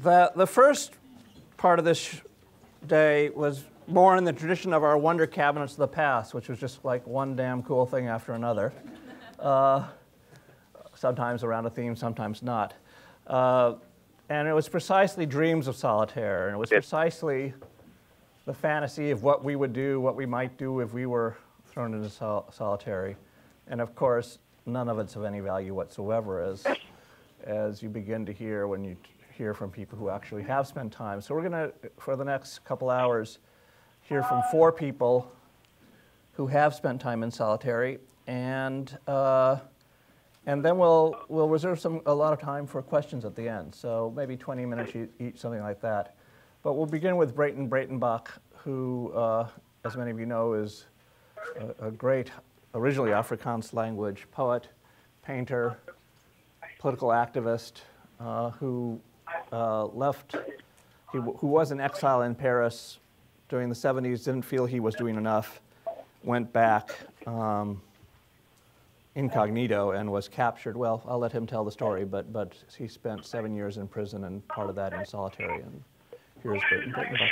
The first part of this day was more in the tradition of our wonder cabinets of the past, which was just like one damn cool thing after another. Sometimes around a theme, sometimes not. And it was precisely dreams of solitaire, and it was precisely the fantasy of what we would do, what we might do if we were thrown into solitary. And of course, none of it's of any value whatsoever, as you begin to hear when you hear from people who actually have spent time. So we're going to, for the next couple hours, hear from 4 people who have spent time in solitary, and then we'll reserve a lot of time for questions at the end. So maybe 20 minutes each, something like that. But we'll begin with Breyten Breytenbach, who, as many of you know, is a great, originally Afrikaans language poet, painter, political activist, who who was in exile in Paris during the 70s, didn't feel he was doing enough, went back incognito and was captured. Well, I'll let him tell the story, but he spent 7 years in prison and part of that in solitary. And here's Breyten Breytenbach.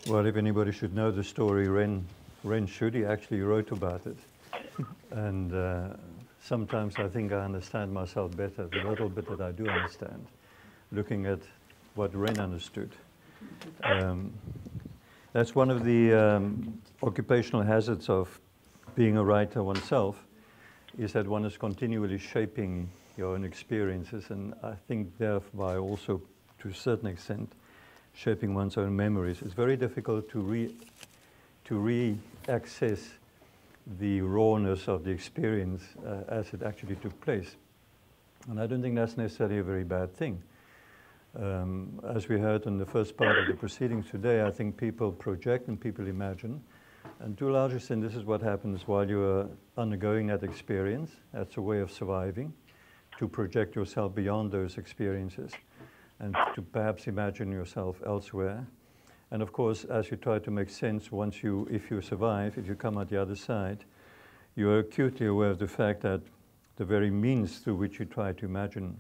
Well, if anybody should know the story, Ren Schutte actually wrote about it. And sometimes I think I understand myself better, the little bit that I do understand, looking at what Ren understood. That's one of the occupational hazards of being a writer oneself, is that one is continually shaping your own experiences, and I think thereby also, to a certain extent, shaping one's own memories. It's very difficult to re-access the rawness of the experience as it actually took place. And I don't think that's necessarily a very bad thing. As we heard in the first part of the proceedings today, I think people project and people imagine. And to a large extent, this is what happens while you are undergoing that experience. That's a way of surviving, to project yourself beyond those experiences and to perhaps imagine yourself elsewhere. And of course, as you try to make sense, if you survive, if you come out the other side, you are acutely aware of the fact that the very means through which you try to imagine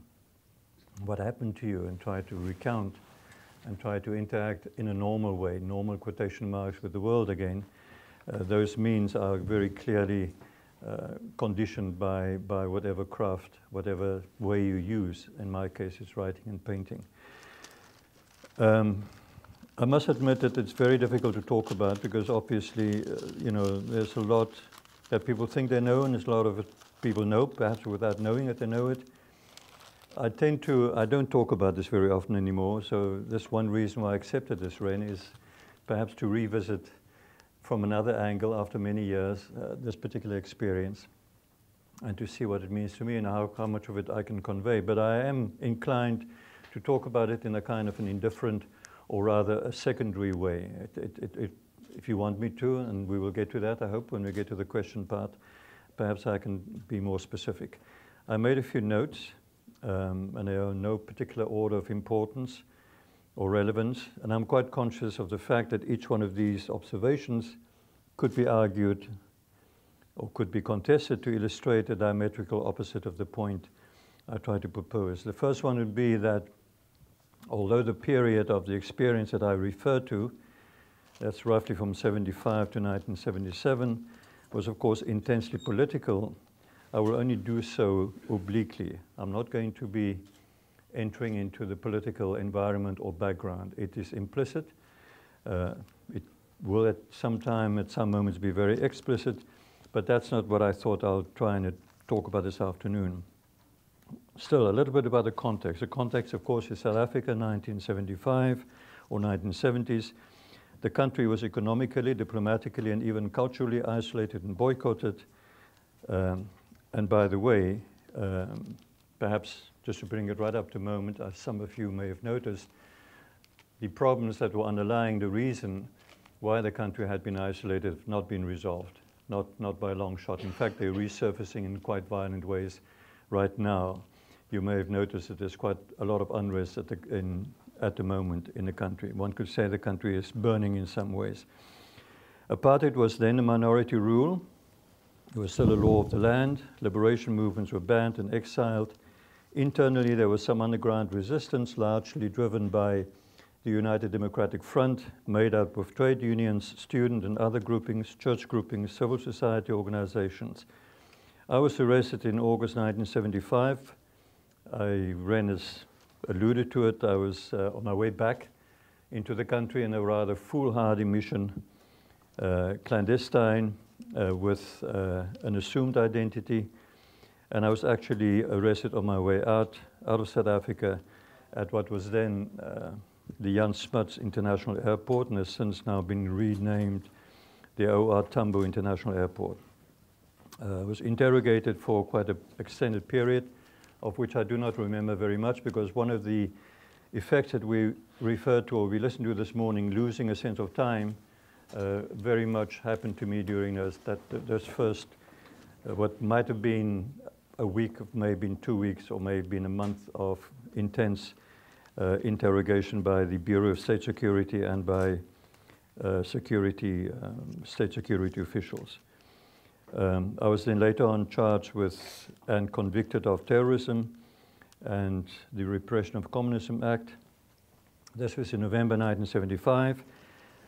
what happened to you and try to recount and try to interact in a normal way, normal quotation marks, with the world again, those means are very clearly conditioned by whatever craft, whatever way you use. In my case, it's writing and painting. I must admit that it's very difficult to talk about because obviously, there's a lot that people think they know, and there's a lot of it people know, perhaps without knowing that they know it. I don't talk about this very often anymore, so that's one reason why I accepted this, Ren, is perhaps to revisit from another angle after many years this particular experience and to see what it means to me and how much of it I can convey. But I am inclined to talk about it in a kind of an indifferent or rather a secondary way. If you want me to, and we will get to that, I hope, when we get to the question part, perhaps I can be more specific. I made a few notes, and they are in no particular order of importance or relevance, and I'm quite conscious of the fact that each one of these observations could be argued or could be contested to illustrate a diametrical opposite of the point I try to propose. The first one would be that although the period of the experience that I refer to, that's roughly from 75 to 1977, was of course intensely political, I will only do so obliquely. I'm not going to be entering into the political environment or background. It is implicit. It will at some moments be very explicit, but that's not what I thought I'll try and talk about this afternoon. Still, a little bit about the context. The context, of course, is South Africa, 1975 or 1970s. The country was economically, diplomatically, and even culturally isolated and boycotted. And by the way, perhaps just to bring it right up to the moment, as some of you may have noticed, the problems that were underlying the reason why the country had been isolated have not been resolved, not by a long shot. In fact, they're resurfacing in quite violent ways right now. You may have noticed that there's quite a lot of unrest at the moment in the country. One could say the country is burning in some ways. Apartheid was then a minority rule, It was still a law of the land. Liberation movements were banned and exiled. Internally, there was some underground resistance, largely driven by the United Democratic Front, made up of trade unions, student and other groupings, church groupings, civil society organizations. I was arrested in August 1975. I ran, as alluded to it, I was on my way back into the country in a rather foolhardy mission, clandestine, with an assumed identity. And I was actually arrested on my way out of South Africa at what was then the Jan Smuts International Airport, and has since now been renamed the O.R. Tambo International Airport. I was interrogated for quite an extended period, of which I do not remember very much, because one of the effects that we referred to, or we listened to this morning, losing a sense of time, very much happened to me during those first, what might have been a week, maybe 2 weeks, or maybe a month of intense interrogation by the Bureau of State Security and by state security officials. I was then later on charged with and convicted of terrorism and the Repression of Communism Act. This was in November 1975,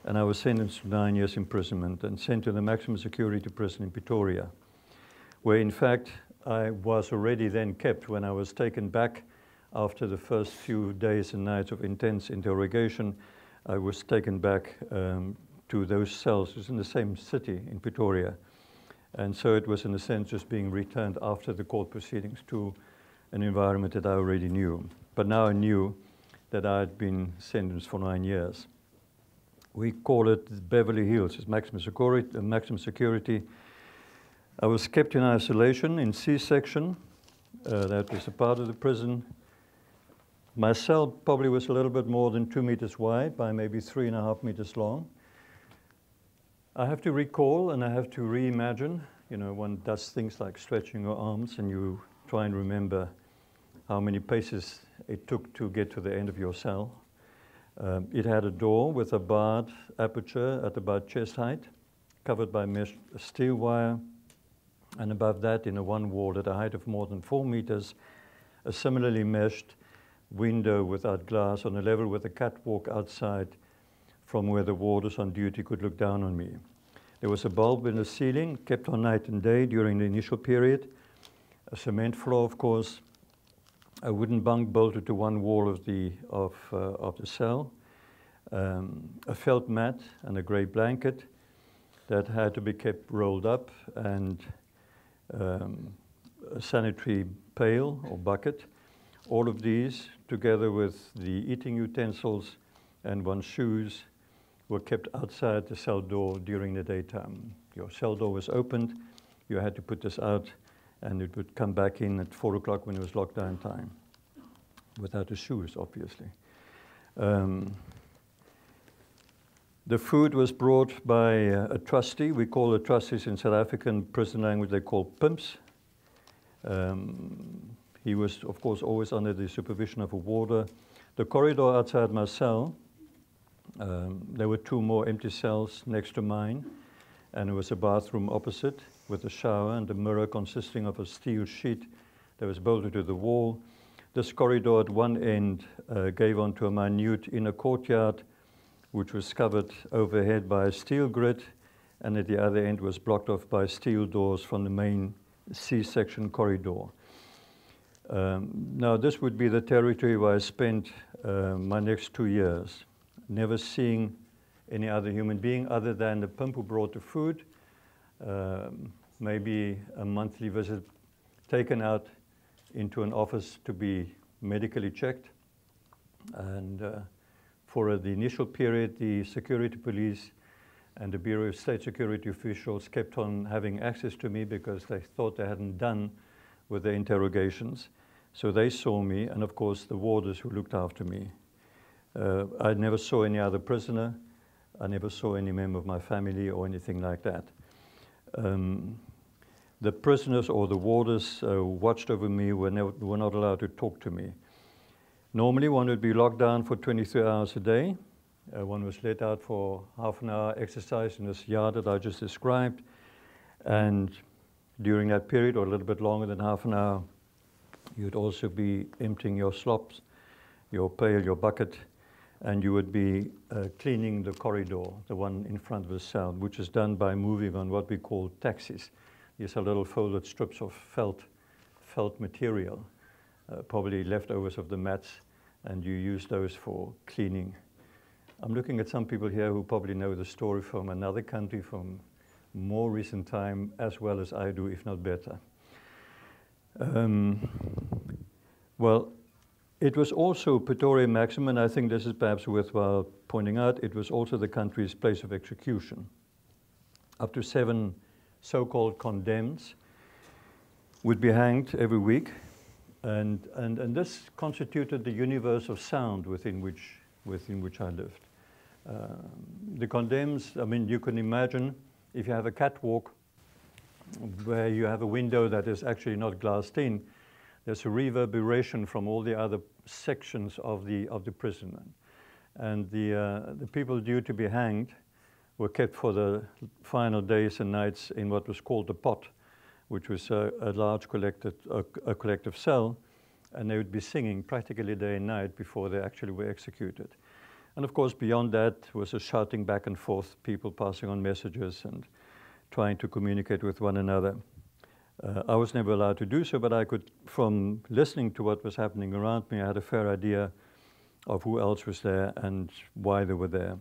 and I was sentenced to 9 years imprisonment and sent to the maximum security prison in Pretoria, where in fact I was already then kept when I was taken back after the first few days and nights of intense interrogation. I was taken back to those cells. It was in the same city in Pretoria. And so it was, in a sense, just being returned after the court proceedings to an environment that I already knew. But now I knew that I had been sentenced for 9 years. We call it Beverly Hills. It's maximum security. I was kept in isolation in C-section. That was a part of the prison. My cell probably was a little bit more than 2 meters wide by maybe 3.5 meters long. I have to recall and I have to reimagine. You know, one does things like stretching your arms and you try and remember how many paces it took to get to the end of your cell. It had a door with a barred aperture at about chest height, covered by mesh steel wire, and above that, in a one wall at a height of more than 4 meters, a similarly meshed window without glass on a level with a catwalk outside from where the warders on duty could look down on me. There was a bulb in the ceiling, kept on night and day during the initial period, a cement floor, of course, a wooden bunk bolted to one wall of the cell, a felt mat and a grey blanket that had to be kept rolled up, and a sanitary pail or bucket. All of these, together with the eating utensils and one's shoes, were kept outside the cell door during the daytime. Your cell door was opened, you had to put this out, and it would come back in at 4 o'clock when it was lockdown time, without the shoes, obviously. The food was brought by a trustee. We call the trustees in South African prison language, they call pimps. He was, of course, always under the supervision of a warder. The corridor outside my cell, there were 2 more empty cells next to mine, and there was a bathroom opposite with a shower and a mirror consisting of a steel sheet that was bolted to the wall. This corridor at one end gave onto a minute inner courtyard, which was covered overhead by a steel grid, and at the other end was blocked off by steel doors from the main C-section corridor. Now, this would be the territory where I spent my next 2 years, never seeing any other human being other than the pimp who brought the food, maybe a monthly visit taken out into an office to be medically checked. And for the initial period, the security police and the Bureau of State Security officials kept on having access to me because they thought they hadn't done with their interrogations. So they saw me, and of course the warders who looked after me. I never saw any other prisoner. I never saw any member of my family or anything like that. The prisoners or the warders watched over me were not allowed to talk to me. Normally one would be locked down for 23 hours a day. One was let out for half an hour exercise in this yard that I just described. And during that period, or a little bit longer than half an hour, you'd also be emptying your slops, your pail, your bucket, and you would be cleaning the corridor, the one in front of the cell, which is done by moving on what we call taxis. These are little folded strips of felt material, probably leftovers of the mats, and you use those for cleaning. I'm looking at some people here who probably know the story from another country, from more recent time, as well as I do, if not better. Well, it was also Pretoria Maximum, and I think this is perhaps worthwhile pointing out, it was also the country's place of execution. Up to 7 so-called condemns would be hanged every week, and this constituted the universe of sound within which I lived. The condemns, I mean, you can imagine if you have a catwalk where you have a window that is actually not glassed in, there's a reverberation from all the other sections of the prison. And the people due to be hanged were kept for the final days and nights in what was called the pot, which was a large collective cell, and they would be singing practically day and night before they actually were executed. And of course, beyond that was a shouting back and forth, people passing on messages and trying to communicate with one another. I was never allowed to do so, but I could, from listening to what was happening around me, I had a fair idea of who else was there and why they were there.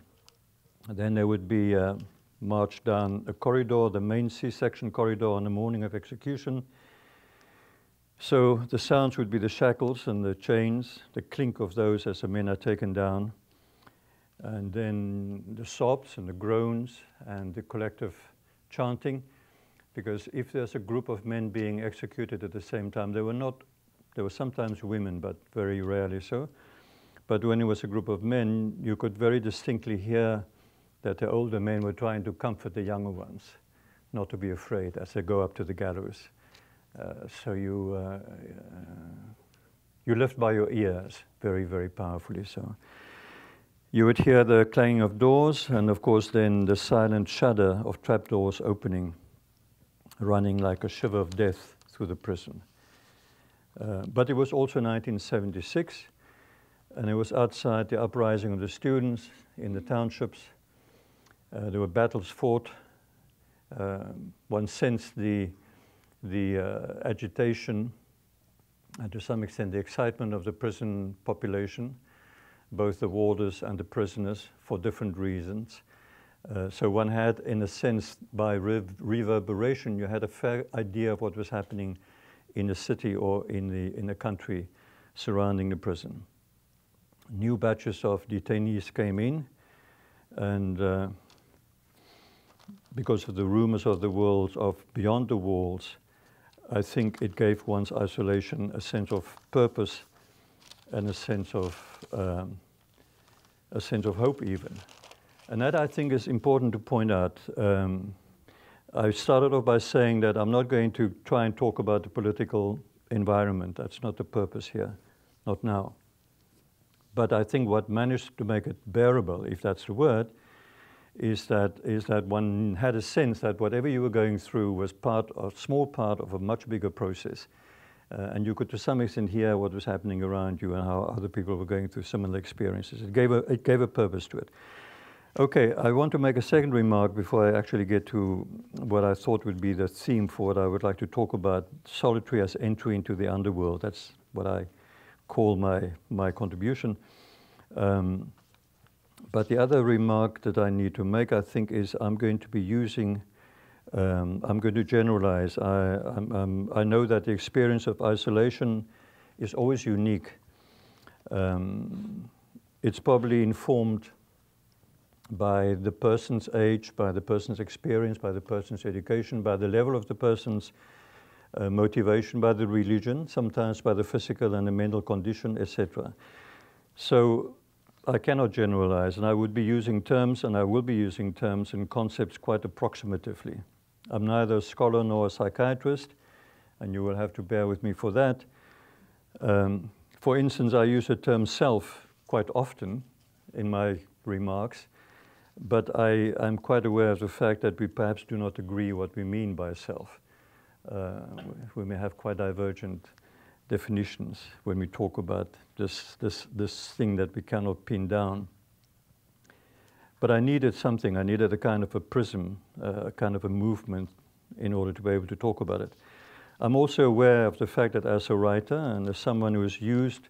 And then they would be marched down a corridor, the main C-section corridor, on the morning of execution. So the sounds would be the shackles and the chains, the clink of those as the men are taken down, and then the sobs and the groans and the collective chanting. Because if there's a group of men being executed at the same time, there were sometimes women, but very rarely so. But when it was a group of men, you could very distinctly hear that the older men were trying to comfort the younger ones, not to be afraid as they go up to the gallows. So you lived by your ears very, very powerfully. So you would hear the clanging of doors, and of course then the silent shudder of trapdoors opening, running like a shiver of death through the prison. But it was also 1976, and it was outside the uprising of the students in the townships. There were battles fought. One sensed the agitation and to some extent the excitement of the prison population, both the warders and the prisoners, for different reasons. So one had, in a sense, by reverberation, you had a fair idea of what was happening in the city or in the country surrounding the prison. New batches of detainees came in, and because of the rumors of the world of beyond the walls, I think it gave one's isolation a sense of purpose and a sense of hope even. And that, I think, is important to point out. I started off by saying that I'm not going to try and talk about the political environment. That's not the purpose here, not now. But I think what managed to make it bearable, if that's the word, is that one had a sense that whatever you were going through was a small part of a much bigger process. And you could, to some extent, hear what was happening around you and how other people were going through similar experiences. It gave a purpose to it. Okay, I want to make a second remark before I actually get to what I thought would be the theme for what I would like to talk about, solitary as entry into the underworld. That's what I call my contribution. But the other remark that I need to make, I think, is I'm going to be using, I'm going to generalize. I know that the experience of isolation is always unique. It's probably informed by the person's age, by the person's experience, by the person's education, by the level of the person's motivation, by the religion, sometimes by the physical and the mental condition, etc. So I cannot generalize, and I would be using terms, and I will be using terms and concepts quite approximatively. I'm neither a scholar nor a psychiatrist, and you will have to bear with me for that. For instance, I use the term self quite often in my remarks, but I'm quite aware of the fact that we perhaps do not agree what we mean by self. we may have quite divergent definitions when we talk about this thing that we cannot pin down. But I needed something. I needed a kind of a prism, a kind of a movement in order to be able to talk about it. I'm also aware of the fact that as a writer and as someone who has used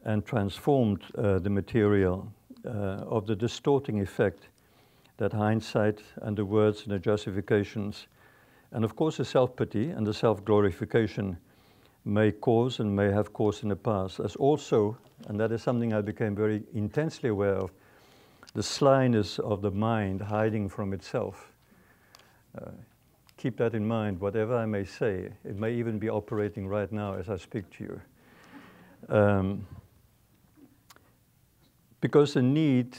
and transformed the material, of the distorting effect that hindsight and the words and the justifications, and of course the self-pity and the self-glorification may cause and may have caused in the past, as also, and that is something I became very intensely aware of, the slyness of the mind hiding from itself. Keep that in mind, whatever I may say. It may even be operating right now as I speak to you. Because the need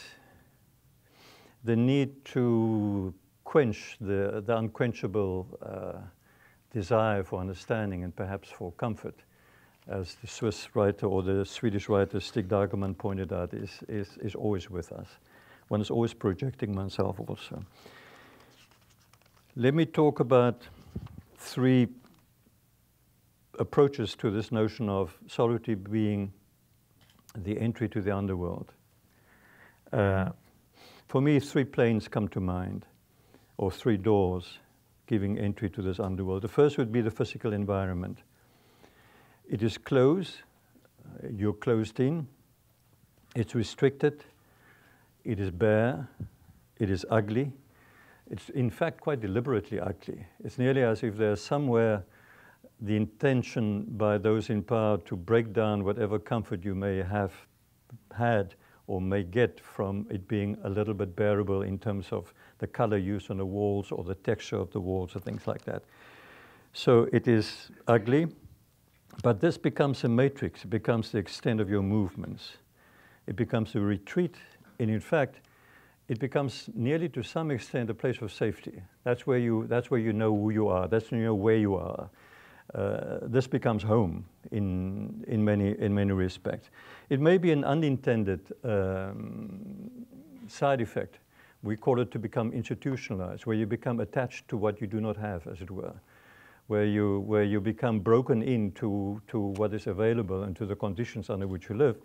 to quench the unquenchable desire for understanding and perhaps for comfort, as the Swiss writer or the Swedish writer Stig Dagerman pointed out, is always with us. One is always projecting oneself also. Let me talk about 3 approaches to this notion of solitude being the entry to the underworld. For me, 3 planes come to mind, or 3 doors giving entry to this underworld. The first would be the physical environment. It is closed, you're closed in, it's restricted, it is bare, it is ugly. It's in fact quite deliberately ugly. It's nearly as if there's somewhere the intention by those in power to break down whatever comfort you may have had or may get from it being a little bit bearable in terms of the color used on the walls or the texture of the walls or things like that. So it is ugly, but this becomes a matrix. It becomes the extent of your movements. It becomes a retreat, and in fact, it becomes nearly to some extent a place of safety. That's where you know who you are. That's when you know where you are. This becomes home in many respects. It may be an unintended side effect. We call it to become institutionalized, where you become attached to what you do not have, as it were, where you become broken into what is available and to the conditions under which you live.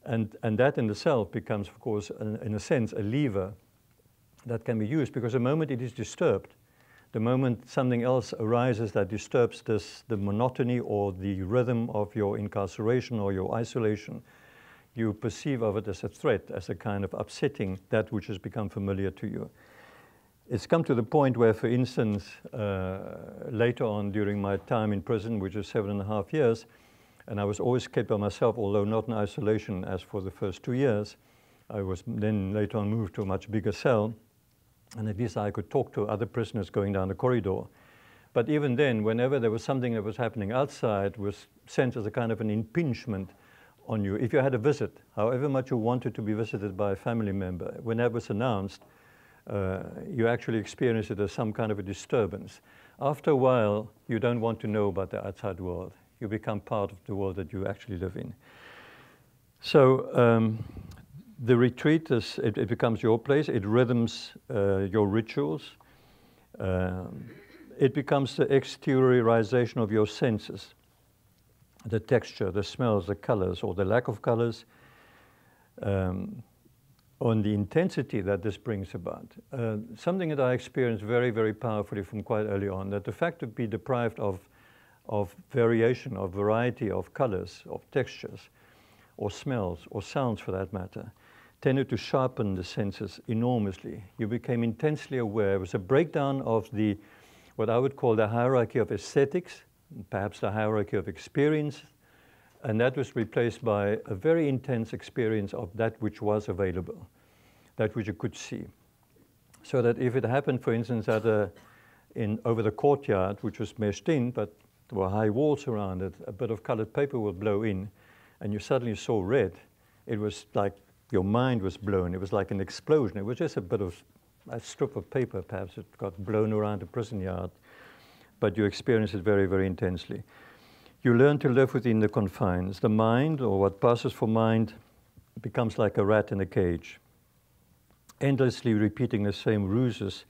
And that in itself becomes, of course, in a sense, a lever that can be used, because the moment it is disturbed, the moment something else arises that disturbs the monotony or the rhythm of your incarceration or your isolation, you perceive of it as a threat, as a kind of upsetting that which has become familiar to you. It's come to the point where, for instance, later on during my time in prison, which was 7.5 years, and I was always kept by myself, although not in isolation as for the first 2 years. I was then later on moved to a much bigger cell, and at least I could talk to other prisoners going down the corridor. But even then, whenever there was something that was happening outside, was sent as a kind of an impingement on you. If you had a visit, however much you wanted to be visited by a family member, when that was announced, you actually experienced it as some kind of a disturbance. After a while, you don't want to know about the outside world. You become part of the world that you actually live in. So the retreat, it becomes your place. It rhythms your rituals. It becomes the exteriorization of your senses, the texture, the smells, the colors, or the lack of colors, on the intensity that this brings about. Something that I experienced very, very powerfully from quite early on, that the fact of being deprived of variation, of variety of colors, of textures, or smells, or sounds for that matter, tended to sharpen the senses enormously. You became intensely aware. It was a breakdown of what I would call the hierarchy of aesthetics, perhaps the hierarchy of experience, and that was replaced by a very intense experience of that which was available, that which you could see. So that if it happened, for instance, over the courtyard, which was meshed in, but there were high walls around it, a bit of colored paper would blow in, and you suddenly saw red. It was like your mind was blown. It was like an explosion. It was just a strip of paper, perhaps, that got blown around a prison yard, but you experience it very, very intensely. You learn to live within the confines. The mind, or what passes for mind, becomes like a rat in a cage, endlessly repeating the same ruses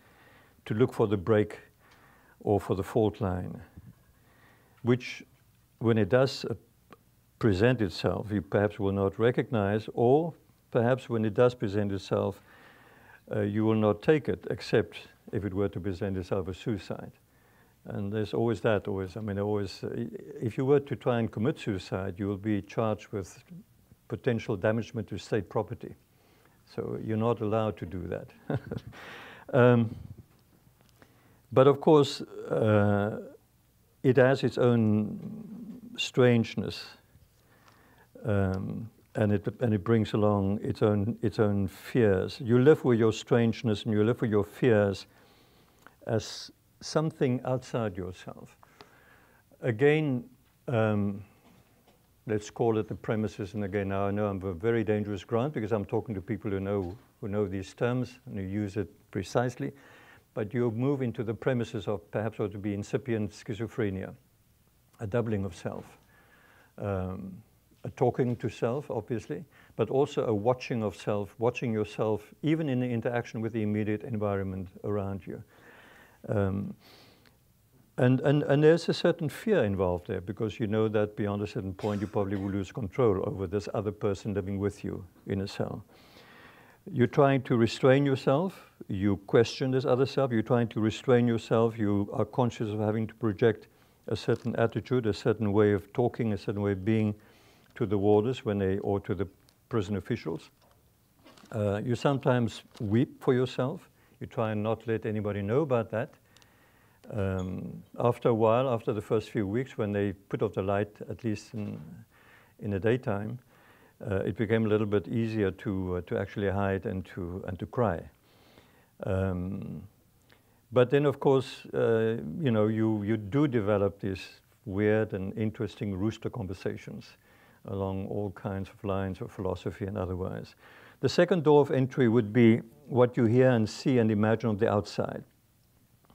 to look for the break or for the fault line. which, when it does present itself, you perhaps will not recognize, or perhaps when it does present itself, you will not take it, except if it were to present itself as suicide. And there's always that, I mean, if you were to try and commit suicide, you will be charged with potential damagement to state property. So you're not allowed to do that. But of course, it has its own strangeness, and it brings along its own fears. You live with your strangeness and you live with your fears as something outside yourself. Again, let's call it the premises. And again, now I know I'm a very dangerous ground because I'm talking to people who know these terms and who use it precisely. But you move into the premises of perhaps what would be incipient schizophrenia, a doubling of self, a talking to self, obviously, but also a watching of self, watching yourself, even in the interaction with the immediate environment around you. And there's a certain fear involved there, because you know that beyond a certain point you probably will lose control over this other person living with you in a cell. You're trying to restrain yourself, you question this other self, you're trying to restrain yourself, you are conscious of having to project a certain attitude, a certain way of talking, a certain way of being to the warders or to the prison officials. You sometimes weep for yourself, you try and not let anybody know about that. After a while, after the first few weeks, when they put off the light, at least in the daytime, it became a little bit easier to actually hide and to cry. But then, of course, you do develop these weird and interesting rooster conversations along all kinds of lines of philosophy and otherwise. The second door of entry would be what you hear and see and imagine on the outside.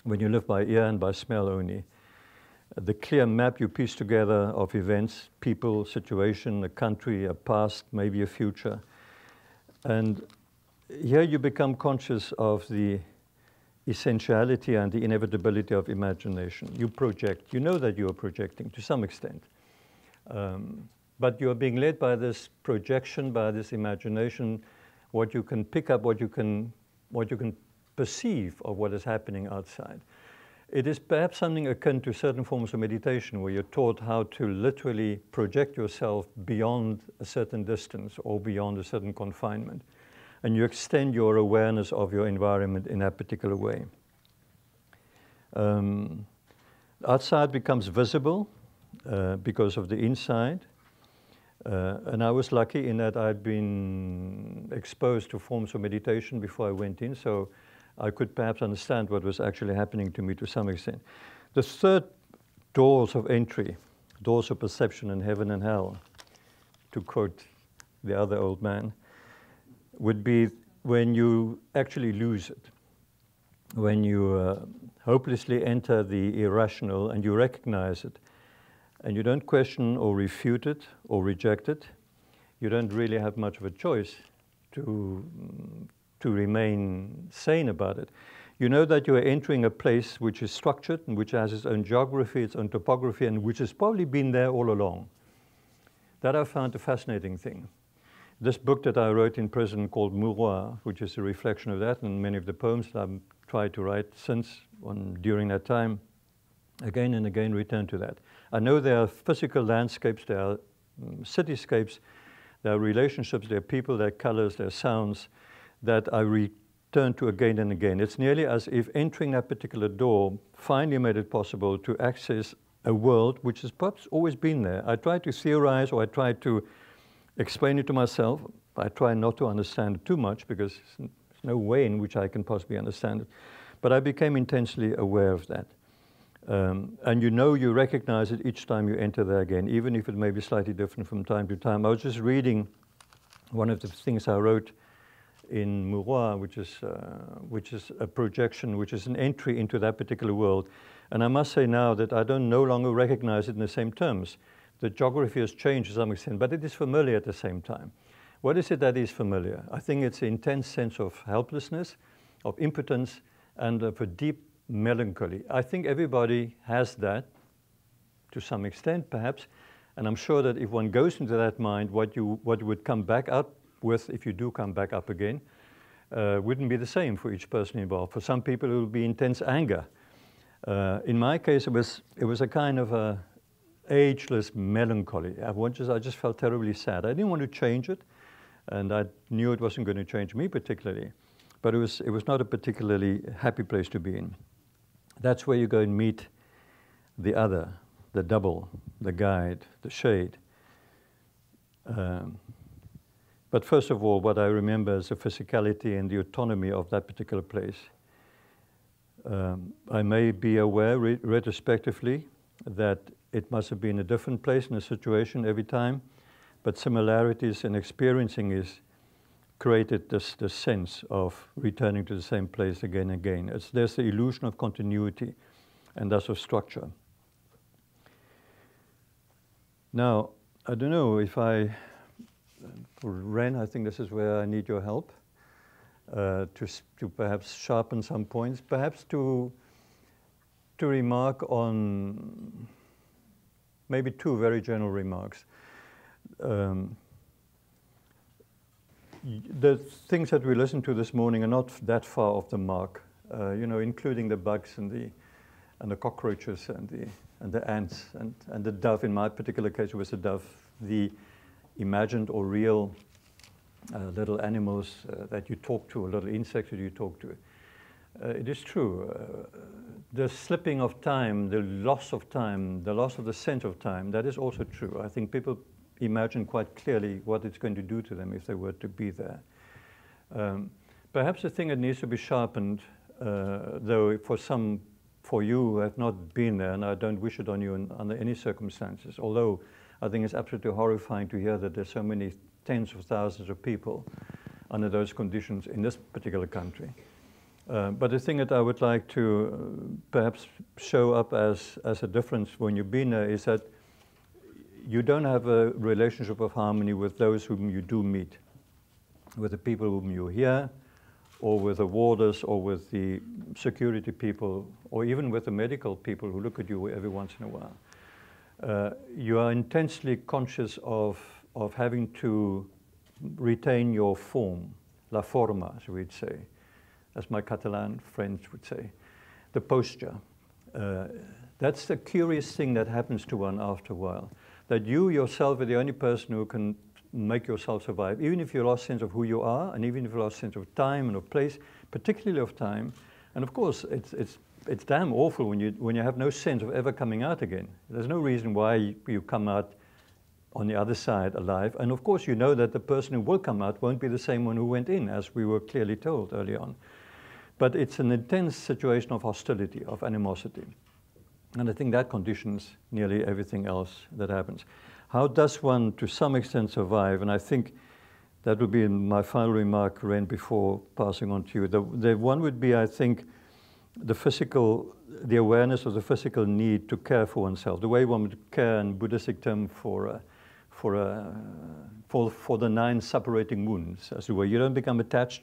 When you live by ear and by smell only, the clear map you piece together of events, people, situation, a country, a past, maybe a future. And here you become conscious of the essentiality and the inevitability of imagination. You project. You know that you are projecting to some extent. But you are being led by this projection, by this imagination, what you can pick up, what you can perceive of what is happening outside. It is perhaps something akin to certain forms of meditation where you're taught how to literally project yourself beyond a certain distance or beyond a certain confinement. And you extend your awareness of your environment in that particular way. Outside becomes visible because of the inside. And I was lucky in that I'd been exposed to forms of meditation before I went in, so I could perhaps understand what was actually happening to me to some extent. The third doors of entry, doors of perception in heaven and hell, to quote the other old man, would be when you actually lose it, when you hopelessly enter the irrational and you recognize it, and you don't question or refute it or reject it. You don't really have much of a choice to remain sane about it. You know that you are entering a place which is structured and which has its own geography, its own topography, and which has probably been there all along. That I found a fascinating thing. This book that I wrote in prison called Memoir, which is a reflection of that, and many of the poems that I've tried to write since, during that time, again and again return to that. I know there are physical landscapes, there are cityscapes, there are relationships, there are people, there are colors, there are sounds that I return to again and again. It's nearly as if entering that particular door finally made it possible to access a world which has perhaps always been there. I try to theorize or I try to explain it to myself. I try not to understand it too much because there's no way in which I can possibly understand it. But I became intensely aware of that. And you recognize it each time you enter there again, even if it may be slightly different from time to time. I was just reading one of the things I wrote in Memoir, which is a projection, which is an entry into that particular world. And I must say now that I don't no longer recognize it in the same terms. The geography has changed to some extent, but it is familiar at the same time. What is it that is familiar? I think it's an intense sense of helplessness, of impotence, and of a deep melancholy. I think everybody has that to some extent, perhaps. And I'm sure that if one goes into that mind, what you would come back up with, if you do come back up again, wouldn't be the same for each person involved. For some people, it would be intense anger. In my case, it was a kind of a ageless melancholy. I just felt terribly sad. I didn't want to change it, and I knew it wasn't going to change me particularly. But it was not a particularly happy place to be in. That's where you go and meet the other, the double, the guide, the shade. But first of all, what I remember is the physicality and the autonomy of that particular place. I may be aware retrospectively that it must have been a different place and a situation every time, but similarities in experiencing is created this sense of returning to the same place again and again. There's the illusion of continuity and thus of structure. Now, I don't know if for Ren, I think this is where I need your help to perhaps sharpen some points, perhaps to remark on maybe two very general remarks. The things that we listened to this morning are not that far off the mark, including the bugs and the cockroaches and the ants and the dove. In my particular case, it was a dove. The imagined or real little animals that you talk to, little insects that you talk to. It is true. The slipping of time, the loss of the sense of time, that is also true. I think people imagine quite clearly what it's going to do to them if they were to be there. Perhaps the thing that needs to be sharpened, though for you who have not been there, and I don't wish it on you under any circumstances, although I think it's absolutely horrifying to hear that there's so many tens of thousands of people under those conditions in this particular country. But the thing that I would like to perhaps show up as a difference when you've been there is that you don't have a relationship of harmony with those whom you do meet, with the people whom you hear, or with the warders, or with the security people, or even with the medical people who look at you every once in a while. You are intensely conscious of having to retain your form, la forma, as we'd say, as my Catalan friends would say, the posture. That's the curious thing that happens to one after a while, that you yourself are the only person who can make yourself survive, even if you lost sense of who you are, and even if you lost sense of time and of place, particularly of time. And of course, it's damn awful when you have no sense of ever coming out again. There's no reason why you come out on the other side alive. And of course, you know that the person who will come out won't be the same one who went in, as we were clearly told early on. But it's an intense situation of hostility, of animosity. And I think that conditions nearly everything else that happens. How does one, to some extent, survive? And I think that would be my final remark, Ren, before passing on to you. The one would be, I think, the awareness of the physical need to care for oneself, the way one would care in Buddhistic term for the 9 separating wounds, as it were. You don't become attached,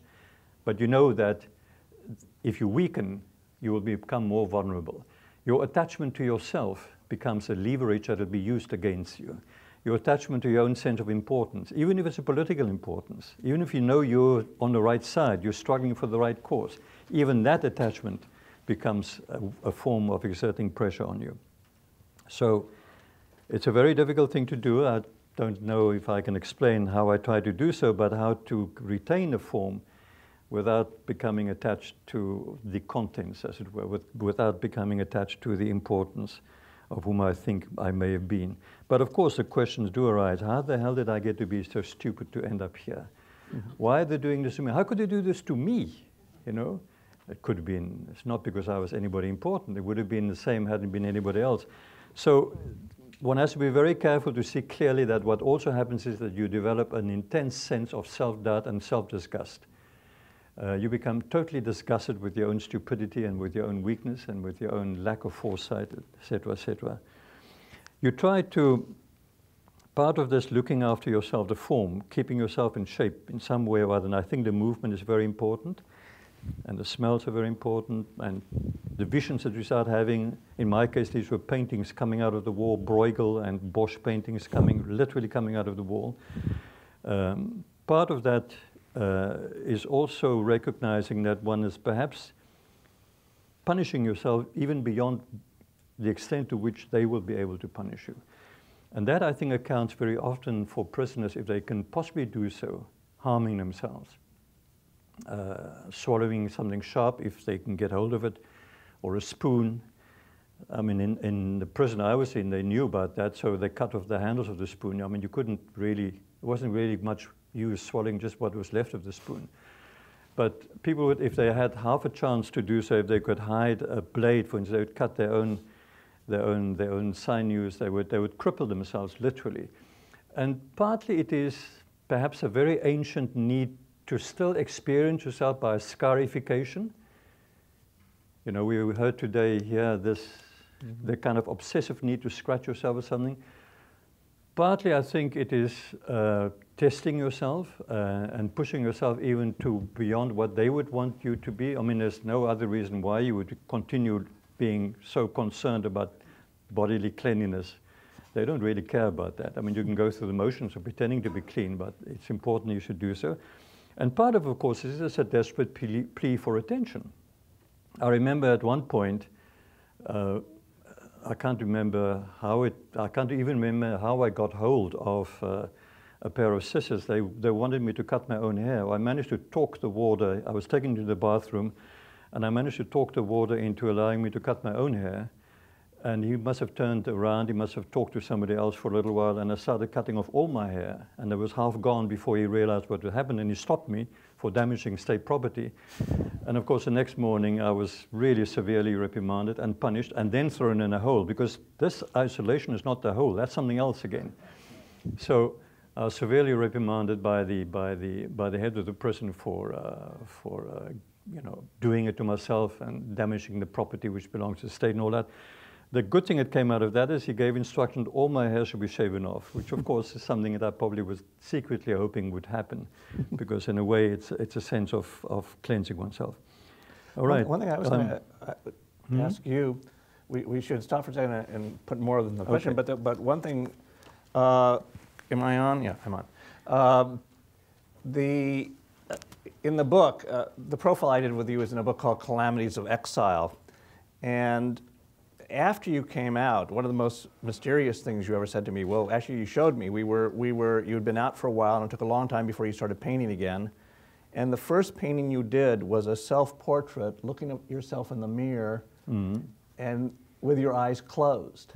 but you know that if you weaken, you will become more vulnerable. Your attachment to yourself becomes a leverage that will be used against you. Your attachment to your own sense of importance, even if it's a political importance, even if you know you're on the right side, you're struggling for the right cause, even that attachment becomes a form of exerting pressure on you. So it's a very difficult thing to do. I don't know if I can explain how I try to do so, but how to retain a form without becoming attached to the contents, as it were, without becoming attached to the importance of whom I think I may have been. But of course the questions do arise. How the hell did I get to be so stupid to end up here? Mm-hmm. Why are they doing this to me? How could they do this to me? You know, it could have been, it's not because I was anybody important. It would have been the same hadn't been anybody else. So one has to be very careful to see clearly that what also happens is that you develop an intense sense of self-doubt and self-disgust. You become totally disgusted with your own stupidity and with your own weakness and with your own lack of foresight, etc., etc. You try to, part of this looking after yourself, the form, keeping yourself in shape in some way or other, and I think the movement is very important. And the smells are very important, and the visions that we start having. In my case, these were paintings coming out of the wall, Bruegel and Bosch paintings literally coming out of the wall. Part of that is also recognizing that one is perhaps punishing yourself even beyond the extent to which they will be able to punish you. And that, I think, accounts very often for prisoners, if they can possibly do so, harming themselves. Swallowing something sharp if they can get hold of it, or a spoon. I mean, in the prison I was in, they knew about that, so they cut off the handles of the spoon. I mean, you couldn't really, it wasn't really much use swallowing just what was left of the spoon. But people would, if they had half a chance to do so, if they could hide a blade, for instance, they would cut their own sinews, they would cripple themselves literally. And partly it is perhaps a very ancient need to still experience yourself by scarification. You know, we heard today here the kind of obsessive need to scratch yourself or something. Partly I think it is testing yourself and pushing yourself even to beyond what they would want you to be. I mean, there's no other reason why you would continue being so concerned about bodily cleanliness. They don't really care about that. I mean, you can go through the motions of pretending to be clean, but it's important you should do so. And part of course, this is a desperate plea for attention. I remember at one point, I can't remember how I can't even remember how I got hold of a pair of scissors. They wanted me to cut my own hair. I managed to talk the warder. I was taken to the bathroom, and I managed to talk the warder into allowing me to cut my own hair. And he must have turned around, he must have talked to somebody else for a little while, and I started cutting off all my hair. And it was half gone before he realized what had happened, and he stopped me for damaging state property. And of course, the next morning, I was really severely reprimanded and punished, and then thrown in a hole, because this isolation is not the hole, that's something else again. So I was severely reprimanded by the head of the prison for you know, doing it to myself and damaging the property which belongs to the state and all that. The good thing that came out of that is he gave instruction that all my hair should be shaven off, which of course is something that I probably was secretly hoping would happen, because in a way it's a sense of cleansing oneself. All right. One thing I was going to ask you, we should stop for a second and put more than the question, okay. But one thing, am I on? Yeah, I'm on. In the book, the profile I did with you is in a book called Calamities of Exile, and after you came out, one of the most mysterious things you ever said to me, well, actually you showed me, you had been out for a while and it took a long time before you started painting again. And the first painting you did was a self-portrait looking at yourself in the mirror and with your eyes closed.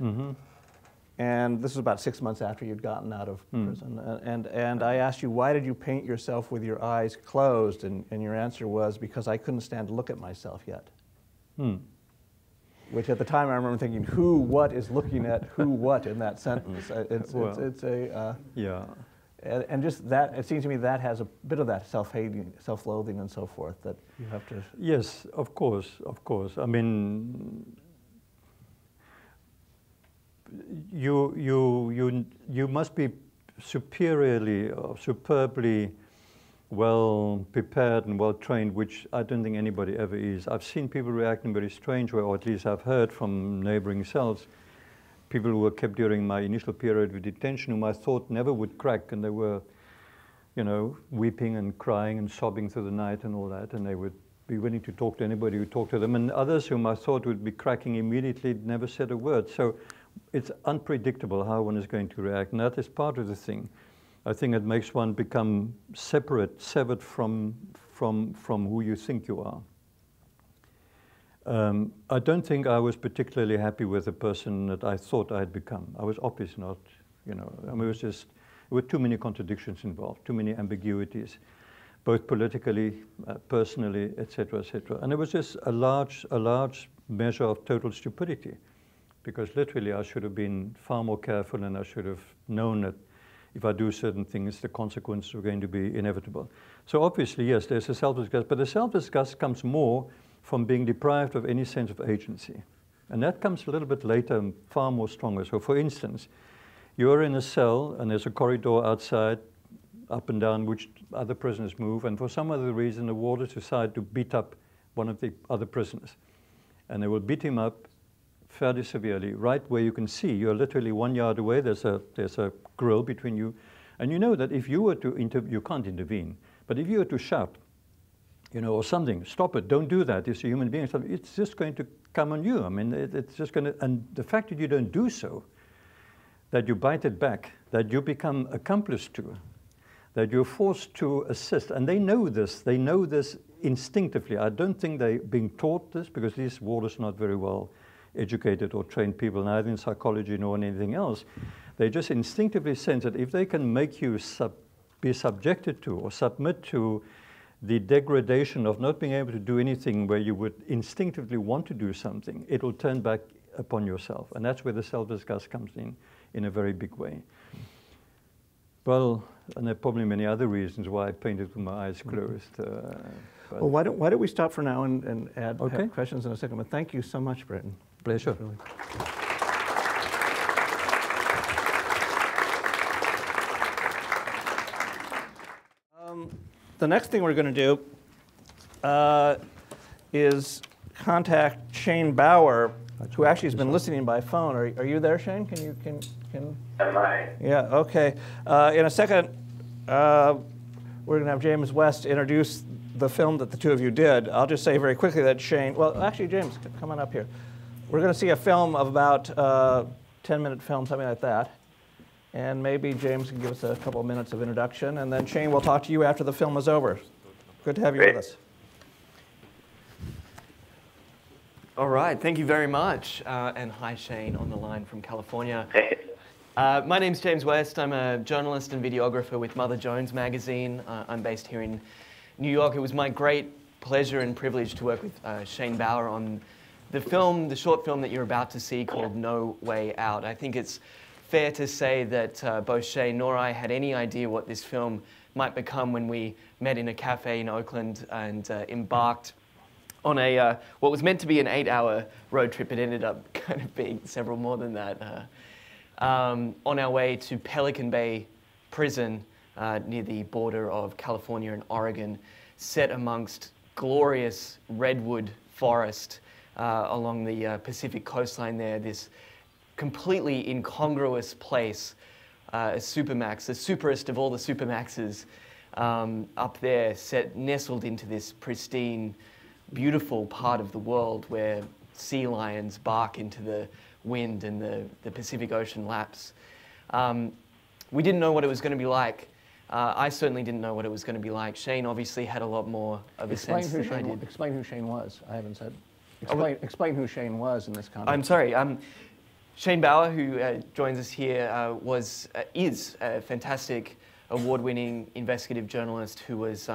And this was about 6 months after you'd gotten out of prison. And I asked you, why did you paint yourself with your eyes closed? And your answer was, because I couldn't stand to look at myself yet. Which at the time I remember thinking, who, what is looking at who, what in that sentence? Yeah. And just that, it seems to me that has a bit of that self-hating, self-loathing and so forth that you have to... Yes, of course, of course. I mean, you must be superiorly or superbly well prepared and well trained, which I don't think anybody ever is. I've seen people react in a very strange way, or at least I've heard from neighboring cells, people who were kept during my initial period of detention whom I thought never would crack, and they were, you know, weeping and crying and sobbing through the night and all that, and they would be willing to talk to anybody who talked to them, and others whom I thought would be cracking immediately never said a word. So it's unpredictable how one is going to react, and that is part of the thing. I think it makes one become severed from who you think you are. I don't think I was particularly happy with the person that I thought I had become. I was obviously not, you know, I mean, there were too many contradictions involved, too many ambiguities, both politically, personally, etc., etc. And it was just a large measure of total stupidity, because literally I should have been far more careful, and I should have known that if I do certain things, the consequences are going to be inevitable. So obviously, yes, there's a self-disgust, but the self-disgust comes more from being deprived of any sense of agency. And that comes a little bit later and far more stronger. So for instance, you're in a cell and there's a corridor outside up and down which other prisoners move, and for some other reason the warders decide to beat up one of the other prisoners. And they will beat him up fairly severely, right where you can see. You're literally 1 yard away, there's a grill between you. And you know that if you were to you can't intervene, but if you were to shout, you know, or something, stop it, don't do that, it's a human being, it's just going to come on you. I mean, it's just going to, and the fact that you don't do so, that you bite it back, that you become accomplice to, that you're forced to assist, and they know this instinctively. I don't think they're being taught this, because these warders are not very well educated or trained people, neither in psychology nor in anything else. They just instinctively sense that if they can make you be subjected to or submit to the degradation of not being able to do anything where you would instinctively want to do something, it will turn back upon yourself. And that's where the self-disgust comes in a very big way. Well, and there are probably many other reasons why I painted with my eyes closed. Well, why don't we stop for now and add questions in a second. But thank you so much, Breyten. Pleasure. Really. The next thing we're going to do is contact Shane Bauer, who actually has been listening by phone. Are you there, Shane? Can Am I? Yeah. Okay. In a second, we're going to have James West introduce the film that the two of you did. I'll just say very quickly that Shane. Well, actually, James, come on up here. We're going to see a film of about 10-minute film, something like that. And maybe James can give us a couple of minutes of introduction, and then Shane will talk to you after the film is over. Good to have you with us. All right, thank you very much. And hi, Shane, on the line from California. My name's James West. I'm a journalist and videographer with Mother Jones magazine. I'm based here in New York. It was my great pleasure and privilege to work with Shane Bauer on the short film that you're about to see called No Way Out. I think it's fair to say that both Shane nor I had any idea what this film might become when we met in a cafe in Oakland and embarked on a what was meant to be an 8-hour road trip. It ended up kind of being several more than that. On our way to Pelican Bay Prison near the border of California and Oregon, set amongst glorious redwood forest along the Pacific coastline there. This completely incongruous place, a supermax, the superest of all the supermaxes up there, nestled into this pristine, beautiful part of the world where sea lions bark into the wind and the Pacific Ocean laps. We didn't know what it was going to be like. I certainly didn't know what it was going to be like. Shane obviously had a lot more of a sense than I did. Explain who Shane was. I haven't said. Explain who Shane was in this context. I'm sorry. Shane Bauer, who joins us here, is a fantastic award-winning investigative journalist who was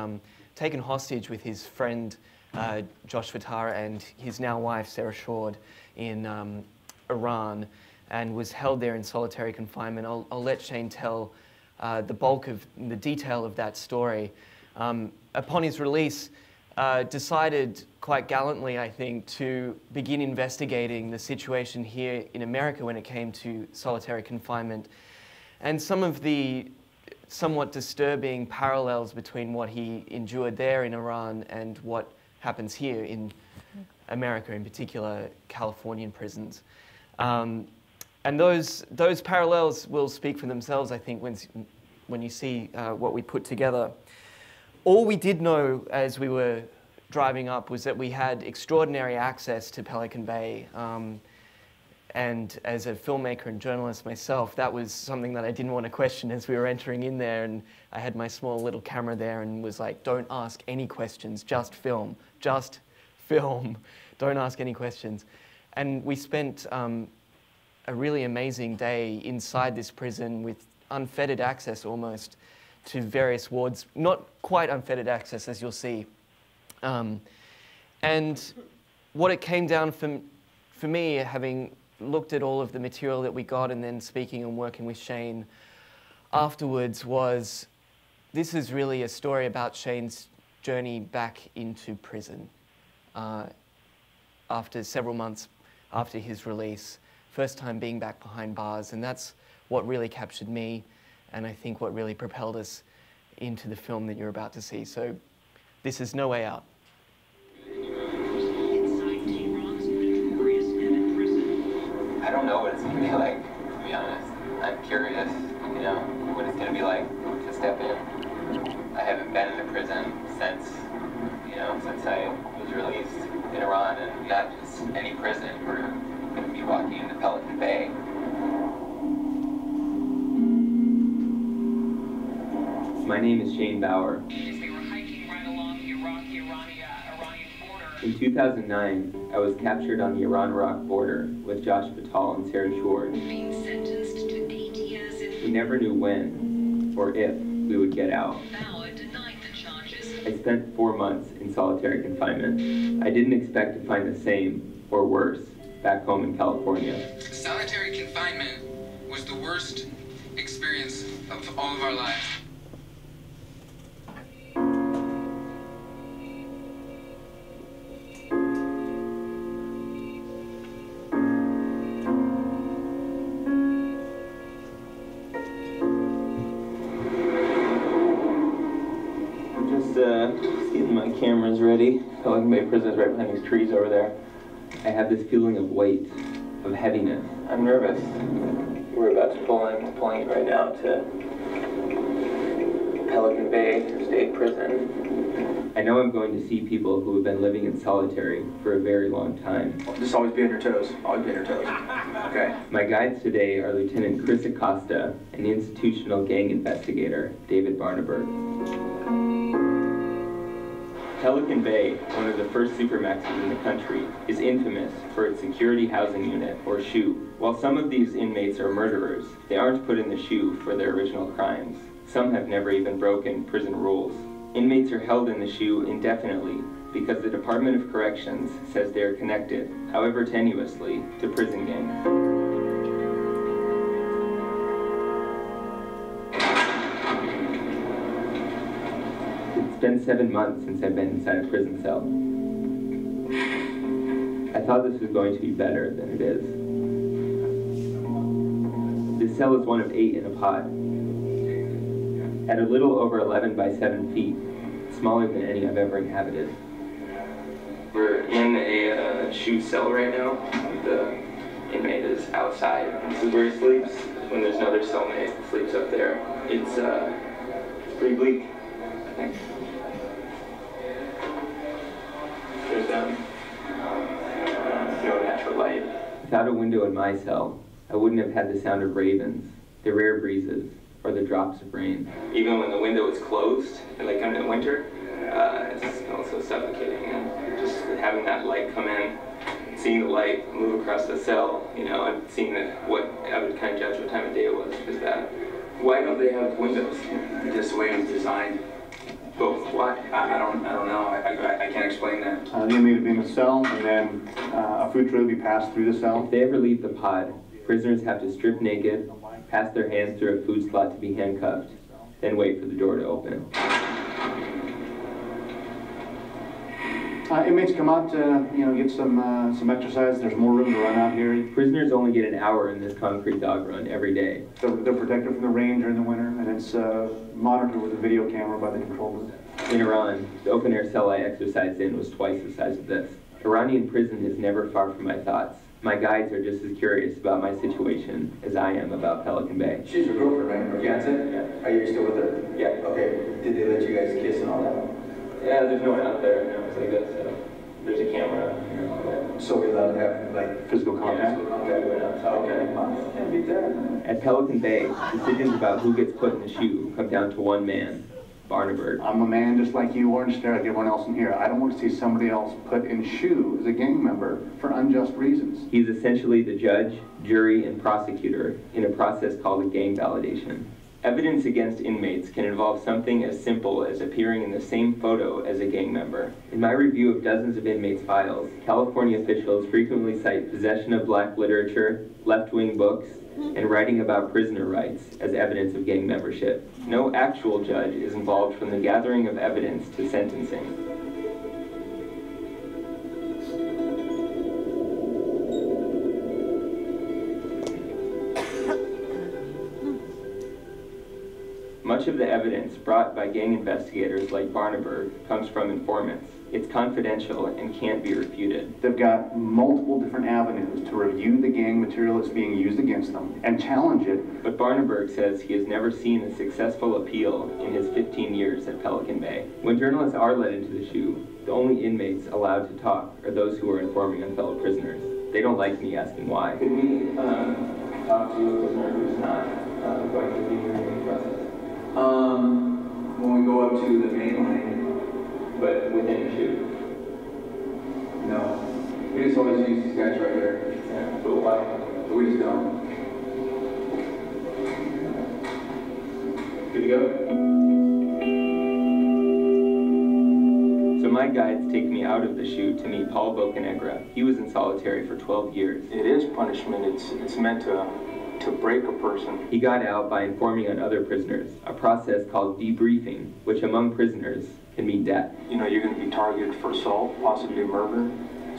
taken hostage with his friend Josh Fatara and his now wife Sarah Shord in Iran, and was held there in solitary confinement. I'll let Shane tell the bulk of the detail of that story. Upon his release, decided quite gallantly, I think, to begin investigating the situation here in America when it came to solitary confinement, and some of the somewhat disturbing parallels between what he endured there in Iran and what happens here in America, in particular Californian prisons. And those parallels will speak for themselves, I think, when you see what we put together. All we did know as we were driving up was that we had extraordinary access to Pelican Bay. And as a filmmaker and journalist myself, that was something that I didn't want to question as we were entering in there. And I had my small little camera there and was like, don't ask any questions, just film, don't ask any questions. And we spent a really amazing day inside this prison with unfettered access almost to various wards, not quite unfettered access, as you'll see. And what it came down for me, having looked at all of the material that we got and then speaking and working with Shane afterwards, was this is really a story about Shane's journey back into prison after several months after his release, first time being back behind bars. And that's what really captured me, and I think what really propelled us into the film that you're about to see. So this is No Way Out. I don't know what it's going to be like, to be honest. I'm curious, you know, what it's going to be like to step in. I haven't been in a prison since, you know, since I was released in Iran, and not just any prison. We're going to be walking into Pelican Bay. My name is Shane Bauer. They were hiking right along the Iranian border. In 2009, I was captured on the Iran-Iraq border with Josh Batal and Sarah Schwartz. Being sentenced to 8 years in. We never knew when or if we would get out. Bauer denied the charges. I spent 4 months in solitary confinement. I didn't expect to find the same, or worse, back home in California. Solitary confinement was the worst experience of all of our lives. Getting my cameras ready. Pelican Bay Prison is right behind these trees over there. I have this feeling of weight, of heaviness. I'm nervous. We're about to pulling it right now to Pelican Bay State Prison. I know I'm going to see people who have been living in solitary for a very long time. Just always be on your toes. Always be on your toes. Okay. My guides today are Lieutenant Chris Acosta and institutional gang investigator David Barnaberg. Pelican Bay, one of the first supermaxes in the country, is infamous for its security housing unit, or SHU. While some of these inmates are murderers, they aren't put in the SHU for their original crimes. Some have never even broken prison rules. Inmates are held in the SHU indefinitely because the Department of Corrections says they are connected, however tenuously, to prison gangs. It's been 7 months since I've been inside a prison cell. I thought this was going to be better than it is. This cell is one of 8 in a pod. At a little over 11 by 7 feet, smaller than any I've ever inhabited. We're in a SHU cell right now. The inmate is outside. This is where he sleeps when there's another cellmate who sleeps up there. It's pretty bleak, I think. There's no natural light. Without a window in my cell, I wouldn't have had the sound of ravens, the rare breezes, or the drops of rain. Even when the window is closed, like in the winter, it's also suffocating. And just having that light come in, seeing the light move across the cell, you know, and seeing what I would kind of judge what time of day it was that. Why don't they have windows? Just the way it was designed. Both. Why? I don't know. I can't explain that. The inmate would be in the cell, and then a food tray would be passed through the cell. If they ever leave the pod, prisoners have to strip naked, pass their hands through a food slot to be handcuffed, then wait for the door to open. Inmates come out to, get some exercise. There's more room to run out here. Prisoners only get an hour in this concrete dog run every day. So they're protected from the rain during the winter, and it's monitored with a video camera by the control room. In Iran, the open-air cell I exercised in was twice the size of this. Iranian prison is never far from my thoughts. My guides are just as curious about my situation as I am about Pelican Bay. She's your girlfriend, right? Or fiance? Yeah. Are you still with her? Yeah. Okay. Did they let you guys kiss and all that? Yeah, there's no one out there. It's like this. So there's a camera. So we're allowed to have, like, Physical contact. Okay. Can't beat that. At Pelican Bay, decisions about who gets put in the SHU come down to one man, Barnaberg. I'm a man just like you are, just like everyone else in here. I don't want to see somebody else put in SHU as a gang member for unjust reasons. He's essentially the judge, jury, and prosecutor in a process called a gang validation. Evidence against inmates can involve something as simple as appearing in the same photo as a gang member. In my review of dozens of inmates' files, California officials frequently cite possession of black literature, left-wing books, and writing about prisoner rights as evidence of gang membership. No actual judge is involved from the gathering of evidence to sentencing. Much of the evidence brought by gang investigators like Barneberg comes from informants. It's confidential and can't be refuted. They've got multiple different avenues to review the gang material that's being used against them and challenge it. But Barneberg says he has never seen a successful appeal in his 15 years at Pelican Bay. When journalists are let into the shoe, the only inmates allowed to talk are those who are informing on fellow prisoners. They don't like me asking why. Could we talk to a prisoner who's not going to be hearing the process? When we go up to the main line, But within the shoe? no. We just always use these guys right here. Yeah. But why? We just don't. Good to go? So my guides take me out of the shoe to meet Paul Bocanegra. He was in solitary for 12 years. It is punishment. It's meant to break a person. He got out by informing on other prisoners, a process called debriefing, which among prisoners can mean death. You know, you're going to be targeted for assault, possibly murder.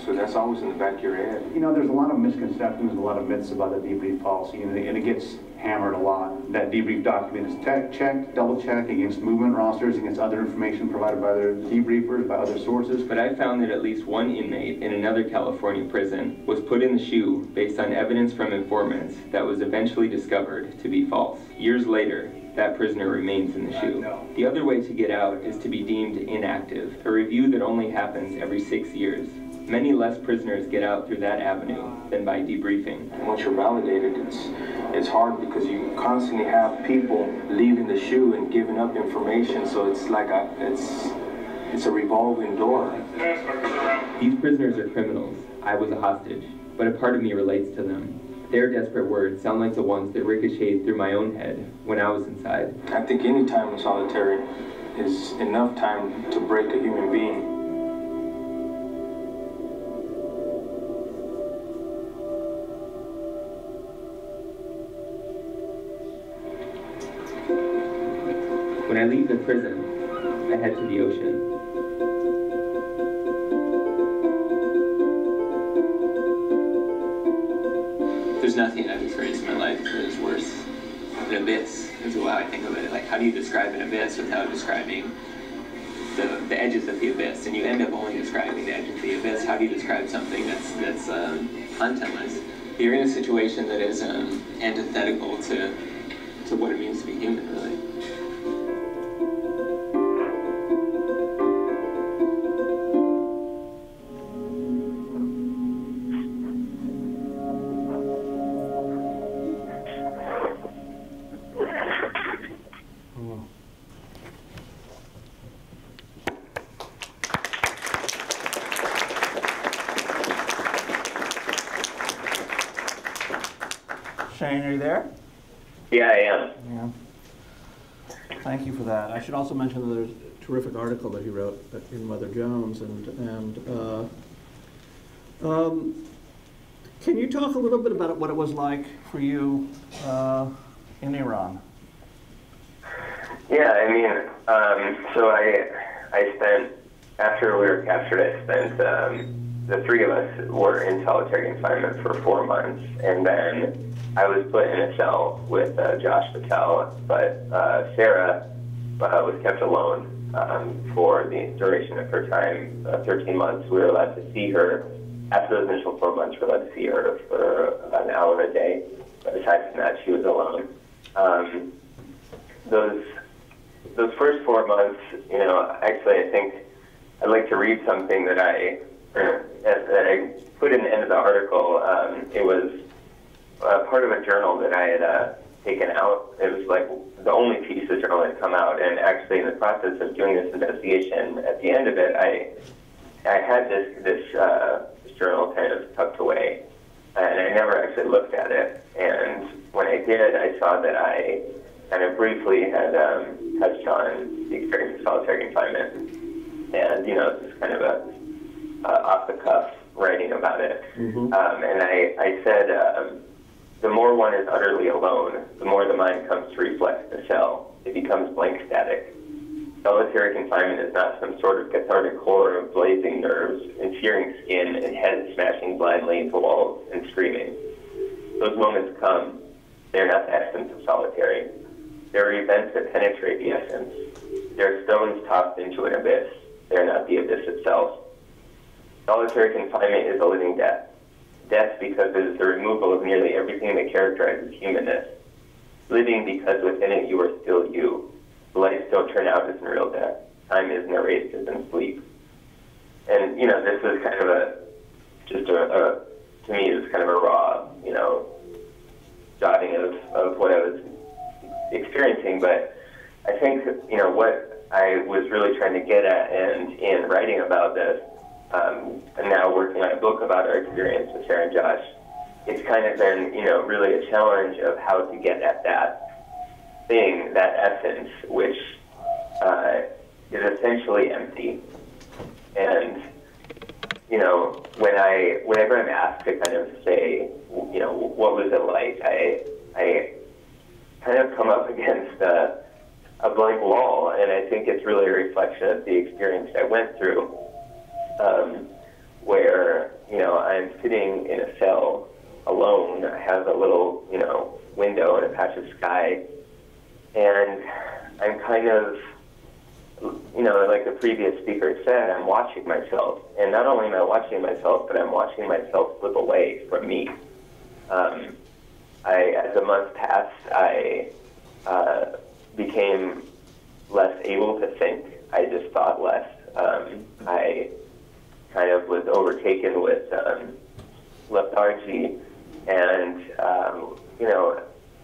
So that's always in the back of your head. You know, there's a lot of misconceptions, a lot of myths about the debrief policy, and it gets hammered a lot. That debrief document is checked, double-checked against movement rosters, against other information provided by other debriefers, by other sources. But I found that at least one inmate in another California prison was put in the shoe based on evidence from informants that was eventually discovered to be false. Years later, that prisoner remains in the shoe. The other way to get out is to be deemed inactive, a review that only happens every 6 years. Many less prisoners get out through that avenue than by debriefing. And once you're validated, it's hard because you constantly have people leaving the shoe and giving up information. So it's like it's a revolving door. These prisoners are criminals. I was a hostage, but a part of me relates to them. Their desperate words sound like the ones that ricocheted through my own head when I was inside. I think any time in solitary is enough time to break a human being. When I leave the prison, I head to the ocean. There's nothing I've experienced in my life that is worse. An abyss is how I think of it. Like, how do you describe an abyss without describing the edges of the abyss? And you end up only describing the edges of the abyss. How do you describe something that's contentless? You're in a situation that is antithetical to what it means to be human, really. Shane, are you there? Yeah, I am. Yeah. Thank you for that. I should also mention that there's a terrific article that he wrote in Mother Jones, can you talk a little bit about what it was like for you in Iran? Yeah, I mean, so I spent, after we were captured, I spent, the three of us were in solitary confinement for 4 months, and then I was put in a cell with Josh Patel, but Sarah was kept alone for the duration of her time, 13 months. We were allowed to see her. After those initial 4 months, we were allowed to see her for about an hour a day. But aside from that, she was alone. Those first 4 months, you know, actually I think I'd like to read something that I put in the end of the article. It was part of a journal that I had taken out. It was like the only piece of the journal that had come out, and actually in the process of doing this investigation, at the end of it, I had this journal kind of tucked away, and I never actually looked at it. And when I did, I saw that I kind of briefly had touched on the experience of solitary confinement, and, you know, it's kind of a off-the-cuff writing about it. Mm-hmm. And I said, the more one is utterly alone, the more the mind comes to reflect the cell. It becomes blank static. Solitary confinement is not some sort of cathartic horror of blazing nerves and searing skin and heads smashing blindly into walls and screaming. Those moments come. They are not the essence of solitary. There are events that penetrate the essence. There are stones tossed into an abyss. They are not the abyss itself. Solitary confinement is a living death. Death because it is the removal of nearly everything that characterizes humanness. Living because within it you are still you. The lights don't turn out as in real death. Time isn't erased as in sleep. And, you know, this is kind of to me, it's kind of a raw, you know, jotting of what I was experiencing. But I think, you know, what I was really trying to get at, and in writing about this, and now working on a book about our experience with Sarah and Josh, it's kind of been, you know, really a challenge of how to get at that thing, that essence, which is essentially empty. And, you know, whenever I'm asked to kind of say, you know, what was it like, I kind of come up against a blank wall, and I think it's really a reflection of the experience I went through, where, you know, I'm sitting in a cell alone. I have a little, you know, window and a patch of sky, and I'm kind of, you know, like the previous speaker said, I'm watching myself. And not only am I watching myself, but I'm watching myself slip away from me. As the months passed, I became less able to think. I just thought less. I kind of was overtaken with lethargy, and, you know,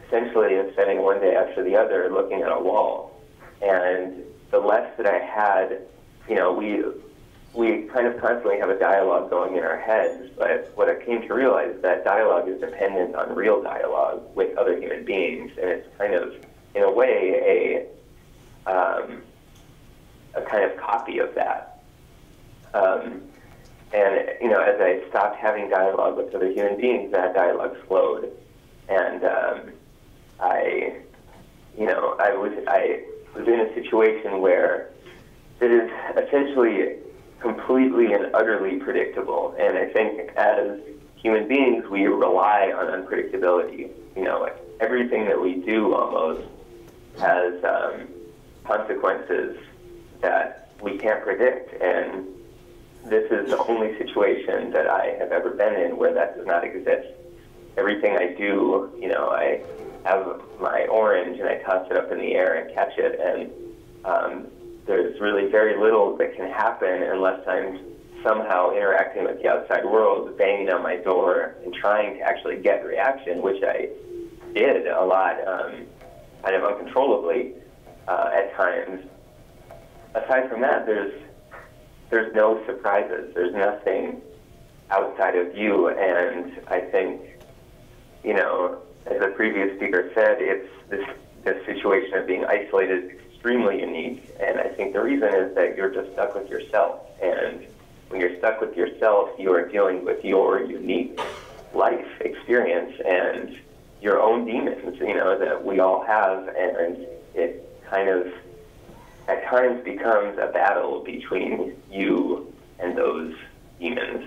essentially spending one day after the other looking at a wall. And the less that I had, you know, we kind of constantly have a dialogue going in our heads, but what I came to realize is that dialogue is dependent on real dialogue with other human beings, and it's kind of, in a way, a kind of copy of that. And, you know, as I stopped having dialogue with other human beings, that dialogue slowed. And I was in a situation where it is essentially completely and utterly predictable. And I think as human beings, we rely on unpredictability. You know, everything that we do almost has consequences that we can't predict. And this is the only situation that I have ever been in where that does not exist. Everything I do, you know, I have my orange and I toss it up in the air and catch it, and there's really very little that can happen unless I'm somehow interacting with the outside world, banging on my door and trying to actually get reaction, which I did a lot, kind of uncontrollably at times. Aside from that, there's no surprises. There's nothing outside of you, and I think, you know, as the previous speaker said, it's this situation of being isolated is extremely unique, and I think the reason is that you're just stuck with yourself, and when you're stuck with yourself, you are dealing with your unique life experience and your own demons, you know, that we all have, and it kind of at times becomes a battle between you and those demons,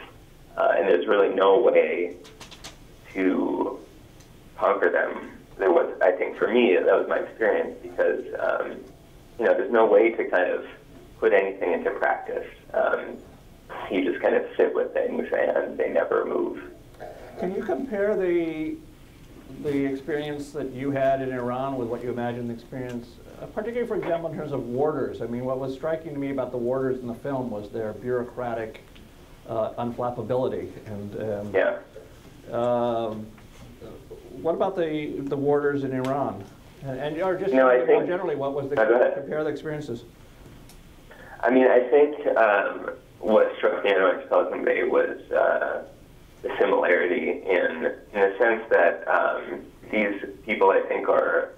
and there's really no way to conquer them. There was, I think for me, that was my experience, because, you know, there's no way to kind of put anything into practice. You just kind of sit with things and they never move. Can you compare the experience that you had in Iran with what you imagine the experience, particularly, for example, in terms of warders? I mean, what was striking to me about the warders in the film was their bureaucratic unflappability. And yeah. What about the warders in Iran? And or just I think, more generally, what was the compare the experiences? I mean, I think what struck me in Pelican Bay was the similarity in the sense that these people, I think, are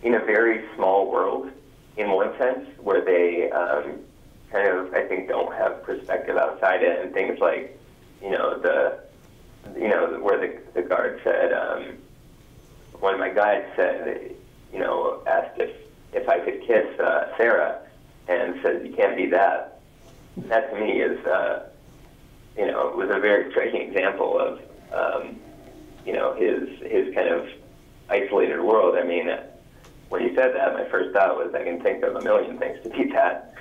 in a very small world in one sense, where they kind of, I think, don't have perspective outside it, and things like, you know, where the guard said, one of my guides said, you know, asked if I could kiss Sarah, and said, you can't do that. That to me is, you know, was a very striking example of, you know, his kind of isolated world. I mean, when you said that, my first thought was I can think of a million things to beat that.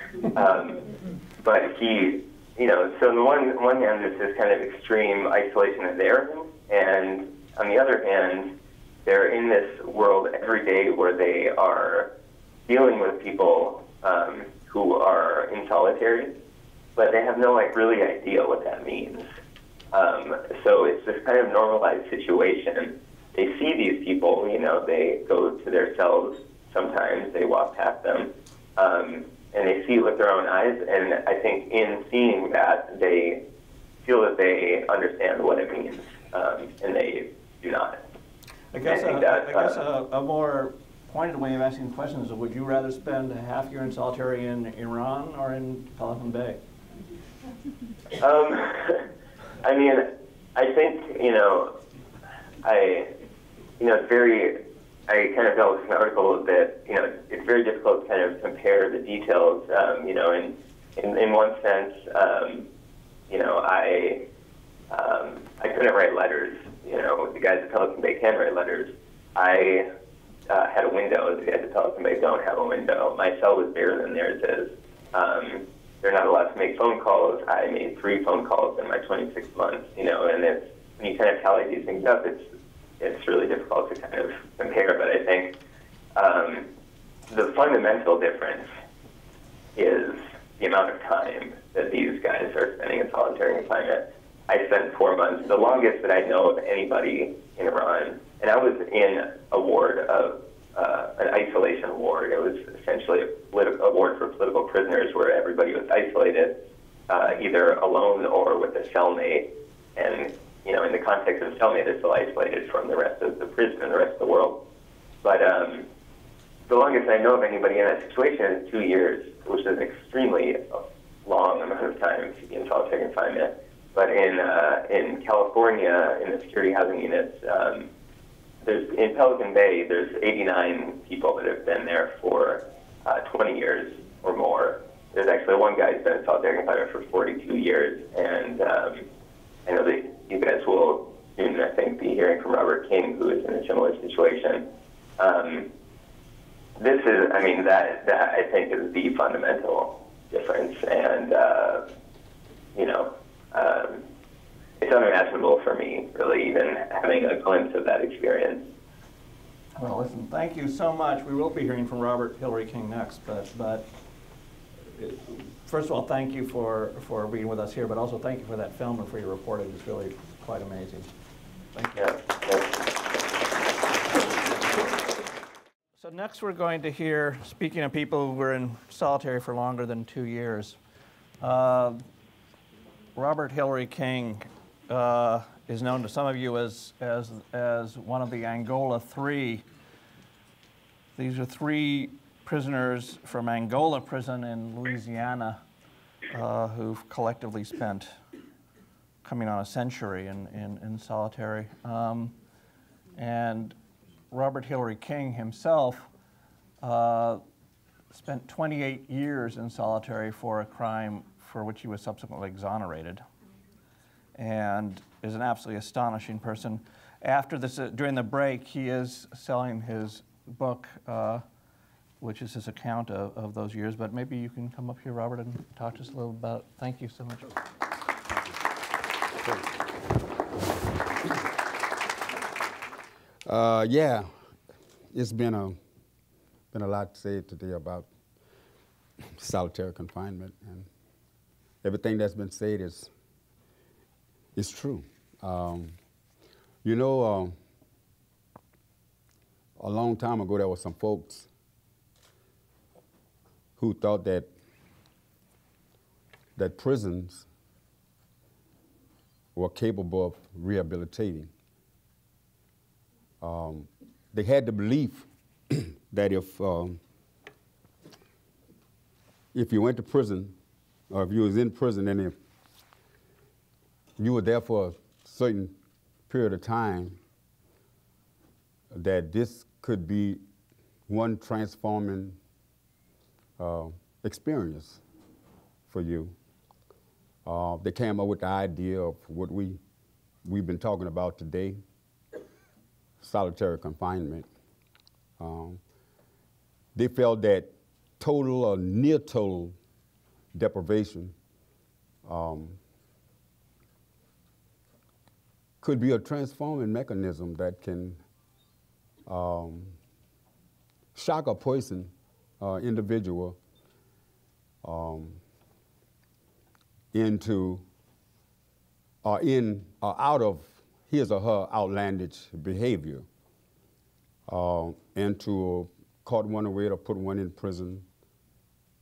But he, you know, so on the one hand, there's this kind of extreme isolation that they're in, and on the other hand, they're in this world every day where they are dealing with people who are in solitary, but they have no really idea what that means. So it's this kind of normalized situation. They see these people, you know, they go to their cells sometimes, they walk past them, and they see it with their own eyes, and I think in seeing that, they feel that they understand what it means, and they do not. I guess a more pointed way of asking questions is, would you rather spend a half year in solitary in Iran or in Pelican Bay? I mean, I think, you know, it's very, I kind of felt in an article that, you know, it's very difficult to kind of compare the details, you know, in one sense, you know, I couldn't write letters, you know, the guys at Pelican Bay can write letters. I had a window, the guys at Pelican Bay don't have a window. My cell was bigger than theirs is. They're not allowed to make phone calls. I made 3 phone calls in my 26 months, you know, and it's, when you kind of tally these things up, it's really difficult to kind of compare, but I think the fundamental difference is the amount of time that these guys are spending in solitary confinement. I spent 4 months, the longest that I know of anybody in Iran, and I was in a ward of an isolation ward. It was essentially a ward for political prisoners where everybody was isolated, either alone or with a cellmate. And, you know, in the context of a cellmate, they're still isolated from the rest of the prison and the rest of the world. But the longest I know of anybody in that situation is 2 years, which is an extremely long amount of time to be in solitary confinement. But in California, in the security housing units, in Pelican Bay, there's 89 people that have been there for 20 years or more. There's actually one guy who's been in solitary confinement for 42 years, and I know that you guys will soon, I think, be hearing from Robert King, who is in a similar situation. This is, I mean, that I think is the fundamental difference, and you know, it's unimaginable for me, really, even having a glimpse of that experience. Well, listen, thank you so much. We will be hearing from Robert Hillary King next, but first of all, thank you for being with us here, but also thank you for that film and for your reporting. It's really quite amazing. Thank you. Yeah. So next we're going to hear, speaking of people who were in solitary for longer than 2 years, Robert Hillary King is known to some of you as one of the Angola 3. These are 3 prisoners from Angola prison in Louisiana who've collectively spent coming on a century in solitary. And Robert Hillary King himself spent 28 years in solitary for a crime for which he was subsequently exonerated, and is an absolutely astonishing person. After this, during the break, he is selling his book, which is his account of those years, but maybe you can come up here, Robert, and talk to us a little about it. Thank you so much. Yeah, it's been a lot said today about solitary confinement, and everything that's been said is true. You know, a long time ago there were some folks who thought that prisons were capable of rehabilitating. They had the belief that if you went to prison, or if you was in prison, and if you were there for a certain period of time, that this could be one transforming experience for you. They came up with the idea of what we've been talking about today, solitary confinement. They felt that total or near total deprivation could be a transforming mechanism that can shock a person, individual, into or in or out of his or her outlandish behavior, and to caught one away to put one in prison.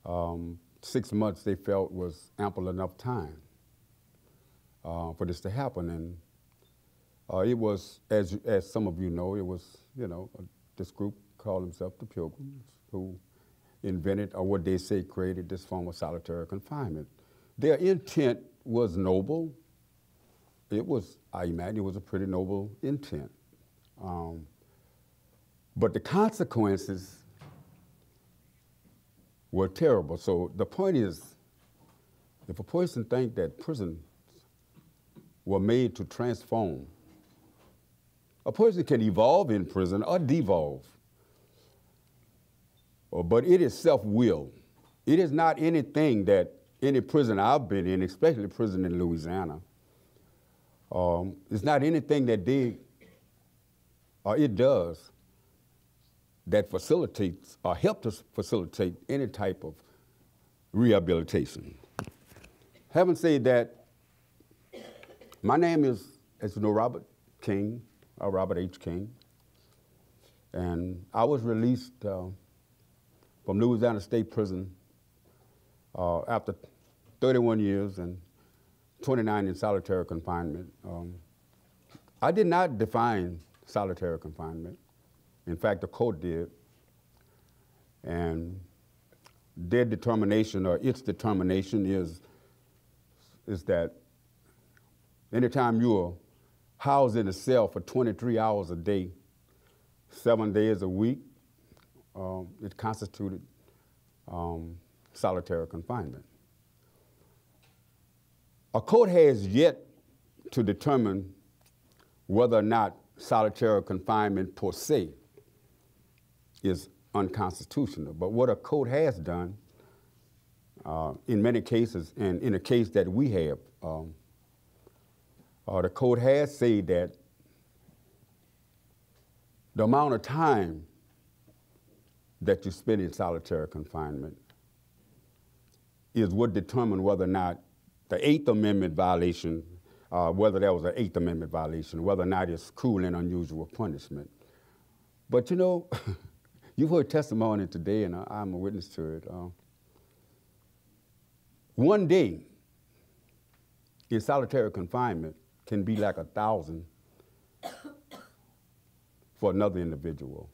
6 months they felt was ample enough time for this to happen, and it was, as some of you know, it was, this group called themselves the Pilgrims, who invented, or what they say created, this form of solitary confinement. Their intent was noble. It was, I imagine, it was a pretty noble intent. But the consequences were terrible. So the point is, if a person thinks that prisons were made to transform, a person can evolve in prison or devolve, but it is self-will. It is not anything that any prison I've been in, especially prison in Louisiana, it's not anything that it does that facilitates or helps us facilitate any type of rehabilitation. Having said that, my name is, as you know, Robert King, or Robert H. King, and I was released from Louisiana State Prison after 31 years and 29 in solitary confinement. I did not define solitary confinement. In fact, the court did. And their determination, or its determination, is that anytime you are housed in a cell for 23 hours a day, 7 days a week, it constituted solitary confinement. A court has yet to determine whether or not solitary confinement per se is unconstitutional. But what a court has done, in many cases, and in a case that we have, the court has said that the amount of time that you spend in solitary confinement is what determines whether or not the Eighth Amendment violation, whether that was an Eighth Amendment violation, whether or not it's cruel and unusual punishment. But you know, you've heard testimony today, and I'm a witness to it. One day in solitary confinement can be like 1,000 for another individual.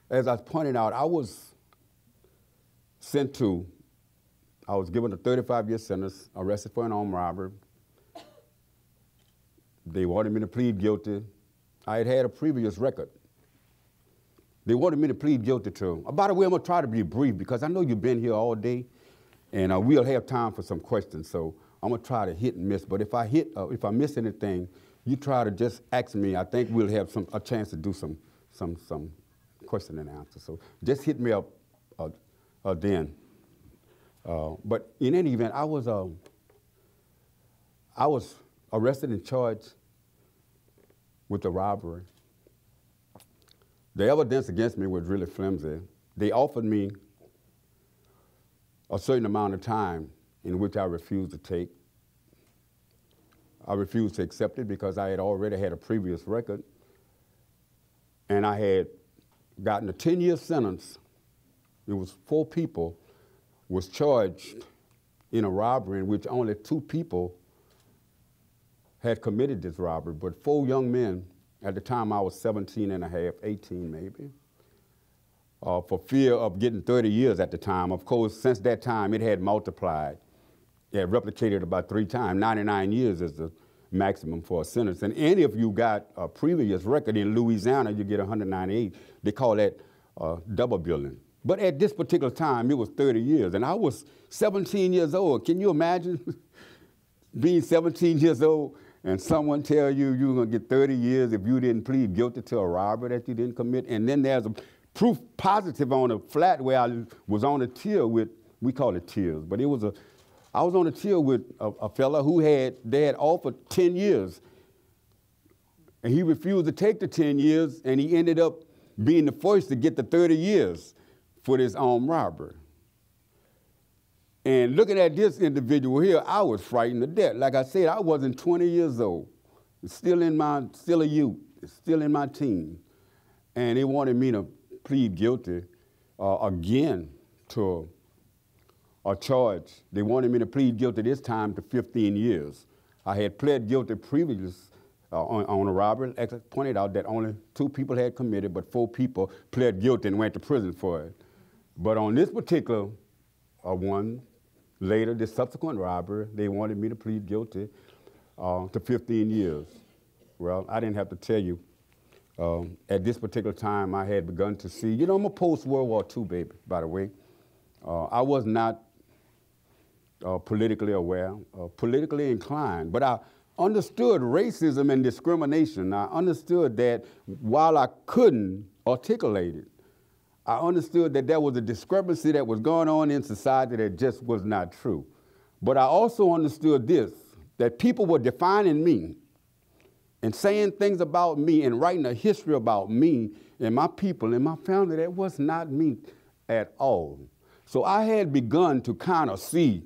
As I pointed out, I was given a 35-year sentence, arrested for an armed robbery. They wanted me to plead guilty. I had a previous record. They wanted me to plead guilty to. By the way, I'm gonna try to be brief because I know you've been here all day, and we'll have time for some questions. So I'm gonna try to hit and miss. But if I miss anything, you try to just ask me. I think we'll have a chance to do some question and answer. So just hit me up then. But in any event, I was arrested and charged with the robbery. The evidence against me was really flimsy. They offered me a certain amount of time in which I refused to take. I refused to accept it because I had already had a previous record, and I had gotten a 10-year sentence. It was 4 people was charged in a robbery in which only 2 people had committed this robbery, but 4 young men, at the time I was 17 and a half, 18 maybe, for fear of getting 30 years at the time. Of course, since that time, it had multiplied. It had replicated about 3 times. 99 years is the maximum for a sentence. And any of you got a previous record in Louisiana, you get 198. They call that double billing. But at this particular time, it was 30 years, and I was 17 years old. Can you imagine being 17 years old and someone tell you you're going to get 30 years if you didn't plead guilty to a robbery that you didn't commit, and then there's a proof positive on a flat where I was on a tier with, we call it tiers, but I was on a tier with a fella who they had offered 10 years, and he refused to take the 10 years, and he ended up being the first to get the 30 years for this armed robbery. And looking at this individual here, I was frightened to death. Like I said, I wasn't 20 years old, still a youth, still in my teens. And they wanted me to plead guilty again to a charge. They wanted me to plead guilty this time to 15 years. I had pled guilty previously on a robbery. As I pointed out that only 2 people had committed, but 4 people pled guilty and went to prison for it. But on this particular one, later, this subsequent robbery, they wanted me to plead guilty to 15 years. Well, I didn't have to tell you. At this particular time, I had begun to see, you know, I'm a post-World War II baby, by the way. I was not politically aware, politically inclined, but I understood racism and discrimination. I understood that while I couldn't articulate it, I understood that there was a discrepancy that was going on in society that just was not true. But I also understood this, that people were defining me and saying things about me and writing a history about me and my people and my family that was not me at all. So I had begun to kind of see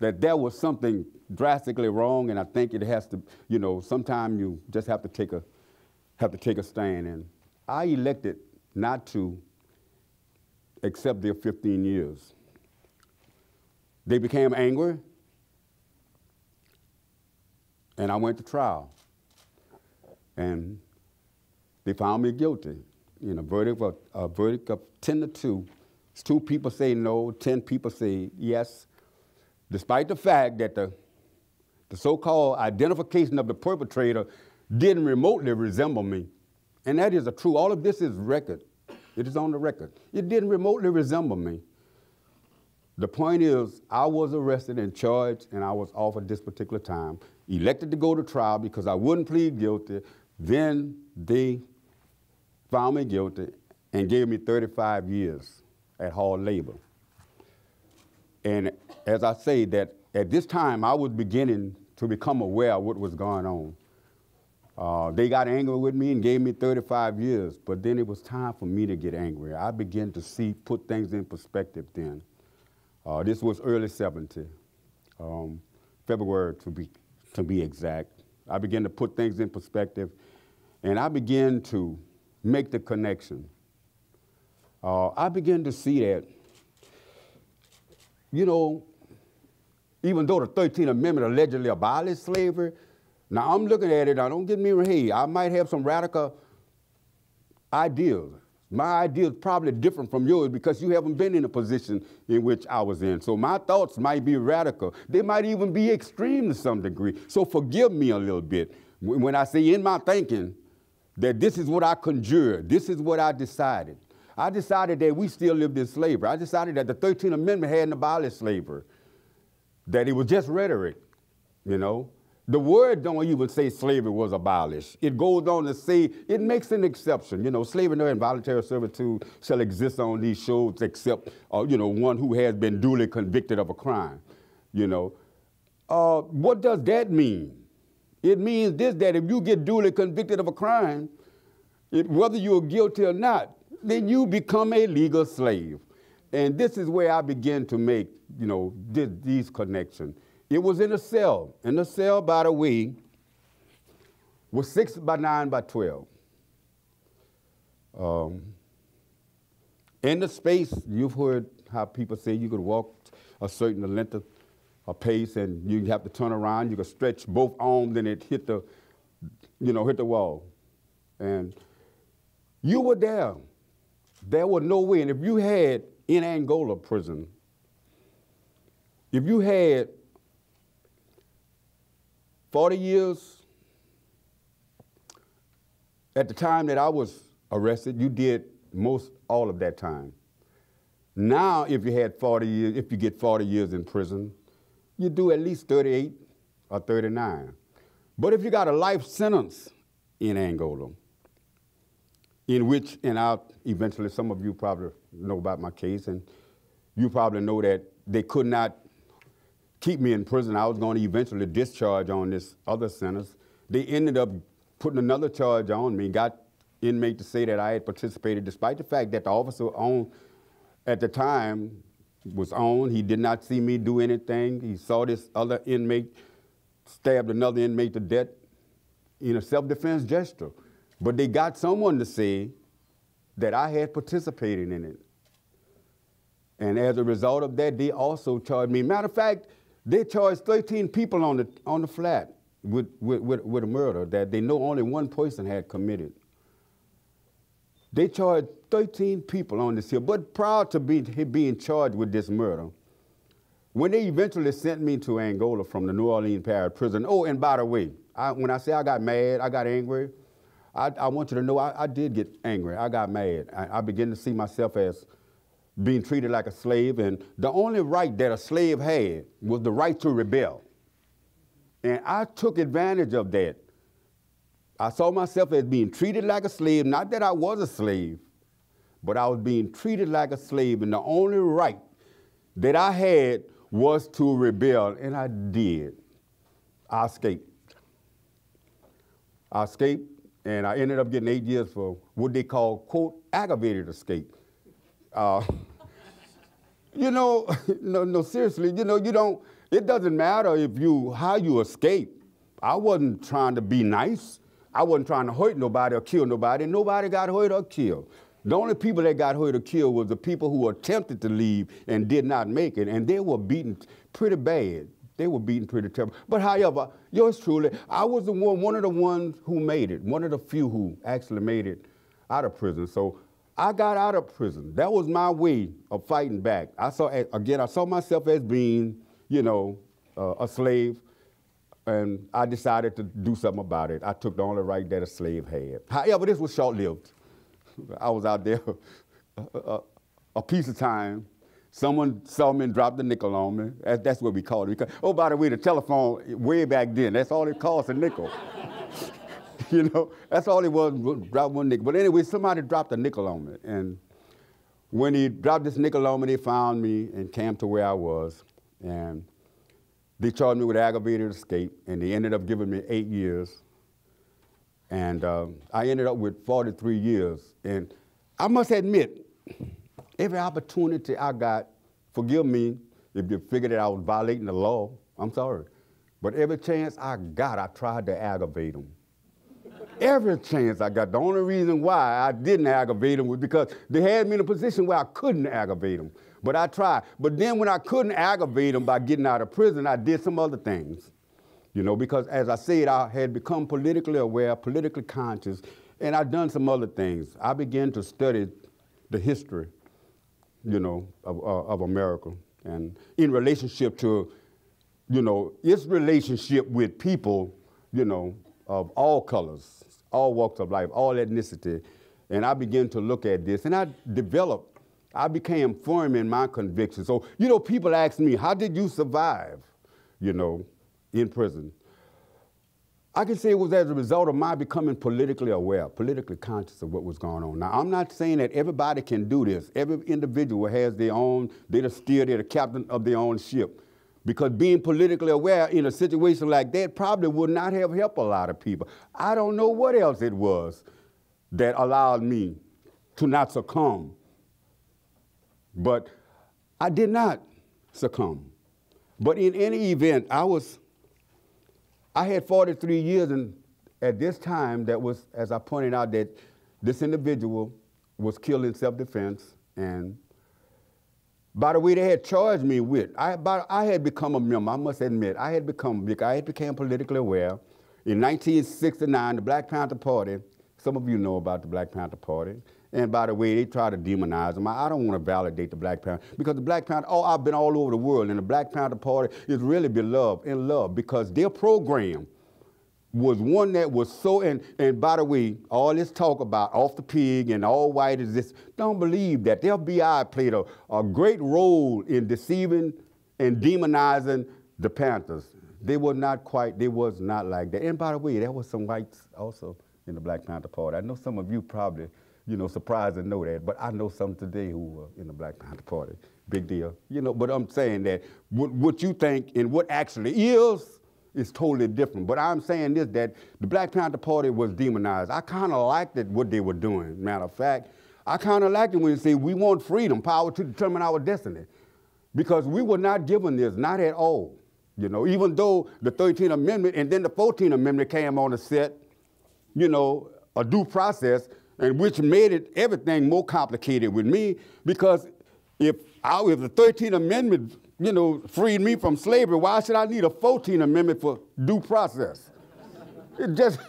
that there was something drastically wrong, and I think it has to, you know, sometimes you just have to take a stand. And I elected not to accept their 15 years. They became angry, and I went to trial. And they found me guilty in a verdict of 10-2. 2 people say no, 10 people say yes, despite the fact that the so-called identification of the perpetrator didn't remotely resemble me. And that is true. All of this is record. It is on the record. It didn't remotely resemble me. The point is, I was arrested and charged, and I was off at this particular time, elected to go to trial because I wouldn't plead guilty. Then they found me guilty and gave me 35 years at hard labor. And as I say, that at this time, I was beginning to become aware of what was going on. They got angry with me and gave me 35 years, but then it was time for me to get angry. I began to put things in perspective then. This was early 70, February to be exact. I began to put things in perspective, and I began to make the connection. I began to see that, you know, even though the 13th Amendment allegedly abolished slavery, now I'm looking at it, now don't get me wrong, hey, I might have some radical ideas. My idea is probably different from yours because you haven't been in a position in which I was in. So my thoughts might be radical. They might even be extreme to some degree. So forgive me a little bit when I say in my thinking that this is what I conjured, this is what I decided. I decided that we still lived in slavery. I decided that the 13th Amendment hadn't abolished slavery, that it was just rhetoric, you know. The word don't even say slavery was abolished. It goes on to say, it makes an exception. You know, slavery and involuntary servitude shall exist on these shores except, you know, one who has been duly convicted of a crime, you know. What does that mean? It means this, that if you get duly convicted of a crime, whether you're guilty or not, then you become a legal slave. And this is where I begin to make, you know, these connections. It was in a cell. And the cell, by the way, was 6 by 9 by 12. In the space, you've heard how people say you could walk a certain length of a pace and you have to turn around. You could stretch both arms and it hit the, you know, hit the wall. And you were there. There was no way. And if you had, in Angola prison, if you had 40 years, at the time that I was arrested, you did all of that time. Now, if you had 40 years, if you get 40 years in prison, you do at least 38 or 39. But if you got a life sentence in Angola, in which, and eventually some of you probably know about my case, and you probably know that they could not keep me in prison. I was going to eventually discharge on this other sentence. They ended up putting another charge on me, got inmate to say that I had participated, despite the fact that the officer at the time was on. He did not see me do anything. He saw this other inmate stabbed another inmate to death in a self-defense gesture. But they got someone to say that I had participated in it. And as a result of that, they also charged me. Matter of fact, they charged 13 people on the flat with a murder that they know only one person had committed. They charged 13 people on this here, but prior to being charged with this murder, when they eventually sent me to Angola from the New Orleans Parish Prison, oh, and by the way, when I say I got mad, I got angry, I want you to know I did get angry. I got mad. I began to see myself as being treated like a slave, and the only right that a slave had was the right to rebel. And I took advantage of that. I saw myself as being treated like a slave, not that I was a slave, but I was being treated like a slave, and the only right that I had was to rebel, and I did. I escaped. And I ended up getting 8 years for what they call, quote, aggravated escape. You know, no, seriously, you know, it doesn't matter how you escape. I wasn't trying to be nice. I wasn't trying to hurt nobody or kill nobody. Nobody got hurt or killed. The only people that got hurt or killed was the people who attempted to leave and did not make it, and they were beaten pretty bad. They were beaten pretty terrible. But however, yours truly, I was one of the ones who made it, one of the few who actually made it out of prison. So I got out of prison. That was my way of fighting back. I saw myself as being, you know, a slave, and I decided to do something about it. I took the only right that a slave had. However, this was short-lived. I was out there a piece of time. Someone saw me and dropped a nickel on me. That's what we called it. Oh, by the way, the telephone, way back then, that's all it cost, a nickel. You know, that's all it was, drop one nickel. But anyway, somebody dropped a nickel on me. And when he dropped this nickel on me, they found me and came to where I was. And they charged me with aggravated escape, and they ended up giving me 8 years. And I ended up with 43 years. And I must admit, every opportunity I got, forgive me if you figured that I was violating the law, I'm sorry. But every chance I got, I tried to aggravate them. Every chance I got. The only reason why I didn't aggravate them was because they had me in a position where I couldn't aggravate them. But I tried. But then when I couldn't aggravate them by getting out of prison, I did some other things. You know, because as I said, I had become politically aware, politically conscious, and I'd done some other things. I began to study the history, you know, of America, and in relationship to, you know, its relationship with people, you know, of all colors, all walks of life, all ethnicity. And I began to look at this, and I became firm in my convictions. So, you know, people ask me, how did you survive, you know, in prison? I can say it was as a result of my becoming politically aware, politically conscious of what was going on. Now, I'm not saying that everybody can do this. Every individual has their own, they're the captain of their own ship. Because being politically aware in a situation like that probably would not have helped a lot of people. I don't know what else it was that allowed me to not succumb. But I did not succumb. But in any event, I had 43 years, and at this time, that was, as I pointed out, that this individual was killed in self-defense. And by the way, they had charged me with, I had become a member, I must admit, I had become politically aware. In 1969, the Black Panther Party, some of you know about the Black Panther Party, and by the way, they try to demonize them. I don't want to validate the Black Panther, because the Black Panther, I've been all over the world, and the Black Panther Party is really beloved and loved, because their program was one that was so, and by the way, all this talk about off the pig and all white is this, don't believe that. The FBI played a great role in deceiving and demonizing the Panthers. they were not quite, they was not like that. And by the way, there was some whites also in the Black Panther Party. I know some of you probably, you know, surprised to know that, but I know some today who were in the Black Panther Party. Big deal. You know, but I'm saying that what you think and what actually is totally different. But I'm saying this, that the Black Panther Party was demonized. I kind of liked it, what they were doing. Matter of fact, I kind of liked it when they say we want freedom, power to determine our destiny. Because we were not given this, not at all. You know, even though the 13th Amendment and then the 14th Amendment came on the set, you know, a due process, and which made it everything more complicated with me, because if the 13th Amendment, you know, freed me from slavery, why should I need a 14th Amendment for due process? It just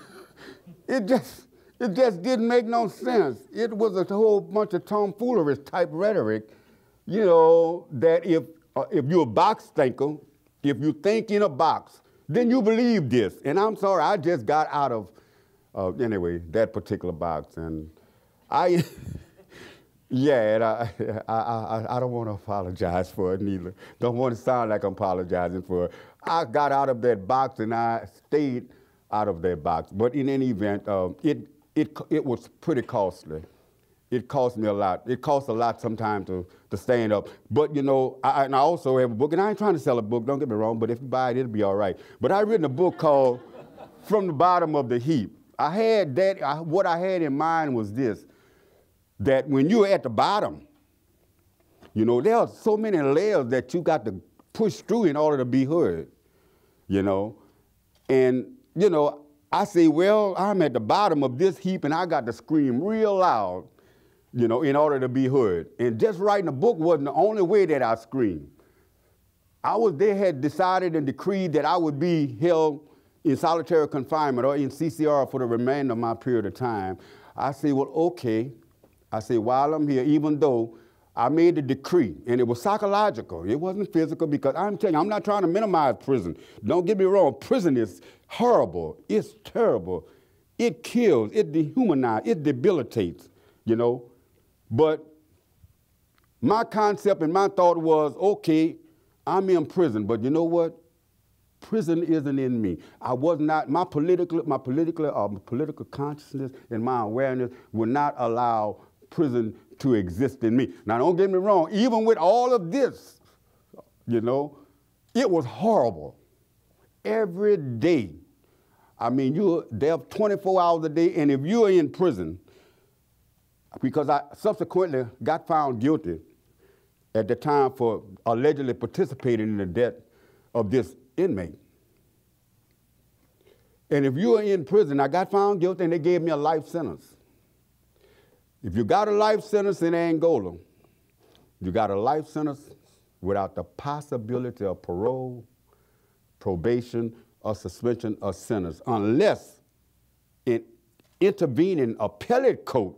didn't make no sense. It was a whole bunch of tomfoolery type rhetoric, you know, that if you're a box thinker, if you think in a box, then you believe this. And I'm sorry, I just got out of, anyway, that particular box. And I, yeah, and I don't want to apologize for it neither. Don't want to sound like I'm apologizing for it. I got out of that box and I stayed out of that box. But in any event, it was pretty costly. It cost me a lot. It costs a lot sometimes to stand up. But, you know, I also have a book, and I ain't trying to sell a book, don't get me wrong, but if you buy it, it'll be all right. But I written a book called From the Bottom of the Heap. I had that, what I had in mind was this, that when you're at the bottom, you know, there are so many layers that you got to push through in order to be heard, you know. And, you know, I say, well, I'm at the bottom of this heap and I got to scream real loud, you know, in order to be heard. And just writing a book wasn't the only way that I screamed. They had decided and decreed that I would be held in solitary confinement or in CCR for the remainder of my period of time. I say, well, okay. I say, while I'm here, even though I made the decree, and it was psychological, it wasn't physical, because I'm telling you, I'm not trying to minimize prison. Don't get me wrong, prison is horrible, it's terrible. It kills, it dehumanizes, it debilitates, you know. But my concept and my thought was, okay, I'm in prison, but you know what? Prison isn't in me. I was not, my political consciousness and my awareness would not allow prison to exist in me. Now, don't get me wrong, even with all of this, you know, it was horrible. Every day. I mean, you're there 24 hours a day, and if you're in prison, because I subsequently got found guilty at the time for allegedly participating in the death of this inmate. And if you were in prison, I got found guilty and they gave me a life sentence. If you got a life sentence in Angola, you got a life sentence without the possibility of parole, probation, or suspension or sentence, unless an intervening appellate court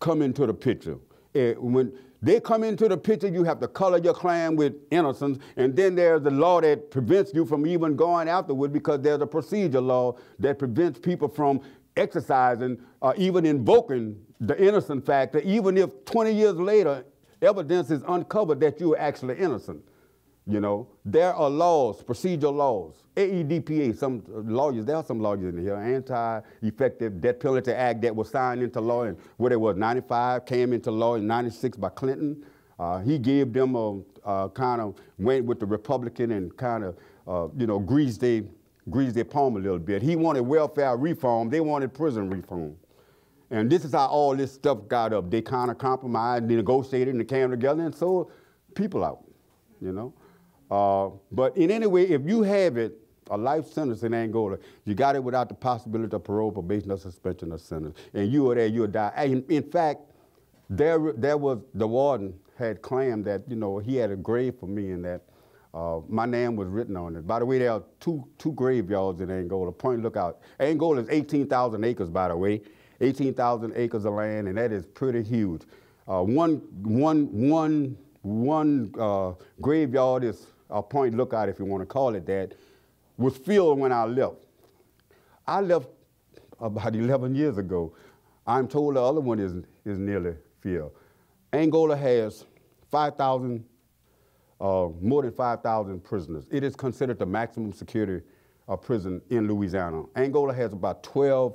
come into the picture. When they come into the picture, you have to color your claim with innocence, and then there's the law that prevents you from even going afterward, because there's a procedure law that prevents people from exercising or even invoking the innocent factor, even if 20 years later evidence is uncovered that you were actually innocent. You know, there are laws, procedural laws, AEDPA, some lawyers, there are some lawyers in here, Anti-Effective Death Penalty Act that was signed into law in, what it was, 95, came into law in 96 by Clinton. He gave them a kind of, went with the Republican and kind of, you know, greased their palm a little bit. He wanted welfare reform, they wanted prison reform. And this is how all this stuff got up. They kind of compromised, they negotiated, and they came together and sold people out, you know. But in any way, if you have it, a life sentence in Angola, you got it without the possibility of parole, probation, or suspension or sentence. And you were there, you would die. In fact, there was, the warden had claimed that, you know, he had a grave for me and that my name was written on it. By the way, there are two graveyards in Angola. Point Lookout. Angola is 18,000 acres, by the way. 18,000 acres of land, and that is pretty huge. One graveyard is a Point Lookout, if you want to call it that, was filled when I left. I left about 11 years ago. I'm told the other one is nearly filled. Angola has 5,000 more than 5,000 prisoners. It is considered the maximum security prison in Louisiana. Angola has about 12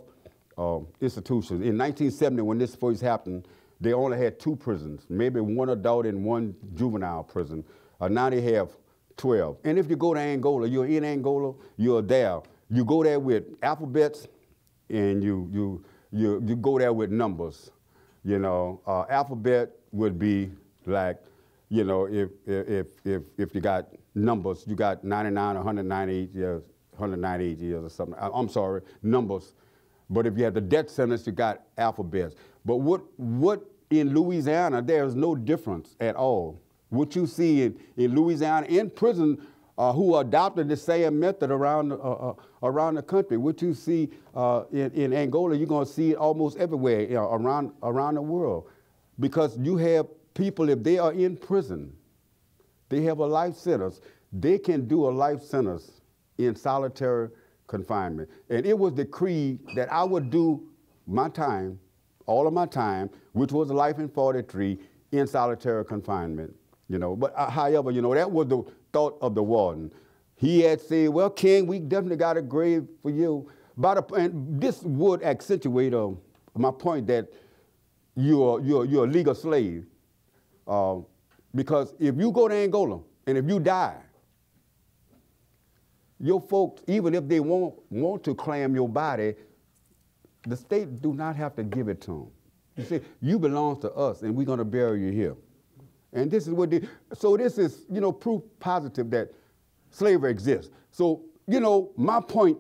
institutions. In 1970, when this first happened, they only had 2 prisons, maybe 1 adult and 1 juvenile prison. Now they have 12. And if you go to Angola, you're in Angola, you're there. You go there with alphabets, and you go there with numbers. You know, alphabet would be like, you know, if you got numbers, you got 99, 198 years, 198 years or something. I'm sorry, numbers. But if you have the death sentence, you got alphabets. But what in Louisiana, there's no difference at all. What you see in Louisiana, in prison, who adopted the same method around the country. What you see in Angola, you're going to see it almost everywhere, you know, around the world. Because you have people, if they are in prison, they have a life sentence, they can do a life sentence in solitary confinement. And it was decreed that I would do my time, all of my time, which was life in 43, in solitary confinement. You know, but however, you know, that was the thought of the warden. He had said, well, King, we definitely got a grave for you. And this would accentuate my point that you're a legal slave. Because if you go to Angola and if you die, your folks, even if they want to claim your body, the state do not have to give it to them. You see, you belong to us and we're going to bury you here. And this is what so this is, you know, proof positive that slavery exists. So, you know, my point,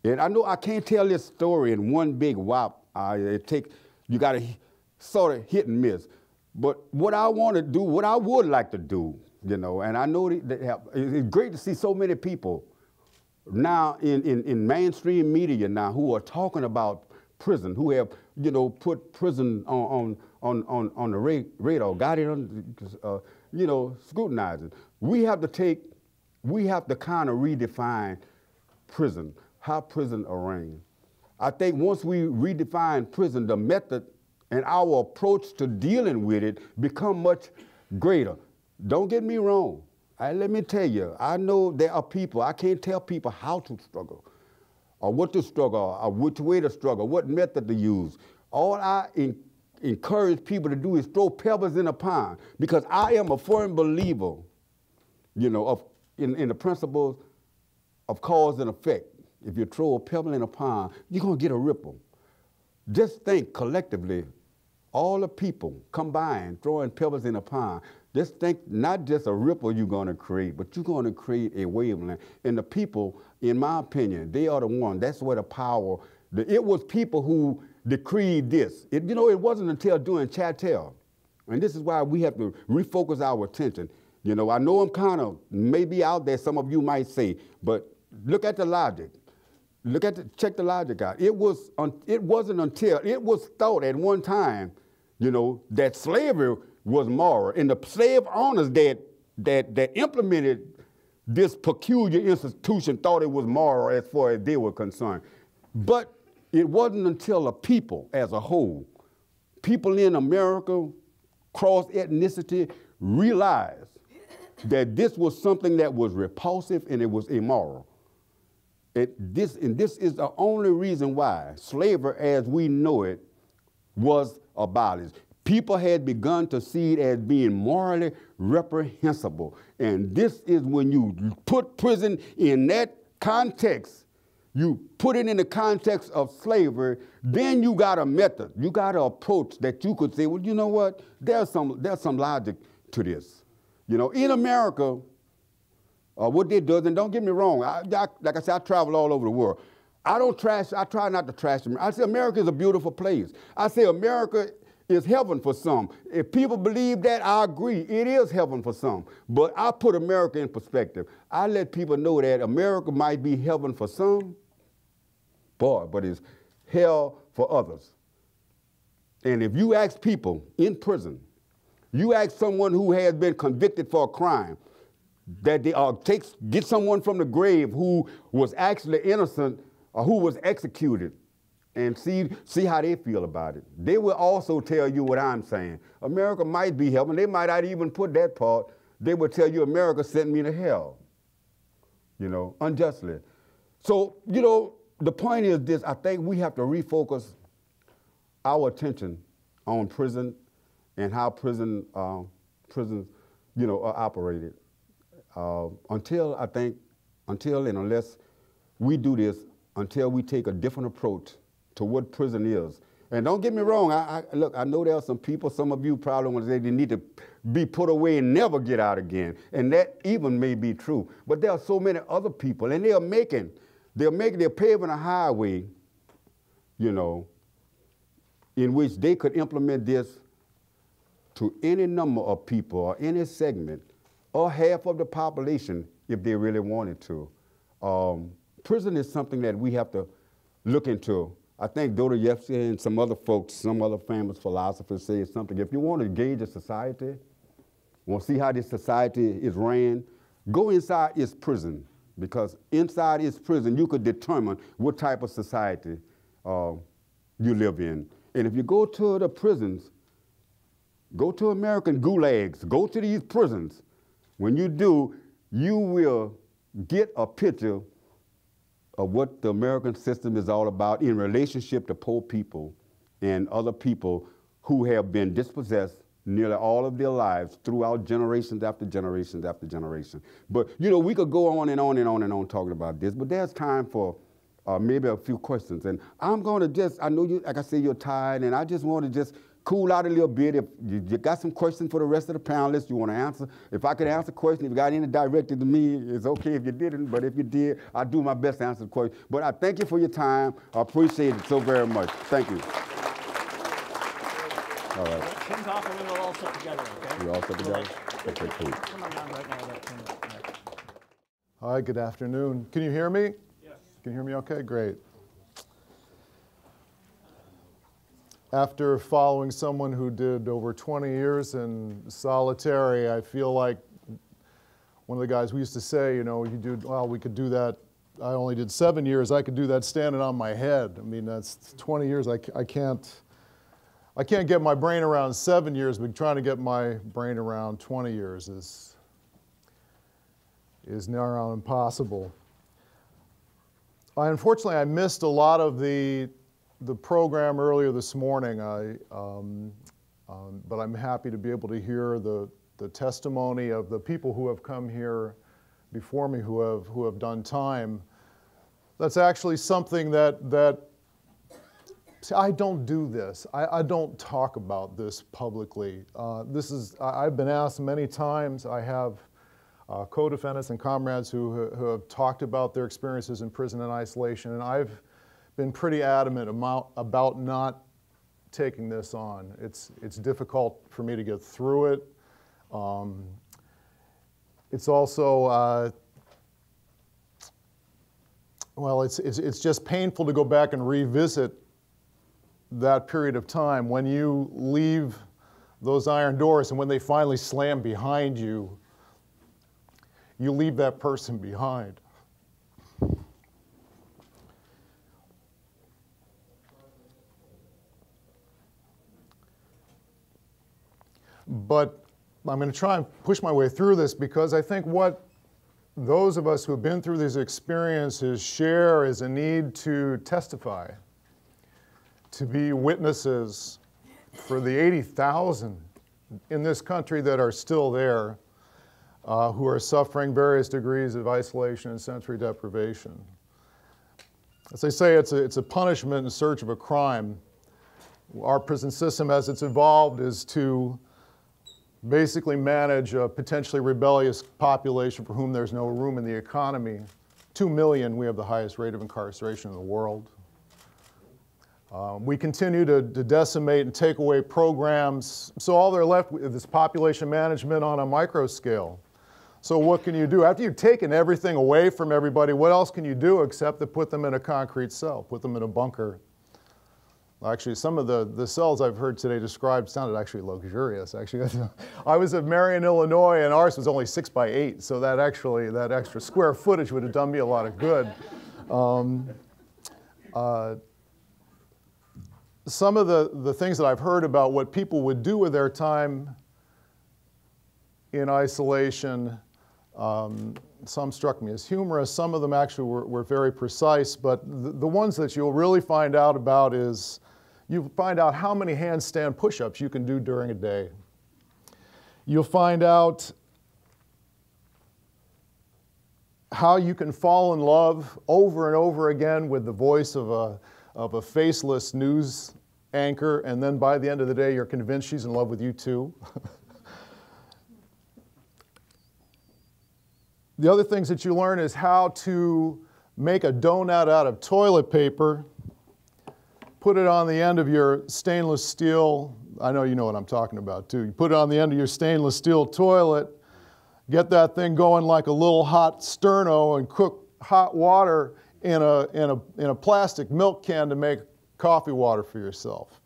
and I know I can't tell this story in one big whop. You got to sort of hit and miss. But what I want to do, what I would like to do, you know, and I know it's great to see so many people now in mainstream media now who are talking about prison, who have, you know, put prison on the radar, got it on, you know, scrutinizing. We have to kind of redefine prison, how prison arranged. I think once we redefine prison, the method and our approach to dealing with it become much greater. Don't get me wrong. Let me tell you, I know there are people, I can't tell people how to struggle, or what to struggle, or which way to struggle, what method to use. All I encourage people to do is throw pebbles in a pond, because I am a firm believer, you know, in the principles of cause and effect. If you throw a pebble in a pond, you're going to get a ripple. Just think collectively, all the people combined throwing pebbles in a pond, just think not just a ripple you're going to create, but you're going to create a wavelength. And the people, in my opinion, they are the one. That's where the power, it was people who decreed this. You know, it wasn't until doing Chattel. And this is why we have to refocus our attention. You know, I know I'm kind of maybe out there, some of you might say, but look at the logic. Check the logic out. It wasn't until it was thought at one time, you know, that slavery was moral, and the slave owners that implemented this peculiar institution thought it was moral as far as they were concerned. But it wasn't until the people as a whole, people in America, cross ethnicity, realized that this was something that was repulsive and it was immoral. This is the only reason why slavery as we know it was abolished. People had begun to see it as being morally reprehensible. And this is when you put prison in that context, you put it in the context of slavery, then you got a method, you got an approach that you could say, well, you know what, there's some logic to this. You know, in America, what they do, and don't get me wrong, like I said, I travel all over the world. I try not to trash America. I say America is a beautiful place. I say America is heaven for some. If people believe that, I agree, it is heaven for some. But I put America in perspective. I let people know that America might be heaven for some, but it's hell for others. And if you ask people in prison, you ask someone who has been convicted for a crime, that they get someone from the grave who was actually innocent or who was executed, and see how they feel about it. They will also tell you what I'm saying. America might be helping. They might not even put that part. They will tell you America sent me to hell, you know, unjustly. So, you know, the point is this: I think we have to refocus our attention on prison and how prisons, you know, are operated. Until and unless we do this, until we take a different approach to what prison is. And don't get me wrong, look, I know there are some people, some of you probably want to say they need to be put away and never get out again. And that even may be true. But there are so many other people, and they're paving a highway, you know, in which they could implement this to any number of people or any segment or half of the population if they really wanted to. Prison is something that we have to look into. I think Dostoevsky and some other folks, some other famous philosophers say something. If you want to gauge a society, want to see how this society is ran, go inside its prison, because inside its prison you could determine what type of society you live in. And if you go to the prisons, go to American gulags, go to these prisons, when you do, you will get a picture of what the American system is all about in relationship to poor people and other people who have been dispossessed nearly all of their lives throughout generations after generations after generation. But, you know, we could go on and on and on and on talking about this, but there's time for maybe a few questions. And I'm going to just, I know you, like I say, you're tired, and I just want to just cool out a little bit. If you got some questions for the rest of the panelists you want to answer, if I could answer questions, if you got any directed to me, it's okay if you didn't, but if you did, I'll do my best to answer the question. But I thank you for your time. I appreciate it so very much. Thank you. All right. Tim's off and then we'll all sit together, okay? You all sit together? Okay, cool. Come on down right now. Hi, good afternoon. Can you hear me? Yes. Can you hear me okay? Great. After following someone who did over 20 years in solitary, I feel like one of the guys we used to say, you know, we could do that. I only did 7 years. I could do that standing on my head. I mean, that's 20 years. I can't get my brain around 7 years, but trying to get my brain around 20 years is near on impossible. Unfortunately, I missed a lot of the program earlier this morning, but I'm happy to be able to hear the testimony of the people who have come here before me who have done time. That's actually something that see, I don't do this. I don't talk about this publicly. I've been asked many times. I have co-defendants and comrades who have talked about their experiences in prison and isolation, and I've been pretty adamant about not taking this on. It's difficult for me to get through it. It's also, well, it's just painful to go back and revisit that period of time when you leave those iron doors and when they finally slam behind you, you leave that person behind. But I'm going to try and push my way through this because I think what those of us who have been through these experiences share is a need to testify, to be witnesses for the 80,000 in this country that are still there, who are suffering various degrees of isolation and sensory deprivation. As they say, it's a punishment in search of a crime. Our prison system, as it's evolved, is to basically manage a potentially rebellious population for whom there's no room in the economy. 2 million, we have the highest rate of incarceration in the world. We continue to decimate and take away programs, so all they're left with is population management on a micro scale. So what can you do? After you've taken everything away from everybody, what else can you do except to put them in a concrete cell, put them in a bunker? Actually, some of the cells I've heard today described sounded actually luxurious. Actually, I was at Marion, Illinois, and ours was only 6 by 8, so that extra square footage would have done me a lot of good. some of the things that I've heard about what people would do with their time in isolation, some struck me as humorous. Some of them actually were very precise, but the ones that you'll really find out about is you find out how many handstand push-ups you can do during a day. You'll find out how you can fall in love over and over again with the voice of a faceless news anchor, and then by the end of the day, you're convinced she's in love with you too. The other things that you learn is how to make a donut out of toilet paper, put it on the end of your stainless steel, I know you know what I'm talking about too. You put it on the end of your stainless steel toilet, get that thing going like a little hot sterno, and cook hot water in a plastic milk can to make coffee water for yourself.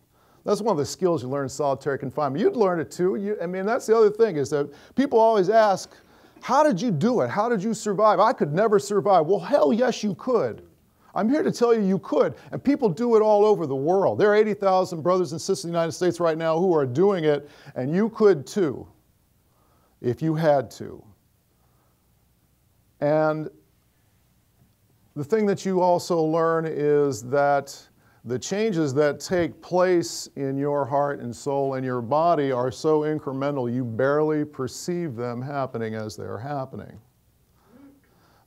That's one of the skills you learn in solitary confinement. You'd learn it too. I mean, that's the other thing, is that people always ask, how did you do it? How did you survive? I could never survive. Well, hell yes, you could. I'm here to tell you you could, and people do it all over the world. There are 80,000 brothers and sisters in the United States right now who are doing it, and you could too, if you had to. And the thing that you also learn is that the changes that take place in your heart and soul and your body are so incremental you barely perceive them happening as they're happening.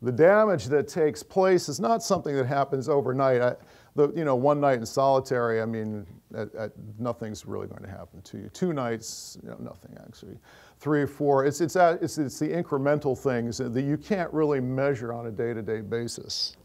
The damage that takes place is not something that happens overnight. One night in solitary, I mean, nothing's really going to happen to you. 2 nights, nothing actually. 3 or 4, it's the incremental things that you can't really measure on a day-to-day basis.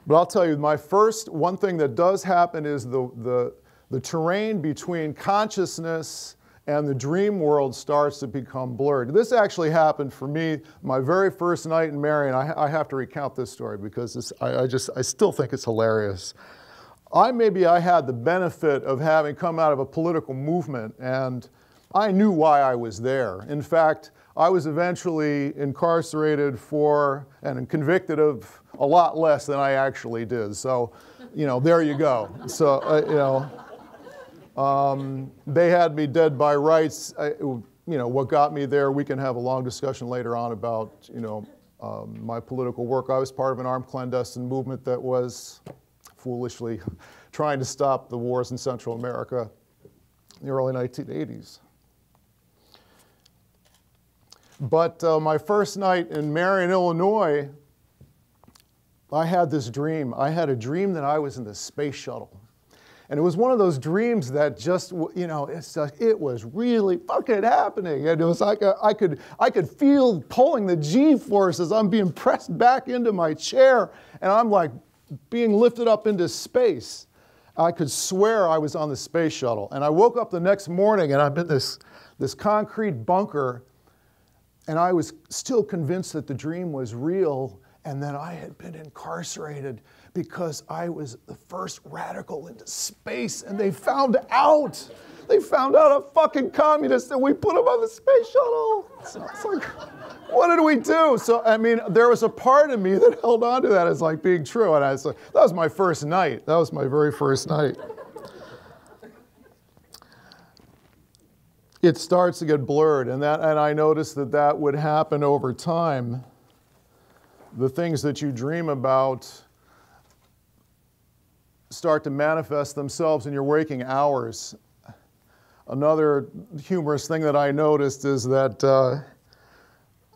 But I'll tell you, one thing that does happen is the terrain between consciousnness and the dream world starts to become blurred. This actually happened for me my very first night in Marion. I have to recount this story because I still think it's hilarious. Maybe I had the benefit of having come out of a political movement, and I knew why I was there. In fact, I was eventually incarcerated for and convicted of a lot less than I actually did. So, there you go. So, they had me dead by rights. What got me there, we can have a long discussion later on about, my political work. I was part of an armed clandestine movement that was foolishly trying to stop the wars in Central America in the early 1980s. But my first night in Marion, Illinois, I had this dream. I had a dream that I was in the space shuttle. And it was one of those dreams that just, it was really fucking happening. And it was like I could feel pulling the G-force as I'm being pressed back into my chair, and I'm like being lifted up into space. I could swear I was on the space shuttle. And I woke up the next morning, and I'm in this concrete bunker, and I was still convinced that the dream was real and that I had been incarcerated because I was the first radical into space, and they found out. They found out a fucking communist, and we put him on the space shuttle. So it's like, what did we do? So, I mean, there was a part of me that held on to that as like being true, and I was like, that was my first night. That was my very first night. It starts to get blurred, and I noticed that would happen over time. The things that you dream about start to manifest themselves in your waking hours. Another humorous thing that I noticed is that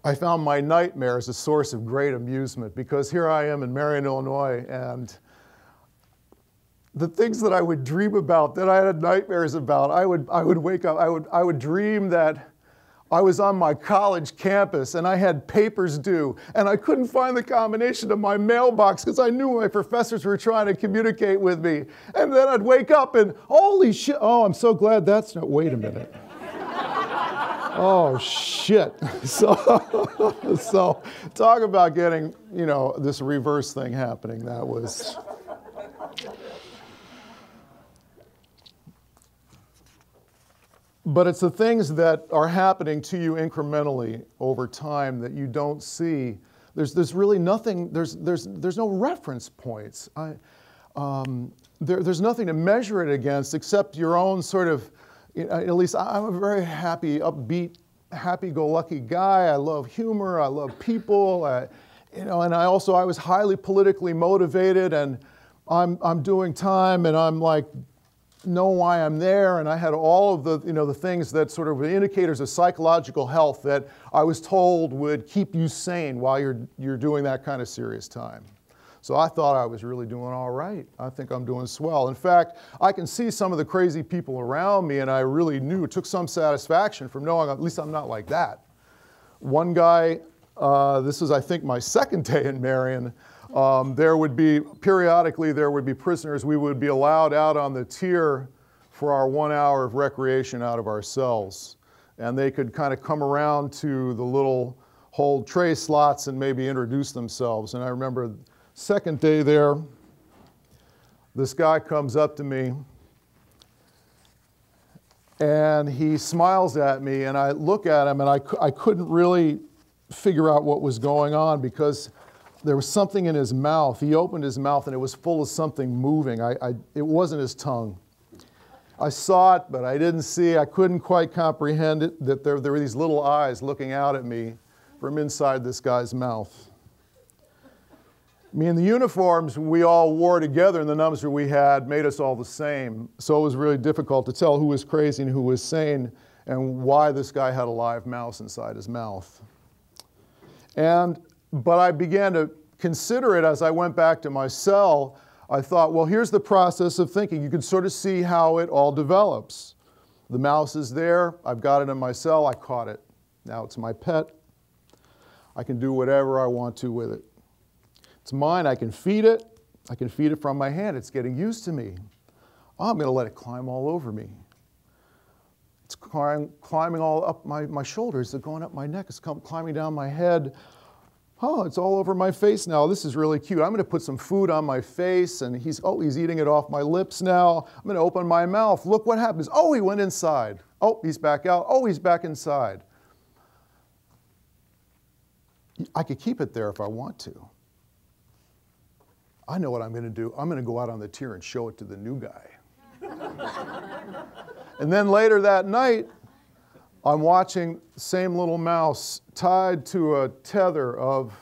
I found my nightmares a source of great amusement, because here I am in Marion, Illinois, and the things that I would dream about, that I had nightmares about, I would wake up, I would dream that I was on my college campus and I had papers due, and I couldn't find the combination of my mailbox because I knew my professors were trying to communicate with me. And then I'd wake up and, holy shit, oh, I'm so glad that's not, wait a minute. Oh, shit. So talk about getting, this reverse thing happening. That was... But it's the things that are happening to you incrementally over time that you don't see. There's really nothing, there's no reference points. there's nothing to measure it against except your own sort of, at least I'm a very happy, upbeat, happy-go-lucky guy. I love humor, I love people, and I was highly politically motivated, and I'm doing time, and I'm like, know why I'm there, and I had all of the, the things that sort of were indicators of psychological health that I was told would keep you sane while you're doing that kind of serious time. So I thought I was really doing all right. I think I'm doing swell. In fact, I can see some of the crazy people around me, and I really took some satisfaction from knowing at least I'm not like that. One guy, this is I think my second day in Marion, periodically there would be prisoners. We would be allowed out on the tier for our 1 hour of recreation out of our cells. And they could kind of come around to the little hold tray slots and maybe introduce themselves. And I remember second day there, this guy comes up to me and he smiles at me, and I look at him, and I couldn't really figure out what was going on because there was something in his mouth. He opened his mouth and it was full of something moving. It wasn't his tongue. I saw it, but I didn't see. I couldn't quite comprehend it, that there were these little eyes looking out at me from inside this guy's mouth. I mean, the uniforms we all wore together and the numbers that we had made us all the same. So it was really difficult to tell who was crazy and who was sane and why this guy had a live mouse inside his mouth. But I began to consider it as I went back to my cell. I thought, well, here's the process of thinking. You can sort of see how it all develops. The mouse is there. I've got it in my cell. I caught it. Now it's my pet. I can do whatever I want to with it. It's mine. I can feed it. I can feed it from my hand. It's getting used to me. Oh, I'm going to let it climb all over me. It's climbing all up my shoulders. It's going up my neck. It's climbing down my head. Oh, it's all over my face now. This is really cute. I'm going to put some food on my face, and he's eating it off my lips now. I'm going to open my mouth. Look what happens. Oh, he went inside. Oh, he's back out. Oh, he's back inside. I could keep it there if I want to. I know what I'm going to do. I'm going to go out on the tier and show it to the new guy. And then later that night, I'm watching the same little mouse tied to a tether of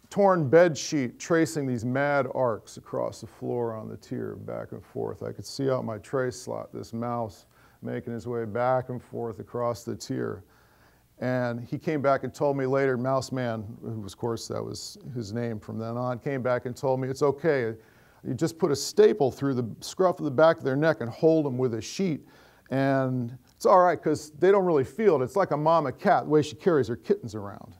torn bed sheet, tracing these mad arcs across the floor on the tier, back and forth. I could see out my tray slot this mouse making his way back and forth across the tier. And he came back and told me later, Mouse Man, who of course that was his name from then on, came back and told me, it's okay. You just put a staple through the scruff of the back of their neck and hold them with a sheet. And it's all right, because they don't really feel it. It's like a mama cat, the way she carries her kittens around.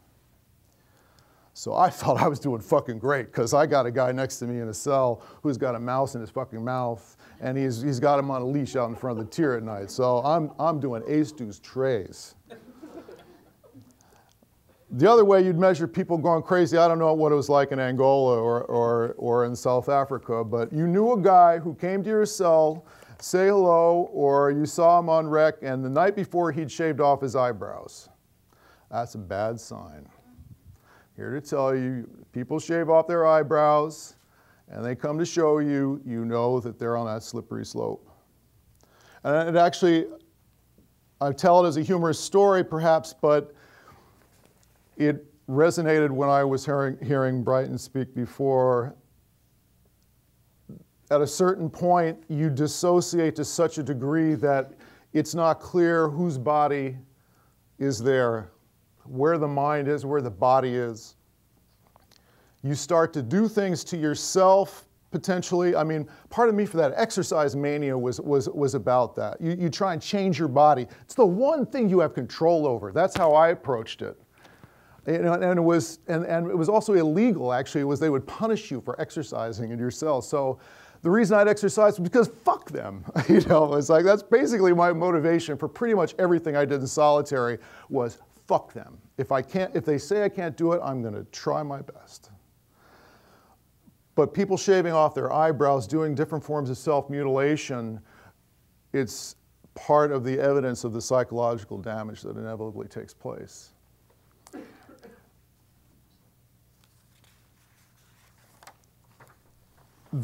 So I thought I was doing fucking great, because I got a guy next to me in a cell who's got a mouse in his fucking mouth, and he's got him on a leash out in front of the tier at night. So I'm doing ace deuce trays. The other way you'd measure people going crazy, I don't know what it was like in Angola or in South Africa, but you knew a guy who came to your cell, say hello, or you saw him on rec, and the night before he'd shaved off his eyebrows. That's a bad sign. Here to tell you, people shave off their eyebrows, and they come to show you, you know that they're on that slippery slope. And it actually, I tell it as a humorous story perhaps, but it resonated when I was hearing Breyten speak before. At a certain point, you dissociate to such a degree that it's not clear whose body is there, where the mind is, where the body is. You start to do things to yourself, potentially. I mean, part of me for that exercise mania was about that. You try and change your body. It's the one thing you have control over. That's how I approached it. And it was also illegal, actually. It was they would punish you for exercising in your cell. So the reason I'd exercise was because fuck them. It's like that's basically my motivation for pretty much everything I did in solitary was fuck them. If they say I can't do it, I'm going to try my best. But people shaving off their eyebrows, doing different forms of self-mutilation, it's part of the evidence of the psychological damage that inevitably takes place.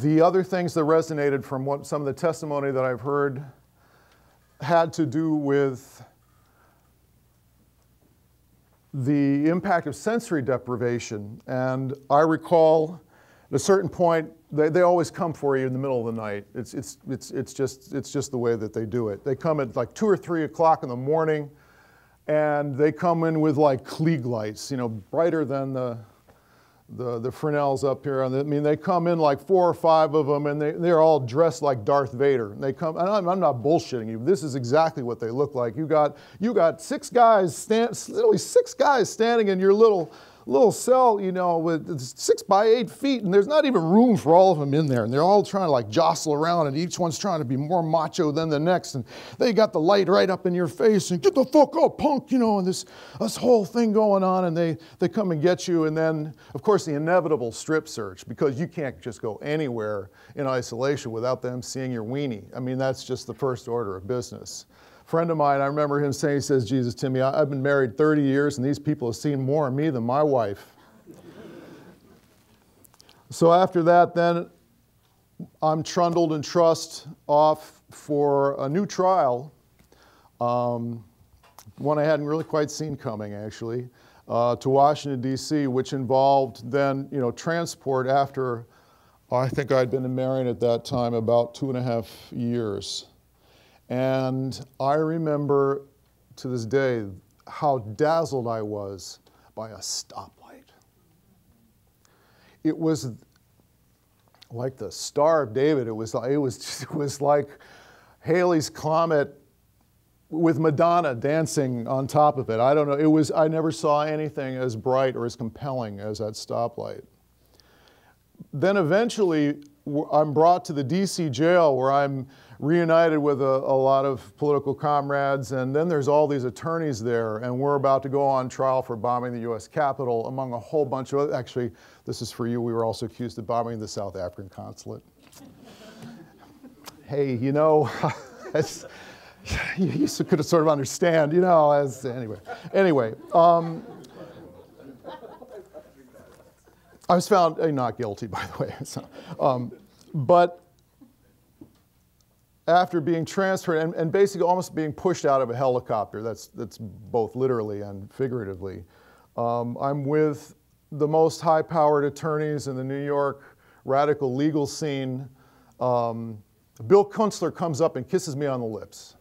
The other things that resonated from some of the testimony that I've heard had to do with the impact of sensory deprivation. And I recall at a certain point, they always come for you in the middle of the night. It's just the way that they do it. They come at like 2 or 3 o'clock in the morning, and they come in with like Klieg lights, you know, brighter than the Fresnels up here. And I mean, they come in like 4 or 5 of them, and they're all dressed like Darth Vader. And they come, and I'm not bullshitting you. This is exactly what they look like. You got 6 guys, literally 6 guys standing in your little cell, you know, with 6 by 8 feet, and there's not even room for all of them in there. And they're all trying to like jostle around, and each one's trying to be more macho than the next. And they got the light right up in your face, and get the fuck up, punk, you know, and this whole thing going on, and they come and get you. And then, of course, the inevitable strip search, because you can't just go anywhere in isolation without them seeing your weenie. I mean, that's just the first order of business. Friend of mine, I remember him saying, he says, Jesus, Timmy, I've been married 30 years, and these people have seen more of me than my wife. So after that, then, I'm trundled and trussed off for a new trial, one I hadn't really quite seen coming, actually, to Washington, D.C., which involved then, you know, transport after, I think I'd been married at that time about 2.5 years. And I remember to this day how dazzled I was by a stoplight. It was like the Star of David. It was like Halley's Comet with Madonna dancing on top of it. I don't know. I never saw anything as bright or as compelling as that stoplight. Then eventually, I'm brought to the DC jail where I'm reunited with a lot of political comrades, and then there's all these attorneys there, and we're about to go on trial for bombing the US Capitol, among a whole bunch of other, actually, this is for you, we were also accused of bombing the South African consulate. Hey, you know, you could sort of understand, you know, anyway. I was found not guilty, by the way. So, but after being transferred and basically almost being pushed out of a helicopter, that's both literally and figuratively, I'm with the most high-powered attorneys in the New York radical legal scene. Bill Kunstler comes up and kisses me on the lips.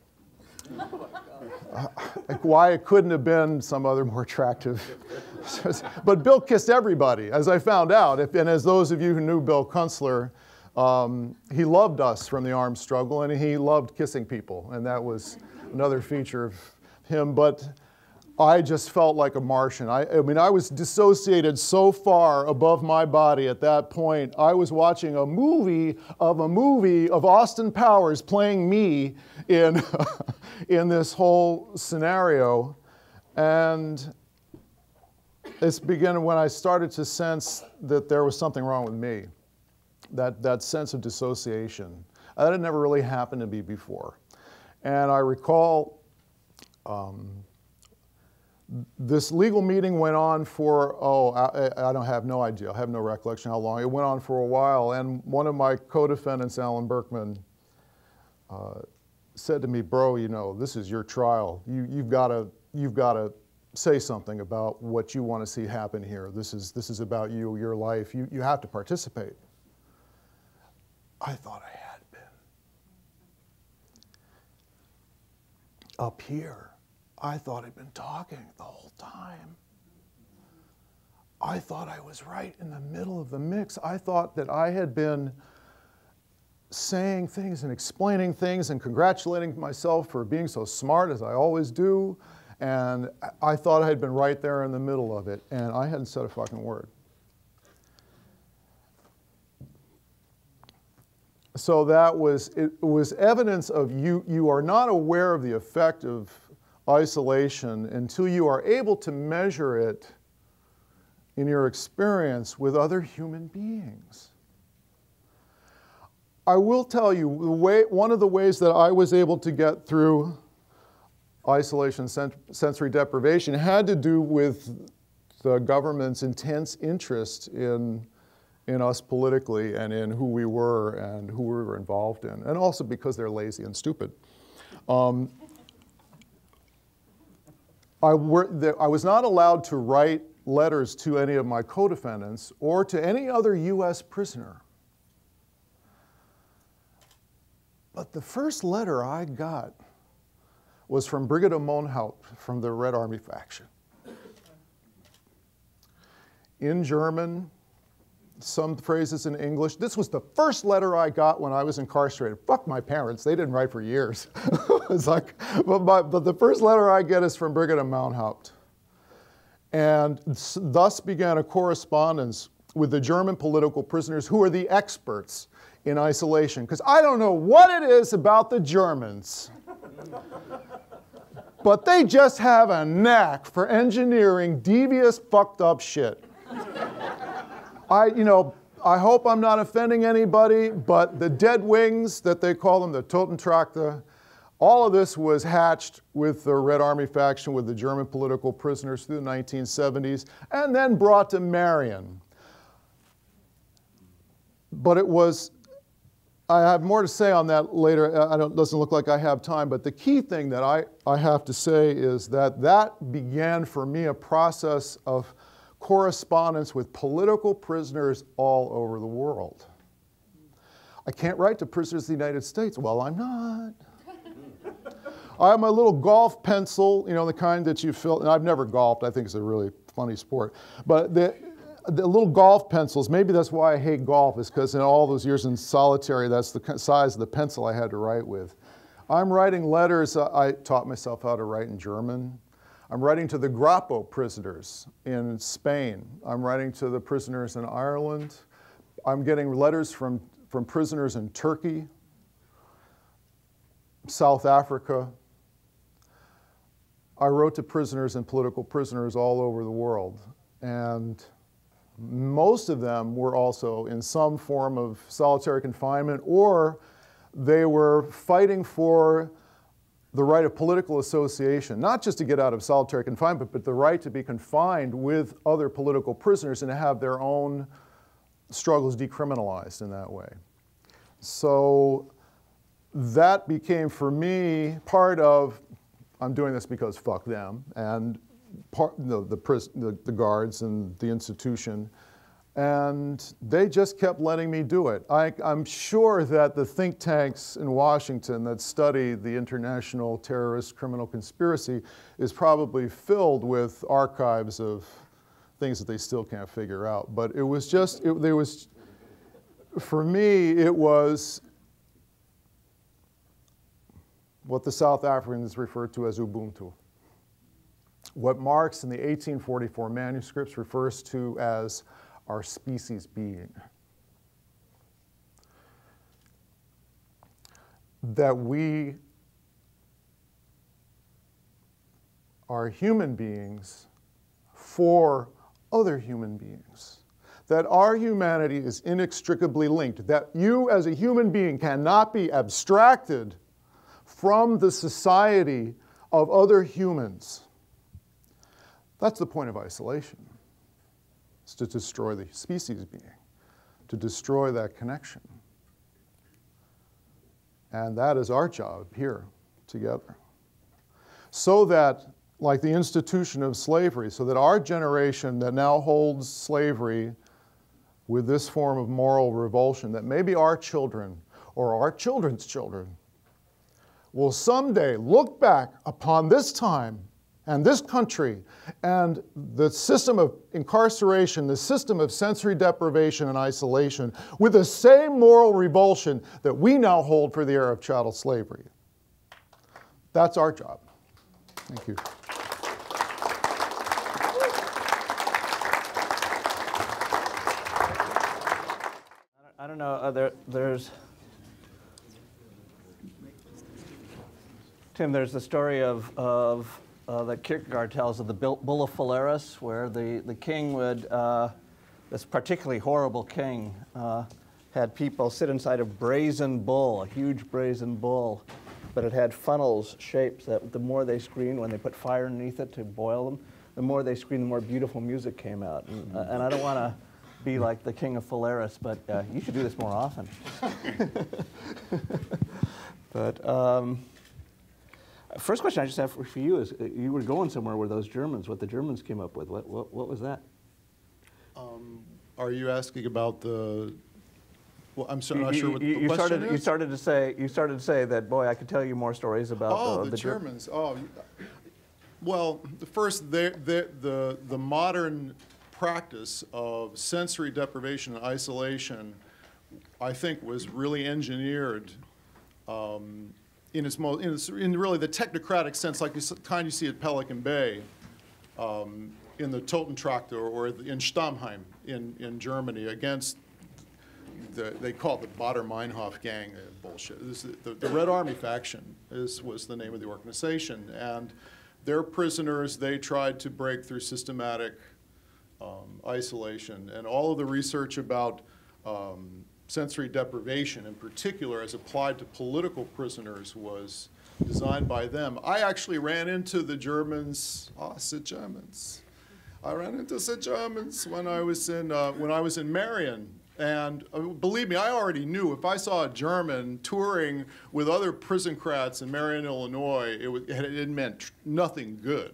Why it couldn't have been some other more attractive. But Bill kissed everybody, as I found out. And as those of you who knew Bill Kunstler, he loved us from the armed struggle, and he loved kissing people. And that was another feature of him. But I just felt like a Martian. I mean, I was dissociated so far above my body at that point. I was watching a movie of Austin Powers playing me in, in this whole scenario. And it's beginning when I started to sense that there was something wrong with me, that sense of dissociation. That had never really happened to me before. And I recall this legal meeting went on for, I have no idea. I have no recollection how long. It went on for a while, and one of my co-defendants, Alan Berkman, said to me, bro, you know, this is your trial. You've got to say something about what you want to see happen here. This is about you, your life. You have to participate. I thought I had been. Up here, I thought I'd been talking the whole time. I thought I was right in the middle of the mix. I thought that I had been saying things and explaining things and congratulating myself for being so smart, as I always do. And I thought I had been right there in the middle of it, and I hadn't said a fucking word. So it was evidence of you are not aware of the effect of isolation until you are able to measure it in your experience with other human beings. I will tell you, one of the ways that I was able to get through isolation, sensory deprivation, had to do with the government's intense interest in in us politically and in who we were and who we were involved in, and also because they're lazy and stupid. I was not allowed to write letters to any of my co-defendants or to any other US prisoner. But the first letter I got was from Brigadier Monhaupt from the Red Army faction. In German, some phrases in English. This was the first letter I got when I was incarcerated. Fuck my parents, they didn't write for years. It's like, but the first letter I get is from Brigadier Monhaupt. And thus began a correspondence with the German political prisoners who are the experts in isolation. Because I don't know what it is about the Germans, but they just have a knack for engineering devious, fucked up shit. I hope I'm not offending anybody, but the dead wings that they call them, the Totentrakte, all of this was hatched with the Red Army faction, with the German political prisoners through the 1970s, and then brought to Marion. But it was, I have more to say on that later. It doesn't look like I have time, but the key thing that I have to say is that that began for me a process of correspondence with political prisoners all over the world. I can't write to prisoners of the United States. Well, I'm not. I have my little golf pencil, you know, the kind that you fill, and I've never golfed. I think it's a really funny sport. But the little golf pencils, maybe that's why I hate golf, is because in all those years in solitary, that's the size of the pencil I had to write with. I'm writing letters. I taught myself how to write in German. I'm writing to the Grappo prisoners in Spain. I'm writing to the prisoners in Ireland. I'm getting letters from prisoners in Turkey, South Africa. I wrote to prisoners and political prisoners all over the world. And most of them were also in some form of solitary confinement, or they were fighting for the right of political association, not just to get out of solitary confinement, but the right to be confined with other political prisoners and to have their own struggles decriminalized in that way. So that became, for me, part of, I'm doing this because fuck them, and the guards and the institution. And they just kept letting me do it. I'm sure that the think tanks in Washington that study the international terrorist criminal conspiracy is probably filled with archives of things that they still can't figure out. But it was just, for me, it was what the South Africans refer to as Ubuntu. What Marx in the 1844 manuscripts refers to as our species being. That we are human beings for other human beings. That our humanity is inextricably linked. That you as a human being cannot be abstracted from the society of other humans. That's the point of isolation. It's to destroy the species being, to destroy that connection. And that is our job here together. So that, like the institution of slavery, so that our generation that now holds slavery with this form of moral revulsion, that maybe our children or our children's children will someday look back upon this time and this country and the system of incarceration, the system of sensory deprivation and isolation with the same moral revulsion that we now hold for the era of chattel slavery. That's our job. Thank you. I don't know, there's Tim, there's the story of that Kierkegaard tells of the Bull of Phalaris, where the king would, this particularly horrible king, had people sit inside a brazen bull, a huge brazen bull, but it had funnels, shapes that the more they screamed, when they put fire underneath it to boil them, the more they screamed, the more beautiful music came out. And I don't want to be like the king of Phalaris, but you should do this more often. But first question I just have for you is, you were going somewhere with those Germans, what the Germans came up with. What was that? Are you asking about the? Well, I'm not sure what the question is. You started to say that, boy, I could tell you more stories about the Germans. Well, first, the modern practice of sensory deprivation and isolation, I think, was really engineered in really the technocratic sense, like the kind you see at Pelican Bay, in the Totentracht or in Stammheim in Germany against they call it the Baader-Meinhof gang bullshit. The Red Army faction was the name of the organization, and their prisoners, they tried to break through systematic isolation, and all of the research about sensory deprivation in particular as applied to political prisoners was designed by them. I actually ran into the Germans, the Germans. I ran into the Germans when I was in Marion. And believe me, I already knew if I saw a German touring with other prison-crats in Marion, Illinois, it meant nothing good.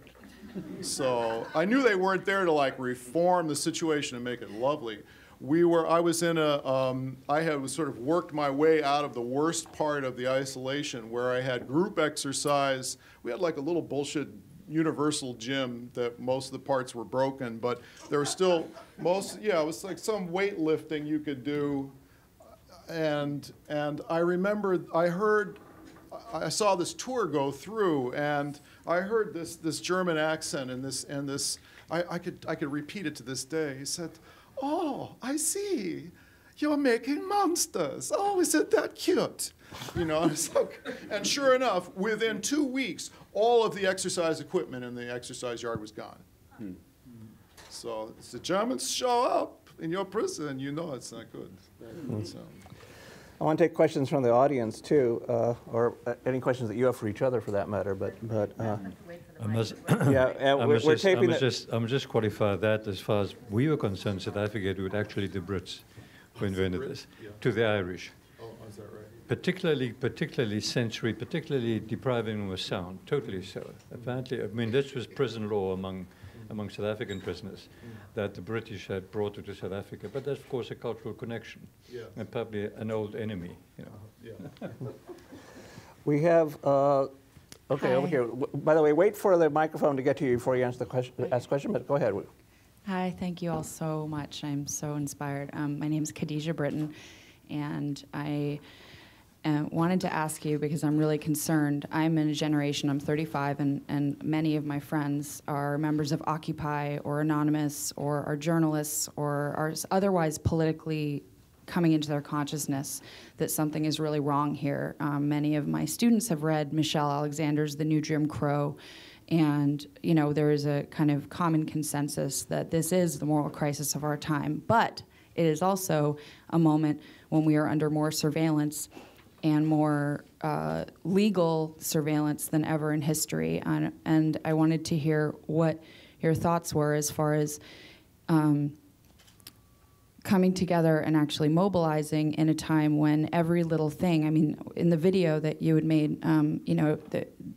So I knew they weren't there to like reform the situation and make it lovely. I had sort of worked my way out of the worst part of the isolation where I had group exercise. We had like a little bullshit universal gym that most of the parts were broken, but there was still it was like some weightlifting you could do. And I remember I saw this tour go through, and I heard this German accent and this I could repeat it to this day. He said, "Oh, I see. You're making monsters. Oh, isn't that cute?" You know, and sure enough, within 2 weeks, all of the exercise equipment in the exercise yard was gone. So if the Germans show up in your prison, you know it's not good. So. I want to take questions from the audience too, or any questions that you have for each other, for that matter. But I must, we're taping it. I must just qualify that as far as we were concerned, South Africa, it was actually the Brits who invented this, to the Irish. Oh, is that right? Particularly sensory, particularly depriving them of sound, totally so. Apparently, I mean, this was prison law among South African prisoners that the British had brought to South Africa. But that's, of course, a cultural connection, and probably an old enemy, you know. We have, okay, over here. By the way, wait for the microphone to get to you before you ask the question, but go ahead. Hi, thank you all so much. I'm so inspired. My name is Khadija Breyten, and I wanted to ask you, because I'm really concerned. I'm in a generation, I'm 35, and many of my friends are members of Occupy or Anonymous or are journalists or are otherwise politically coming into their consciousness that something is really wrong here. Many of my students have read Michelle Alexander's The New Jim Crow, and you know, there is a kind of common consensus that this is the moral crisis of our time, but it is also a moment when we are under more surveillance and more legal surveillance than ever in history. And I wanted to hear what your thoughts were as far as coming together and actually mobilizing in a time when every little thing, I mean, in the video that you had made, you know,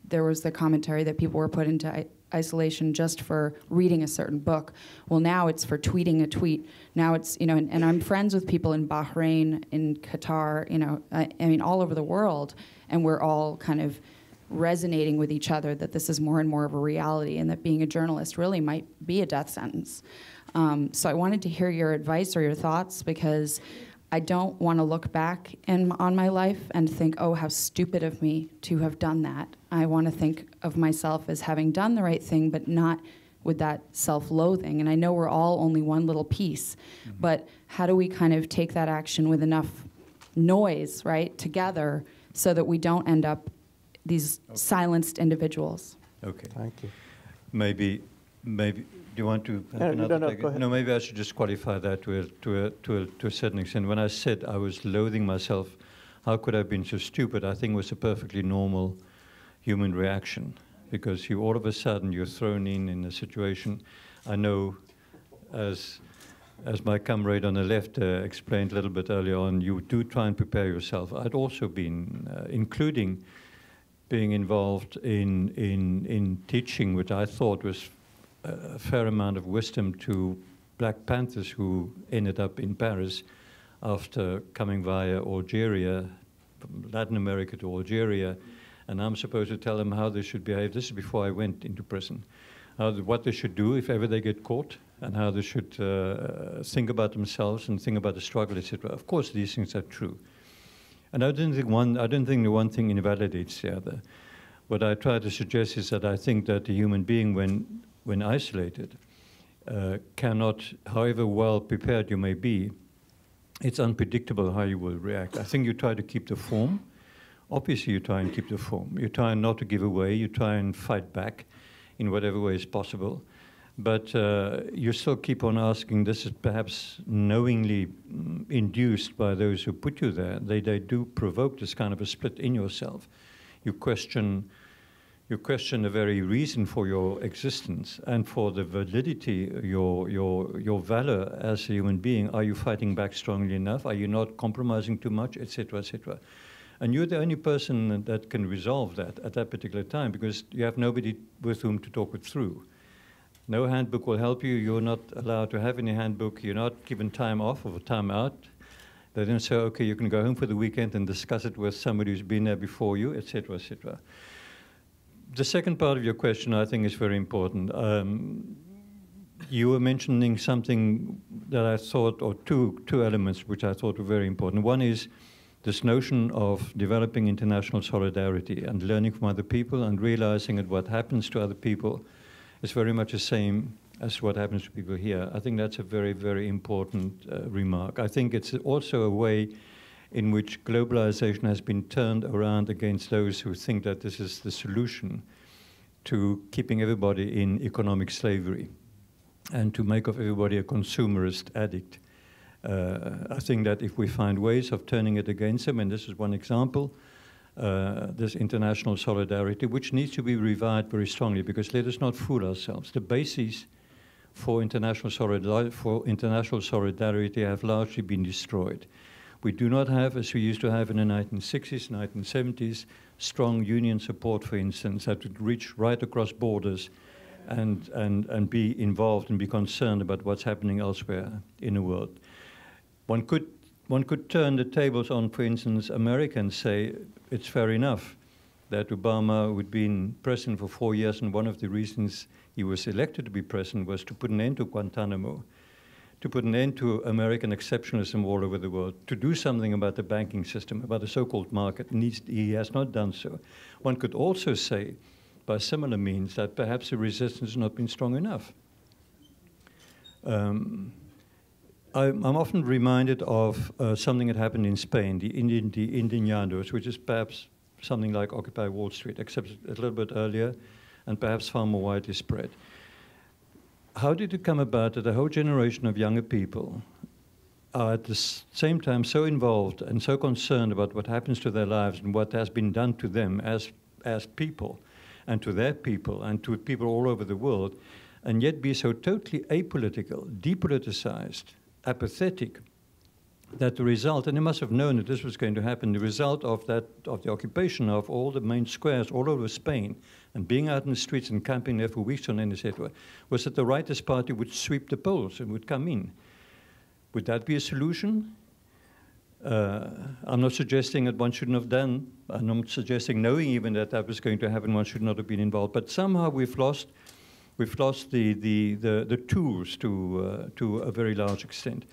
there was the commentary that people were put into isolation just for reading a certain book. Well, now it's for tweeting a tweet. Now it's, you know, and I'm friends with people in Bahrain, in Qatar, you know, I mean, all over the world, and we're all kind of resonating with each other that this is more and more of a reality, and that being a journalist really might be a death sentence. So I wanted to hear your advice or your thoughts, because I don't want to look back on my life and think, oh, how stupid of me to have done that. I want to think of myself as having done the right thing, but not with that self-loathing. And I know we're all only one little piece, but how do we kind of take that action with enough noise, right, together, so that we don't end up these silenced individuals? Okay. Thank you. Maybe. Do you want to? No, go ahead. No, maybe I should just qualify that to a certain extent. When I said I was loathing myself, how could I have been so stupid? I think it was a perfectly normal human reaction, because all of a sudden you're thrown in a situation. I know, as as my comrade on the left explained a little bit earlier on, you do try and prepare yourself. I'd also been, including being involved in teaching, which I thought was a fair amount of wisdom to Black Panthers who ended up in Paris after coming via Algeria, from Latin America to Algeria, and I'm supposed to tell them how they should behave. This is before I went into prison. What they should do if ever they get caught, and how they should think about themselves and think about the struggle, etc. Of course, these things are true. And I don't think the one thing invalidates the other. What I try to suggest is that I think that the human being, when isolated, cannot, however well prepared you may be, it's unpredictable how you will react. I think you try to keep the form. Obviously, you try and keep the form. You try not to give away. You try and fight back in whatever way is possible. But you still keep on asking. This is perhaps knowingly induced by those who put you there. They do provoke this kind of a split in yourself. You question the very reason for your existence and for the validity, your valor as a human being. Are you fighting back strongly enough? Are you not compromising too much, etc., etc.? And you're the only person that can resolve that at that particular time, because you have nobody with whom to talk it through. No handbook will help you. You're not allowed to have any handbook. You're not given time off or time out. They don't say, okay, you can go home for the weekend and discuss it with somebody who's been there before you, etc., etc. The second part of your question, I think, is very important. You were mentioning something that I thought, or two elements which I thought were very important. One is this notion of developing international solidarity and learning from other people and realizing that what happens to other people is very much the same as what happens to people here. I think that's a very, very important remark. I think it's also a way in which globalization has been turned around against those who think that this is the solution to keeping everybody in economic slavery and to make of everybody a consumerist addict. I think that if we find ways of turning it against them, and this is one example, this international solidarity, which needs to be revived very strongly, because let us not fool ourselves. The bases for international solidarity have largely been destroyed. We do not have, as we used to have in the 1960s, 1970s, strong union support, for instance, that would reach right across borders and be involved and be concerned about what's happening elsewhere in the world. One could turn the tables on, for instance, America and say it's fair enough that Obama would be in prison for 4 years, and one of the reasons he was elected to be president was to put an end to Guantanamo, to put an end to American exceptionalism all over the world, to do something about the banking system, about the so-called market. He has not done so. One could also say, by similar means, that perhaps the resistance has not been strong enough. I'm often reminded of something that happened in Spain, the Indignados, which is perhaps something like Occupy Wall Street, except a little bit earlier and perhaps far more widely spread. How did it come about that a whole generation of younger people are at the same time so involved and so concerned about what happens to their lives and what has been done to them as people and to their people and to people all over the world, and yet be so totally apolitical, depoliticized, apathetic, that the result, and they must have known that this was going to happen, the result of the occupation of all the main squares all over Spain and being out in the streets and camping there for weeks on end, etc., was that the rightist party would sweep the polls and would come in. Would that be a solution? I'm not suggesting that one shouldn't have done, and I'm not suggesting knowing even that that was going to happen, one should not have been involved, but somehow we've lost the tools to a very large extent.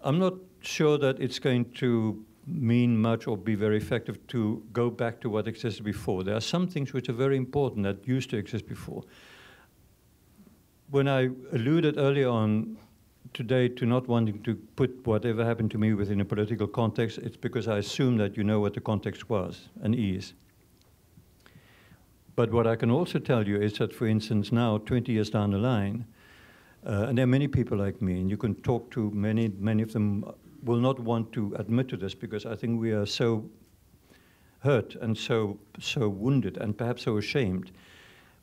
I'm not sure that it's going to mean much or be very effective to go back to what existed before. There are some things which are very important that used to exist before. When I alluded earlier on today to not wanting to put whatever happened to me within a political context, it's because I assume that you know what the context was and is. But what I can also tell you is that, for instance, now, 20 years down the line, and there are many people like me, and you can talk to many of them will not want to admit to this, because I think we are so hurt and so wounded and perhaps so ashamed.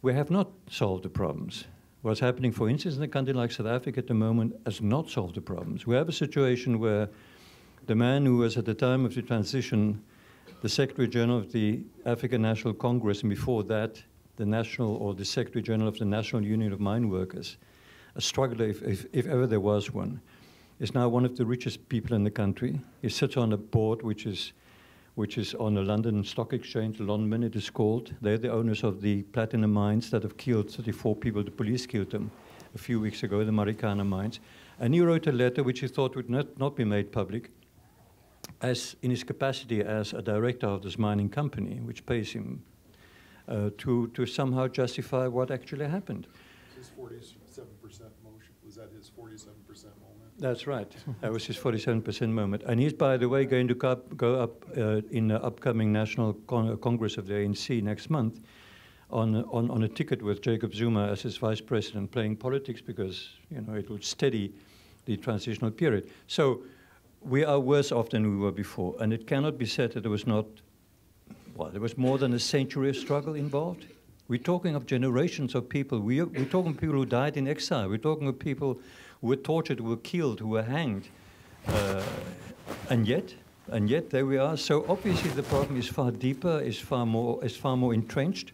We have not solved the problems. What's happening, for instance, in a country like South Africa at the moment has not solved the problems. We have a situation where the man who was at the time of the transition the Secretary General of the African National Congress, and before that, the National or the Secretary General of the National Union of Mine Workers, a struggler, if ever there was one, is now one of the richest people in the country. He sits on a board which is on the London Stock Exchange, London it is called. They're the owners of the platinum mines that have killed 34 people. The police killed them a few weeks ago, the Marikana mines. And he wrote a letter which he thought would not be made public, as in his capacity as a director of this mining company, which pays him to somehow justify what actually happened. His 47% motion, was that his 47% moment? That's right. That was his 47% moment. And he's, by the way, going to go up in the upcoming National Congress of the ANC next month on a ticket with Jacob Zuma as his vice president, playing politics because, you know, it would steady the transitional period. So we are worse off than we were before. And it cannot be said that there was not, well, there was more than a century of struggle involved. We're talking of generations of people. We're talking of people who died in exile. We're talking of people who were tortured, who were killed, who were hanged. And yet there we are. So obviously the problem is far deeper, is far more entrenched.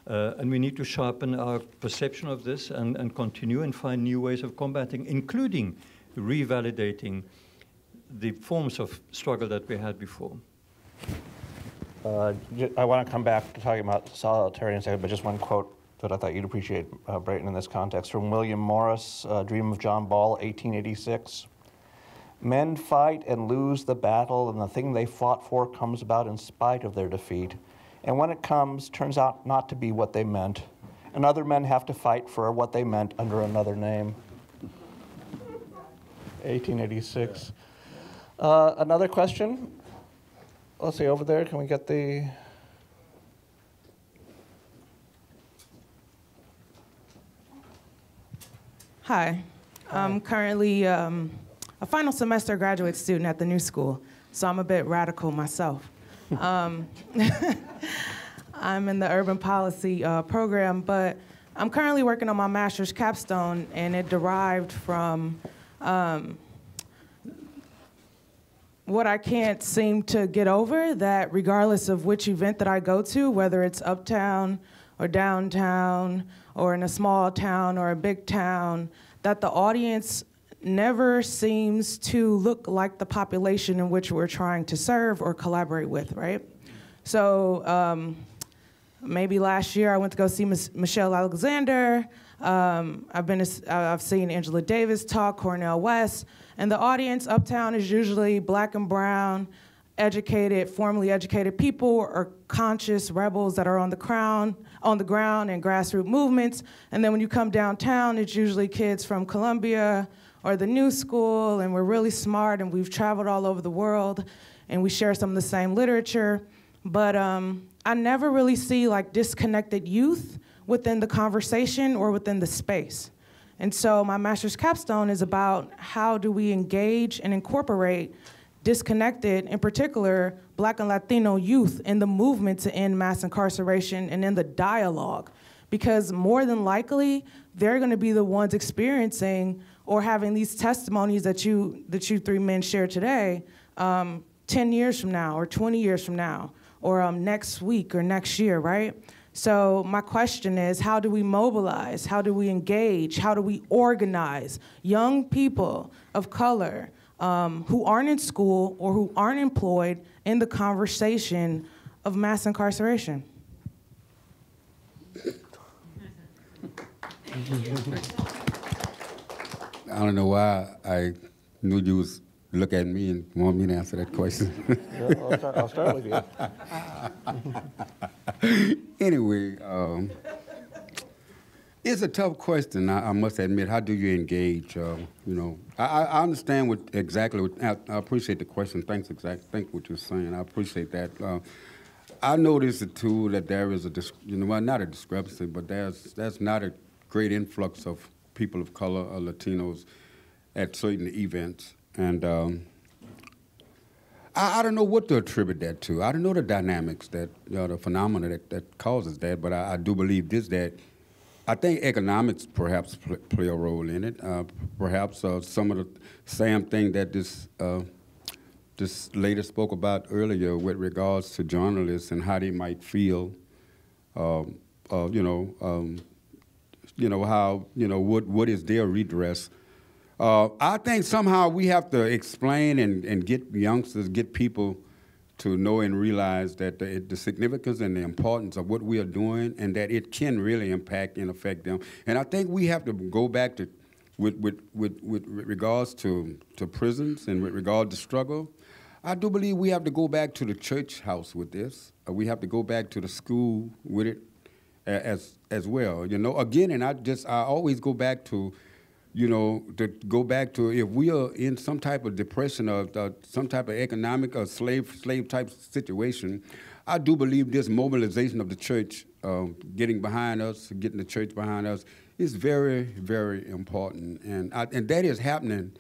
And we need to sharpen our perception of this and continue and find new ways of combating, including revalidating the forms of struggle that we had before. I want to come back to talking about solitary in a second, but just one quote that I thought you'd appreciate, Breyten, in this context, from William Morris, Dream of John Ball, 1886. Men fight and lose the battle, and the thing they fought for comes about in spite of their defeat. And when it comes, turns out not to be what they meant. And other men have to fight for what they meant under another name. 1886. Another question? Let's see, over there, can we get the... Hi. I'm currently a final semester graduate student at the New School, so I'm a bit radical myself. I'm in the urban policy program, but I'm currently working on my master's capstone, and it derived from what I can't seem to get over, that regardless of which event that I go to, whether it's uptown or downtown or in a small town or a big town, that the audience never seems to look like the population in which we're trying to serve or collaborate with, right? So maybe last year I went to go see Michelle Alexander. I've seen Angela Davis talk, Cornel West, and the audience uptown is usually black and brown, educated, formally educated people or conscious rebels that are on the ground and grassroots movements. And then when you come downtown, it's usually kids from Columbia or the New School, and we're really smart and we've traveled all over the world and we share some of the same literature. But I never really see like disconnected youth within the conversation or within the space. And so my master's capstone is about how do we engage and incorporate disconnected, in particular, Black and Latino youth in the movement to end mass incarceration and in the dialogue. Because more than likely, they're gonna be the ones experiencing or having these testimonies that you three men share today 10 years from now or 20 years from now or next week or next year, right? So my question is, how do we mobilize? How do we engage? How do we organize young people of color who aren't in school or who aren't employed in the conversation of mass incarceration? I don't know why I knew you was look at me and want me to answer that question. Yeah, I'll start with you. Anyway, it's a tough question, I must admit. How do you engage? You know, I understand I appreciate the question. Thanks what you're saying. I appreciate that. I noticed too that there is well, not a discrepancy, but there's not a great influx of people of color or Latinos at certain events. And I don't know what to attribute that to. I don't know the dynamics that, the phenomena that causes that, but I do believe that I think economics perhaps play a role in it. Perhaps some of the same thing that this lady spoke about earlier with regards to journalists and how they might feel, how, what is their redress. I think somehow we have to explain and get youngsters, get people to know and realize that the significance and the importance of what we are doing, and that it can really impact and affect them. And I think we have to go back to, with regards to prisons and with regard to struggle, I do believe we have to go back to the church house with this. We have to go back to the school with it as well. Again, and I always go back to, if we are in some type of depression or some type of economic or slave type situation, I do believe this mobilization of the church, getting behind us, getting the church behind us, is very, very important. And that is happening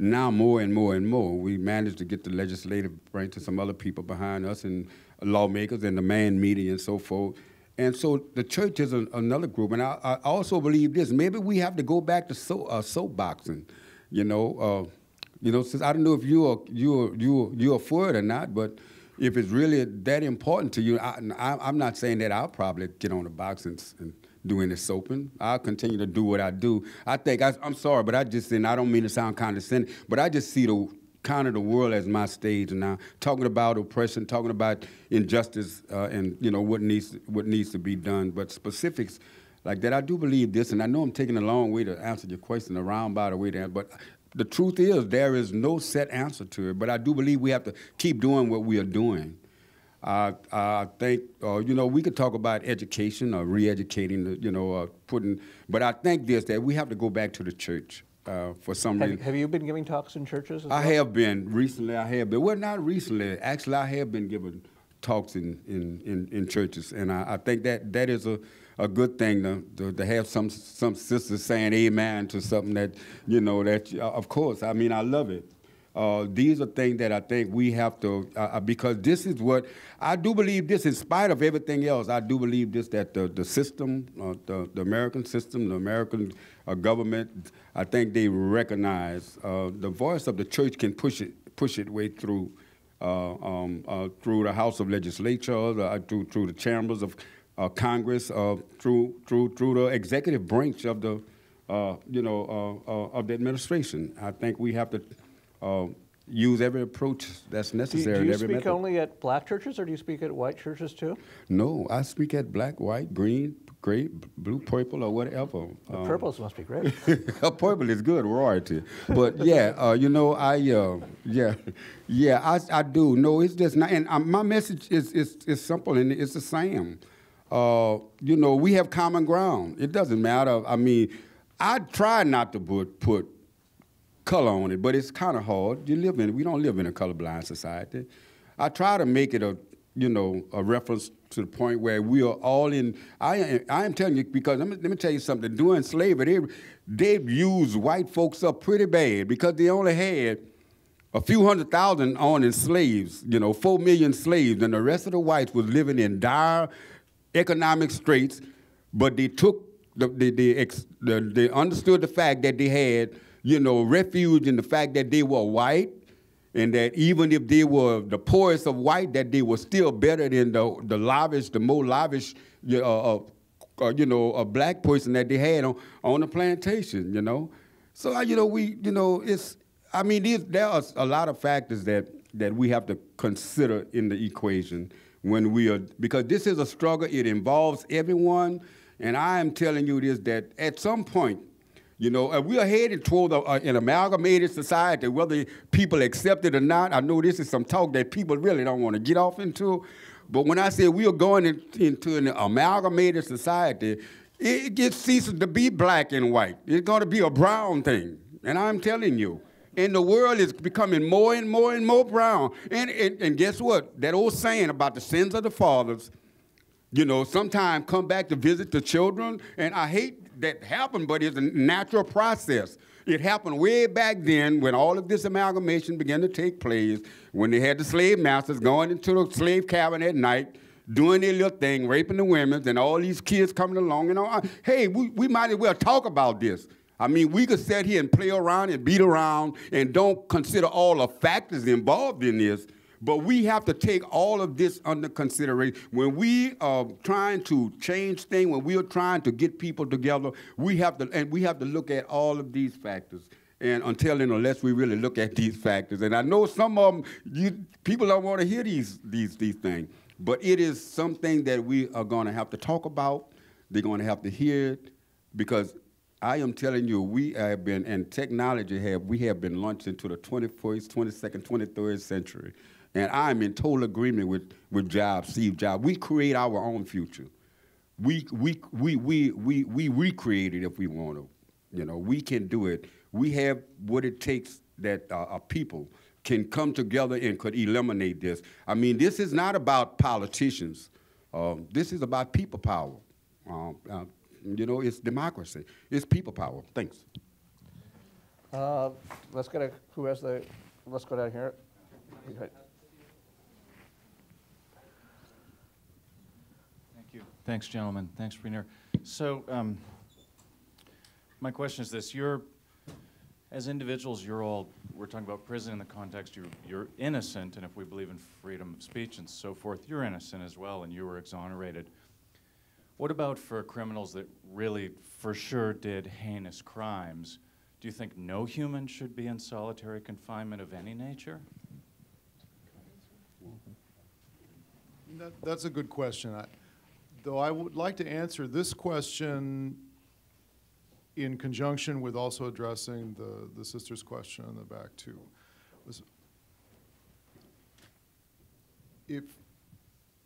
now more and more and more. We managed to get the legislative branch and some other people behind us, and lawmakers and the man media and so forth. And so the church is another group. And I also believe this. Maybe we have to go back to soapboxing. Since I don't know if you're for it or not, but if it's really that important to you, I'm not saying that I'll probably get on the box and do any soaping. I'll continue to do what I do. I think, I'm sorry, but I don't mean to sound condescending, but I just see the world as my stage now, talking about oppression, talking about injustice, and what needs to be done. But specifics like that, I do believe this, and I know I'm taking a long way to answer your question, a roundabout way there, but the truth is there is no set answer to it. But I do believe we have to keep doing what we are doing. I think, we could talk about education or re-educating, but I think that we have to go back to the church. For some reason. Have you been giving talks in churches as well? I have been. Recently, I have been. Well, not recently. Actually, I have been giving talks in churches, and I think that is a good thing to have some sisters saying amen to something that, of course, I mean, I love it. These are things that I think we have to, because this is what, I do believe this, in spite of everything else, I do believe this, that the system, the American system, the American government, I think they recognize the voice of the church can push it way through the House of Legislature, through the chambers of Congress, through the executive branch of the, of the administration. I think we have to use every approach that's necessary. Do you speak only at black churches, or do you speak at white churches too? No, I speak at black, white, green, gray, blue, purple, or whatever. The purples must be great. Purple is good, royalty. But yeah, I do. No, it's just not. And my message is simple, and it's the same. We have common ground. It doesn't matter. I mean, I try not to put color on it, but it's kind of hard. We don't live in a colorblind society. I try to make it a reference to the point where we are all in. I am telling you, because let me tell you something. During slavery, they used white folks up pretty bad because they only had a few 100,000 owning slaves, 4 million slaves, and the rest of the whites was living in dire economic straits. But they took they understood the fact that they had refuge in the fact that they were white, and that even if they were the poorest of white, that they were still better than the more lavish, a black person that they had on the plantation, So, there are a lot of factors that we have to consider in the equation when because this is a struggle. It involves everyone, and I am telling you this, that at some point, we are headed toward an amalgamated society, whether people accept it or not. I know this is some talk that people really don't want to get off into, but when I say we are going into an amalgamated society, it ceases to be black and white. It's going to be a brown thing, and I'm telling you. And the world is becoming more and more and more brown. And guess what? That old saying about the sins of the fathers, sometimes come back to visit the children, and I hate that happened, but it's a natural process. It happened way back then when all of this amalgamation began to take place, when they had the slave masters going into the slave cabin at night, doing their little thing, raping the women, and all these kids coming along and all. Hey, we might as well talk about this. I mean, we could sit here and play around and beat around and don't consider all the factors involved in this, but we have to take all of this under consideration. When we are trying to change things, when we are trying to get people together, we have to look at all of these factors. And unless we really look at these factors. And I know some of them, people don't want to hear these things, but it is something that we are going to have to talk about. They're going to have to hear it, because I am telling you, we have been, and technology we have been launched into the 21st, 22nd, 23rd century. And I'm in total agreement with Steve Jobs. We create our own future. We recreate it if we want to. You know, we can do it. We have what it takes that people can come together and could eliminate this. I mean, this is not about politicians. This is about people power. You know, it's democracy. It's people power. Thanks. Let's go down here. Okay. Thank you. Thanks, gentlemen. Thanks, Rainier. So my question is this. As individuals, we're talking about prison in the context, you're innocent, and if we believe in freedom of speech and so forth, you're innocent as well, and you were exonerated. What about for criminals that really, for sure, did heinous crimes? Do you think no human should be in solitary confinement of any nature? That's a good question. Though I would like to answer this question in conjunction with also addressing the sister's question in the back, too. If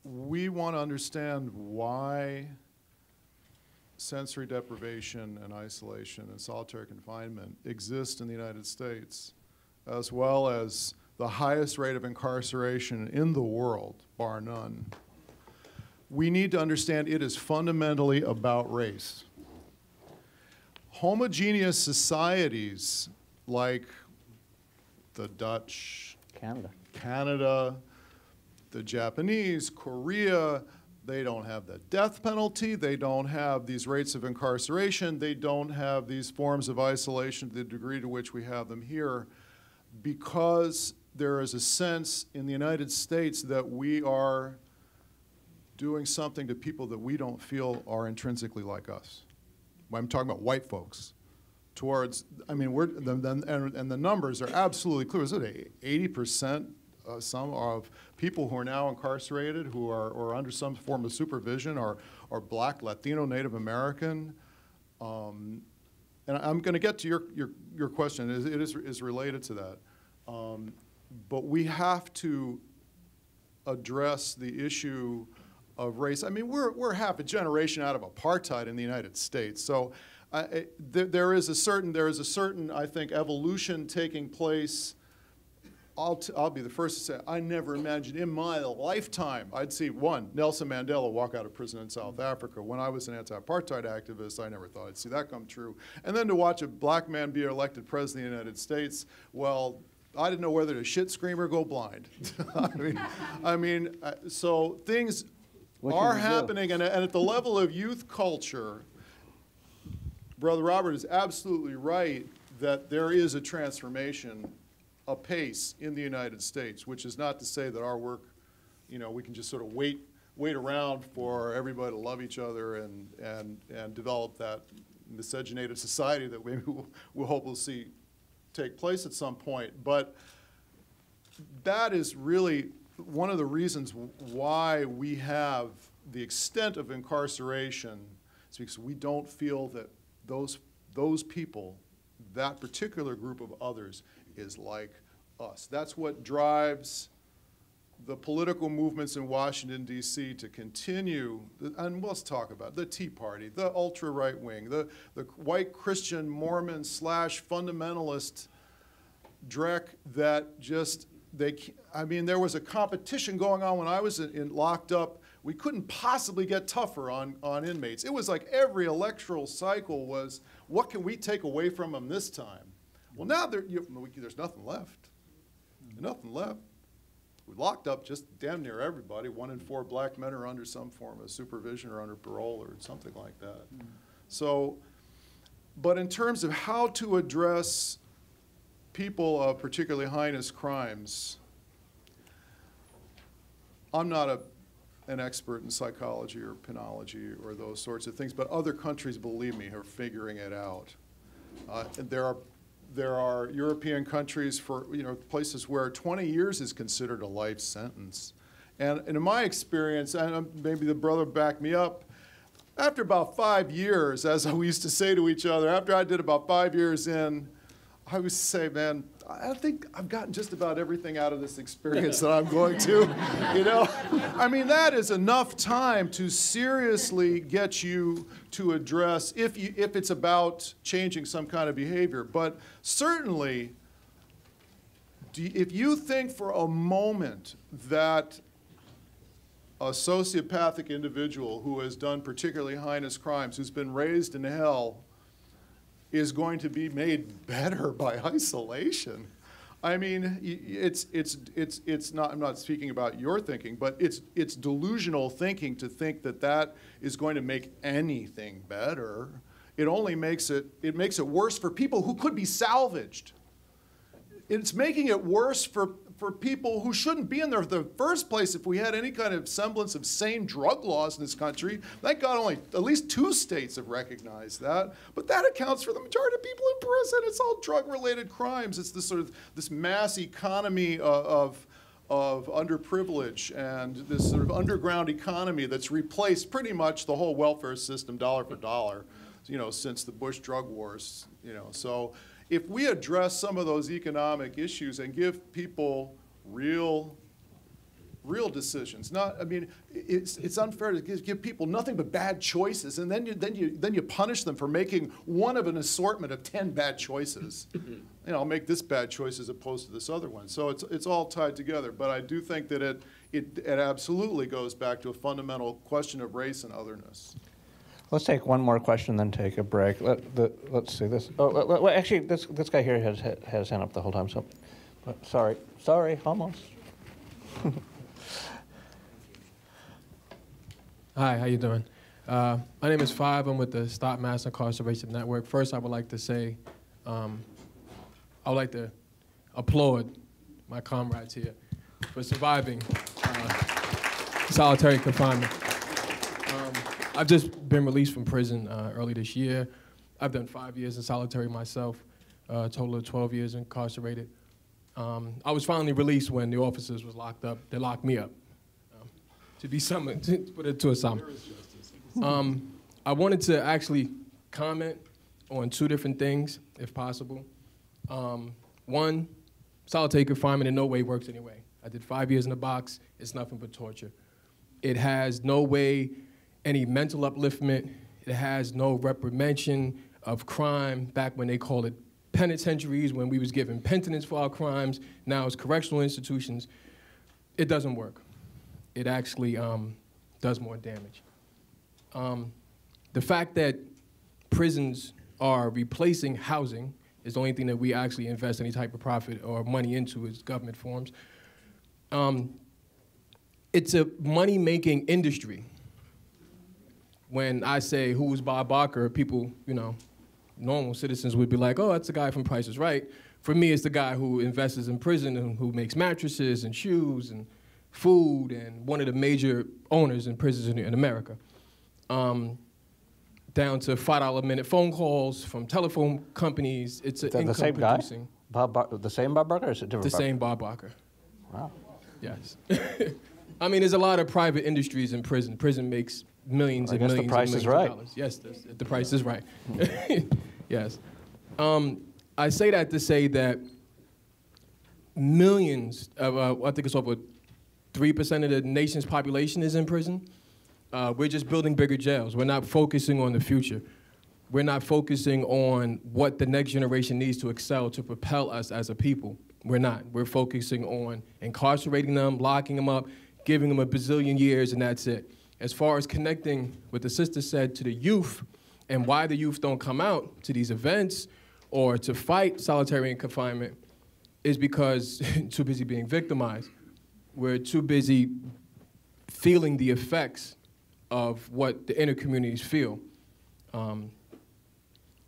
we want to understand why sensory deprivation and isolation and solitary confinement exist in the United States, as well as the highest rate of incarceration in the world, bar none, we need to understand it is fundamentally about race. Homogeneous societies like the Dutch, Canada, the Japanese, Korea, they don't have the death penalty, they don't have these rates of incarceration, they don't have these forms of isolation to the degree to which we have them here, because there is a sense in the United States that we are doing something to people that we don't feel are intrinsically like us. I'm talking about white folks. Towards, I mean, and the numbers are absolutely clear. Is it 80%? Some of people who are now incarcerated, who are under some form of supervision, are Black, Latino, Native American. And I'm going to get to your question. It is related to that. But we have to address the issue of race. I mean, we're half a generation out of apartheid in the United States. So there is a certain, I think, evolution taking place. I'll be the first to say, I never imagined in my lifetime I'd see, one, Nelson Mandela walk out of prison in South Africa. When I was an anti-apartheid activist, I never thought I'd see that come true. And then to watch a black man be elected president of the United States, well, I didn't know whether to shit, scream, or go blind. So things are happening, and at the level of youth culture, Brother Robert is absolutely right that there is a transformation apace in the United States, which is not to say that our work, you know, we can just sort of wait around for everybody to love each other and develop that miscegenated society that we'll hope we'll see take place at some point. But that is really one of the reasons why we have the extent of incarceration, is because we don't feel that those people, that particular group of others, is like us. That's what drives the political movements in Washington, D.C. to continue, and let's talk about it, the Tea Party, the ultra right wing, the white Christian Mormon / fundamentalist dreck that just, there was a competition going on when I was locked up. We couldn't possibly get tougher on inmates. It was like every electoral cycle was, what can we take away from them this time? Well, now there's nothing left. Nothing left. We locked up just damn near everybody. 1 in 4 black men are under some form of supervision or under parole or something like that. So, but in terms of how to address people of particularly heinous crimes, I'm not an expert in psychology or penology or those sorts of things, but other countries, believe me, are figuring it out. There are European countries, for places where 20 years is considered a life sentence. And in my experience, and maybe the brother backed me up, after about 5 years, as we used to say to each other, after I did about 5 years in, I would say, man, I think I've gotten just about everything out of this experience that I'm going to, I mean, that is enough time to seriously get you to address, if it's about changing some kind of behavior. But certainly, if you think for a moment that a sociopathic individual who has done particularly heinous crimes, who's been raised in hell, is going to be made better by isolation. I mean, it's not, I'm not speaking about your thinking, but it's delusional thinking to think that that is going to make anything better. It only makes it worse for people who could be salvaged. It's making it worse for people who shouldn't be in there in the first place. If we had any kind of semblance of sane drug laws in this country, thank God only at least 2 states have recognized that. But that accounts for the majority of people in prison. It's all drug-related crimes. It's this sort of this mass economy of underprivilege and this sort of underground economy that's replaced pretty much the whole welfare system dollar for dollar, since the Bush drug wars, So if we address some of those economic issues and give people real decisions, it's unfair to give people nothing but bad choices, and then you punish them for making one of an assortment of 10 bad choices. I'll make this bad choice as opposed to this other one. So it's all tied together. But I do think that it absolutely goes back to a fundamental question of race and otherness. Let's take one more question, then take a break. Let's see this. Oh, actually, this guy here has his hand up the whole time. So, sorry, almost. Hi, how you doing? My name is Five. I'm with the Stop Mass Incarceration Network. First, I would like to say, I would like to applaud my comrades here for surviving solitary confinement. I've just been released from prison early this year. I've done 5 years in solitary myself, a total of 12 years incarcerated. I was finally released when the officers was locked up. They locked me up. To be summoned, to put it to a sum. I wanted to actually comment on 2 different things, if possible. One, solitary confinement in no way works anyway. I did 5 years in a box. It's nothing but torture. It has no way any mental upliftment. It has no reprimation of crime. Back when they called it penitentiaries, when we was given penitence for our crimes, now it's correctional institutions. It doesn't work. It actually does more damage. The fact that prisons are replacing housing is the only thing that we actually invest any type of profit or money into is government forms. It's a money-making industry. When I say who's Bob Barker, people, normal citizens would be like, oh, that's the guy from Price is Right. For me, it's the guy who invests in prison and who makes mattresses and shoes and food and one of the major owners in prisons in America. Down to $5 a minute phone calls from telephone companies. It's an income the same producing. Guy? the same Bob Barker, or is it different? The same Bob Barker. Wow. Yes. I mean, there's a lot of private industries in prison. Prison makes millions and millions the price and is millions right. of dollars. Yes, the price is right. Yes. I say that to say that millions of, I think it's over 3% of the nation's population is in prison. We're just building bigger jails. We're not focusing on the future. We're not focusing on what the next generation needs to excel to propel us as a people. We're not. We're focusing on incarcerating them, locking them up, giving them a bazillion years, and that's it. As far as connecting what the sister said to the youth and why the youth don't come out to these events or to fight solitary confinement is because too busy being victimized. we're too busy feeling the effects of what the inner communities feel.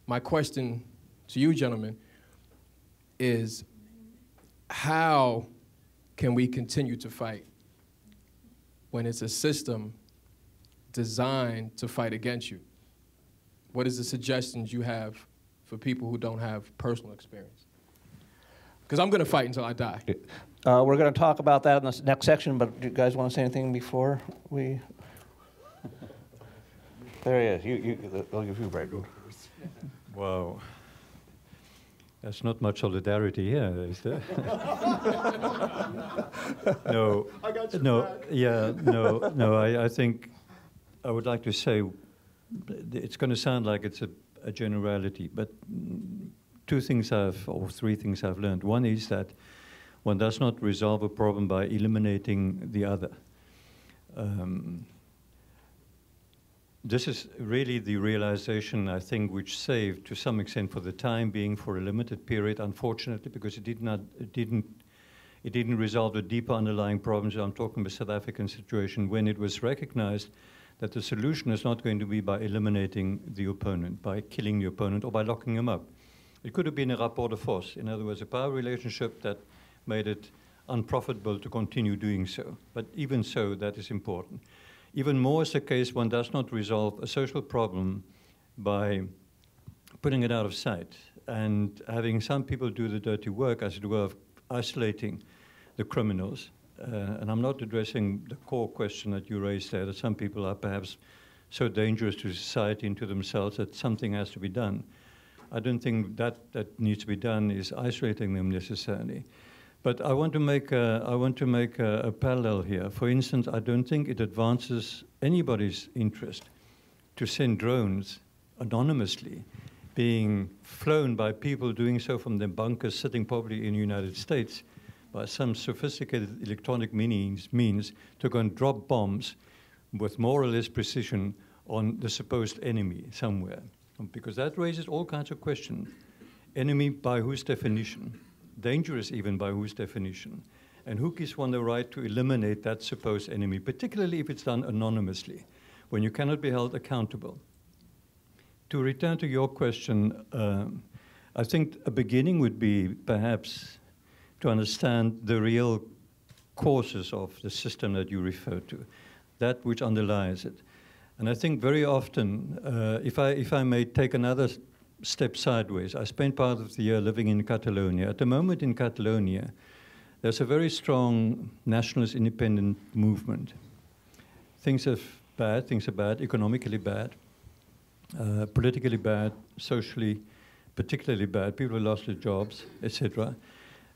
My question to you, gentlemen, is how can we continue to fight when it's a system designed to fight against you? What is the suggestions you have for people who don't have personal experience? Because I'm going to fight until I die. We're going to talk about that in the next section, but do you guys want to say anything before we? There he is. I'll give you Breyten. Wow. There's not much solidarity here, is there? No. I got your no. back. Yeah. No. No. I think I would like to say it's going to sound like it's a generality, but three things I've learned. One is that one does not resolve a problem by eliminating the other. This is really the realization, I think, which saved, to some extent, for the time being, for a limited period, unfortunately, because it didn't resolve the deeper underlying problems. I'm talking about the South African situation, when it was recognized that the solution is not going to be by eliminating the opponent, by killing the opponent, or by locking him up. It could have been a rapport de force, in other words, a power relationship that made it unprofitable to continue doing so. But even so, that is important. Even more is the case, one does not resolve a social problem by putting it out of sight and having some people do the dirty work, as it were, of isolating the criminals. And I'm not addressing the core question that you raised there, that some people are perhaps so dangerous to society and to themselves that something has to be done. I don't think that needs to be done is isolating them necessarily. But I want to make a parallel here. For instance, I don't think it advances anybody's interest to send drones anonymously being flown by people doing so from their bunkers sitting probably in the United States by some sophisticated electronic means to go and drop bombs with more or less precision on the supposed enemy somewhere. Because that raises all kinds of questions. Enemy by whose definition? Dangerous even by whose definition? And who gives one the right to eliminate that supposed enemy, particularly if it's done anonymously, when you cannot be held accountable? To return to your question, I think a beginning would be perhaps to understand the real causes of the system that you refer to, that which underlies it. And I think very often, if I may take another step sideways, I spent part of the year living in Catalonia. At the moment in Catalonia, there's a very strong nationalist independent movement. Things are bad, economically bad, politically bad, socially particularly bad. People have lost their jobs, etc.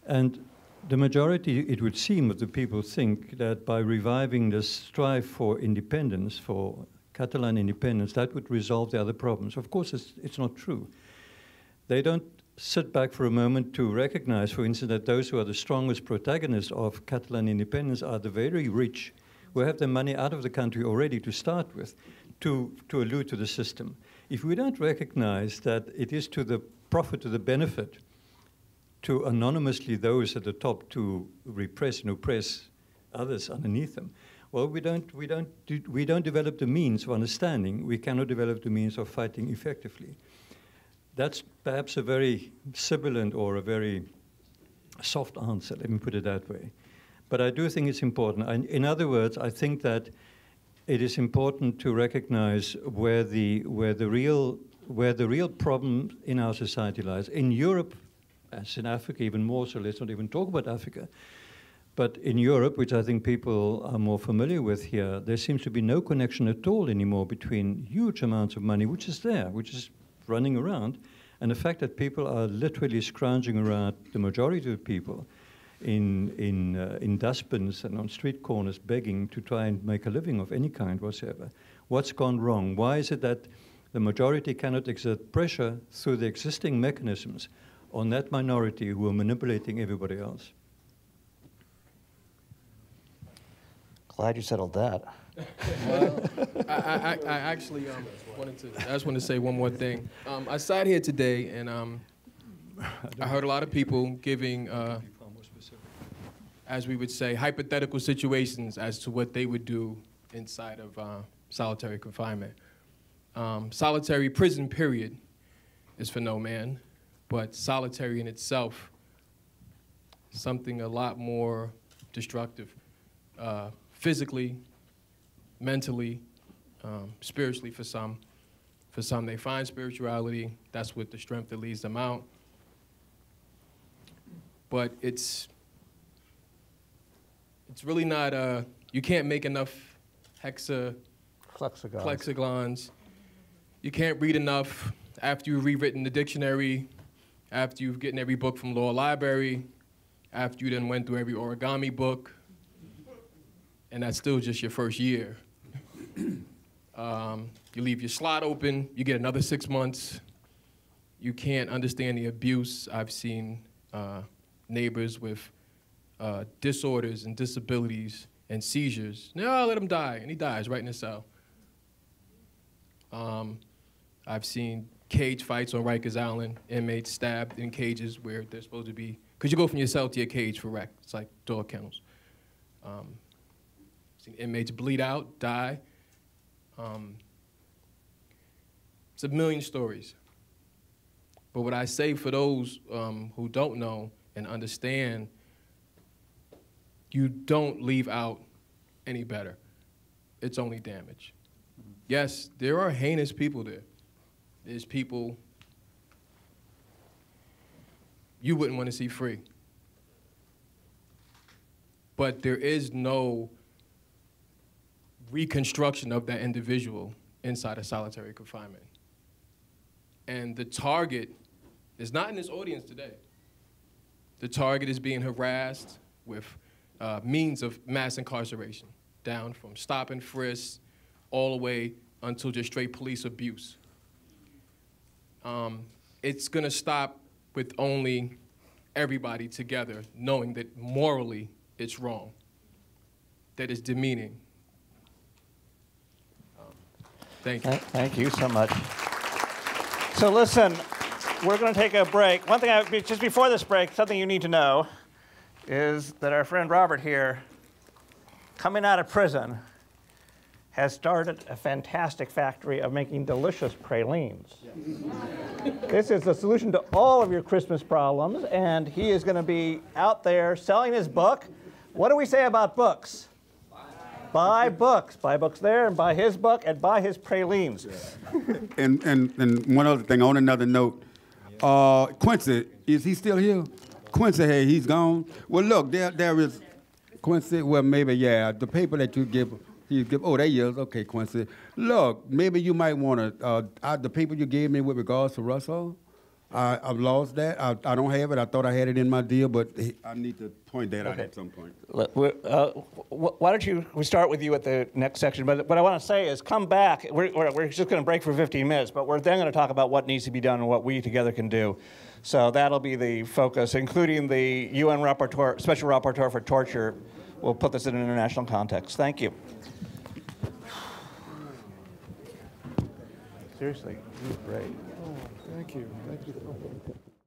And the majority, it would seem, of the people think that by reviving this strive for independence, for Catalan independence, that would resolve the other problems. Of course, it's not true. They don't sit back for a moment to recognize, for instance, that those who are the strongest protagonists of Catalan independence are the very rich, who have their money out of the country already to start with, to allude to the system. If we don't recognize that it is to the profit, to the benefit, to anonymously those at the top to repress and oppress others underneath them, well, we don't develop the means of understanding. We cannot develop the means of fighting effectively. That's perhaps a very sibilant or a very soft answer, let me put it that way. But I do think it's important. In other words, I think that it is important to recognize where the real problem in our society lies. In Europe, as in Africa, even more so, let's not even talk about Africa. But in Europe, which I think people are more familiar with here, there seems to be no connection at all anymore between huge amounts of money, which is there, which is running around, and the fact that people are literally scrounging around, the majority of people, in dustbins and on street corners begging to try and make a living of any kind whatsoever. What's gone wrong? Why is it that the majority cannot exert pressure through the existing mechanisms on that minority who are manipulating everybody else? Glad you settled that. Well, I actually I just want to say one more thing. I sat here today and I heard a lot of people giving as we would say, hypothetical situations as to what they would do inside of solitary confinement. Solitary prison, period, is for no man, but solitary in itself, something a lot more destructive, physically, mentally, spiritually for some. For some, they find spirituality. That's what the strength that leads them out. But it's really not, you can't make enough hexaglons. You can't read enough after you've rewritten the dictionary, after you've gotten every book from law library, after you then went through every origami book, and that's still just your first year. You leave your slot open, you get another 6 months. You can't understand the abuse. I've seen neighbors with disorders and disabilities and seizures. No, let him die, and he dies right in the cell. I've seen cage fights on Rikers Island, inmates stabbed in cages where they're supposed to be, because you go from your cell to your cage for rec. It's like dog kennels. Seen inmates bleed out, die. It's a million stories. But what I say for those who don't know and understand, you don't leave out any better. It's only damage. Yes, there are heinous people there. There's people you wouldn't want to see free. But there is no reconstruction of that individual inside of solitary confinement. And the target is not in this audience today. The target is being harassed with means of mass incarceration, down from stop and frisk all the way until just straight police abuse. It's gonna stop with only everybody together knowing that morally it's wrong, that it's demeaning. Thank you. Thank you so much. So listen, we're going to take a break. One thing, just before this break, something you need to know is that our friend Robert here, coming out of prison, has started a fantastic factory of making delicious pralines. This is the solution to all of your Christmas problems, and he is going to be out there selling his book. What do we say about books? Buy books. Buy books there, and buy his book, and buy his pralines. And one other thing, on another note, Quincy, is he still here? Quincy, hey, he's gone. Well, look, there is Quincy. Well, maybe, yeah, the paper that you give, oh, there he is. Okay, Quincy. Look, maybe you might want to, the paper you gave me with regards to Russell, I've lost that. I don't have it. I thought I had it in my deal, but I need to point that out at some point. Why don't we start with you at the next section? But what I want to say is come back. We're just going to break for 15 minutes, but we're then going to talk about what needs to be done and what we together can do. So that'll be the focus, including the UN rapporteur, special rapporteur for torture. We'll put this in an international context. Thank you. Seriously, this is great. Thank you. Thank you.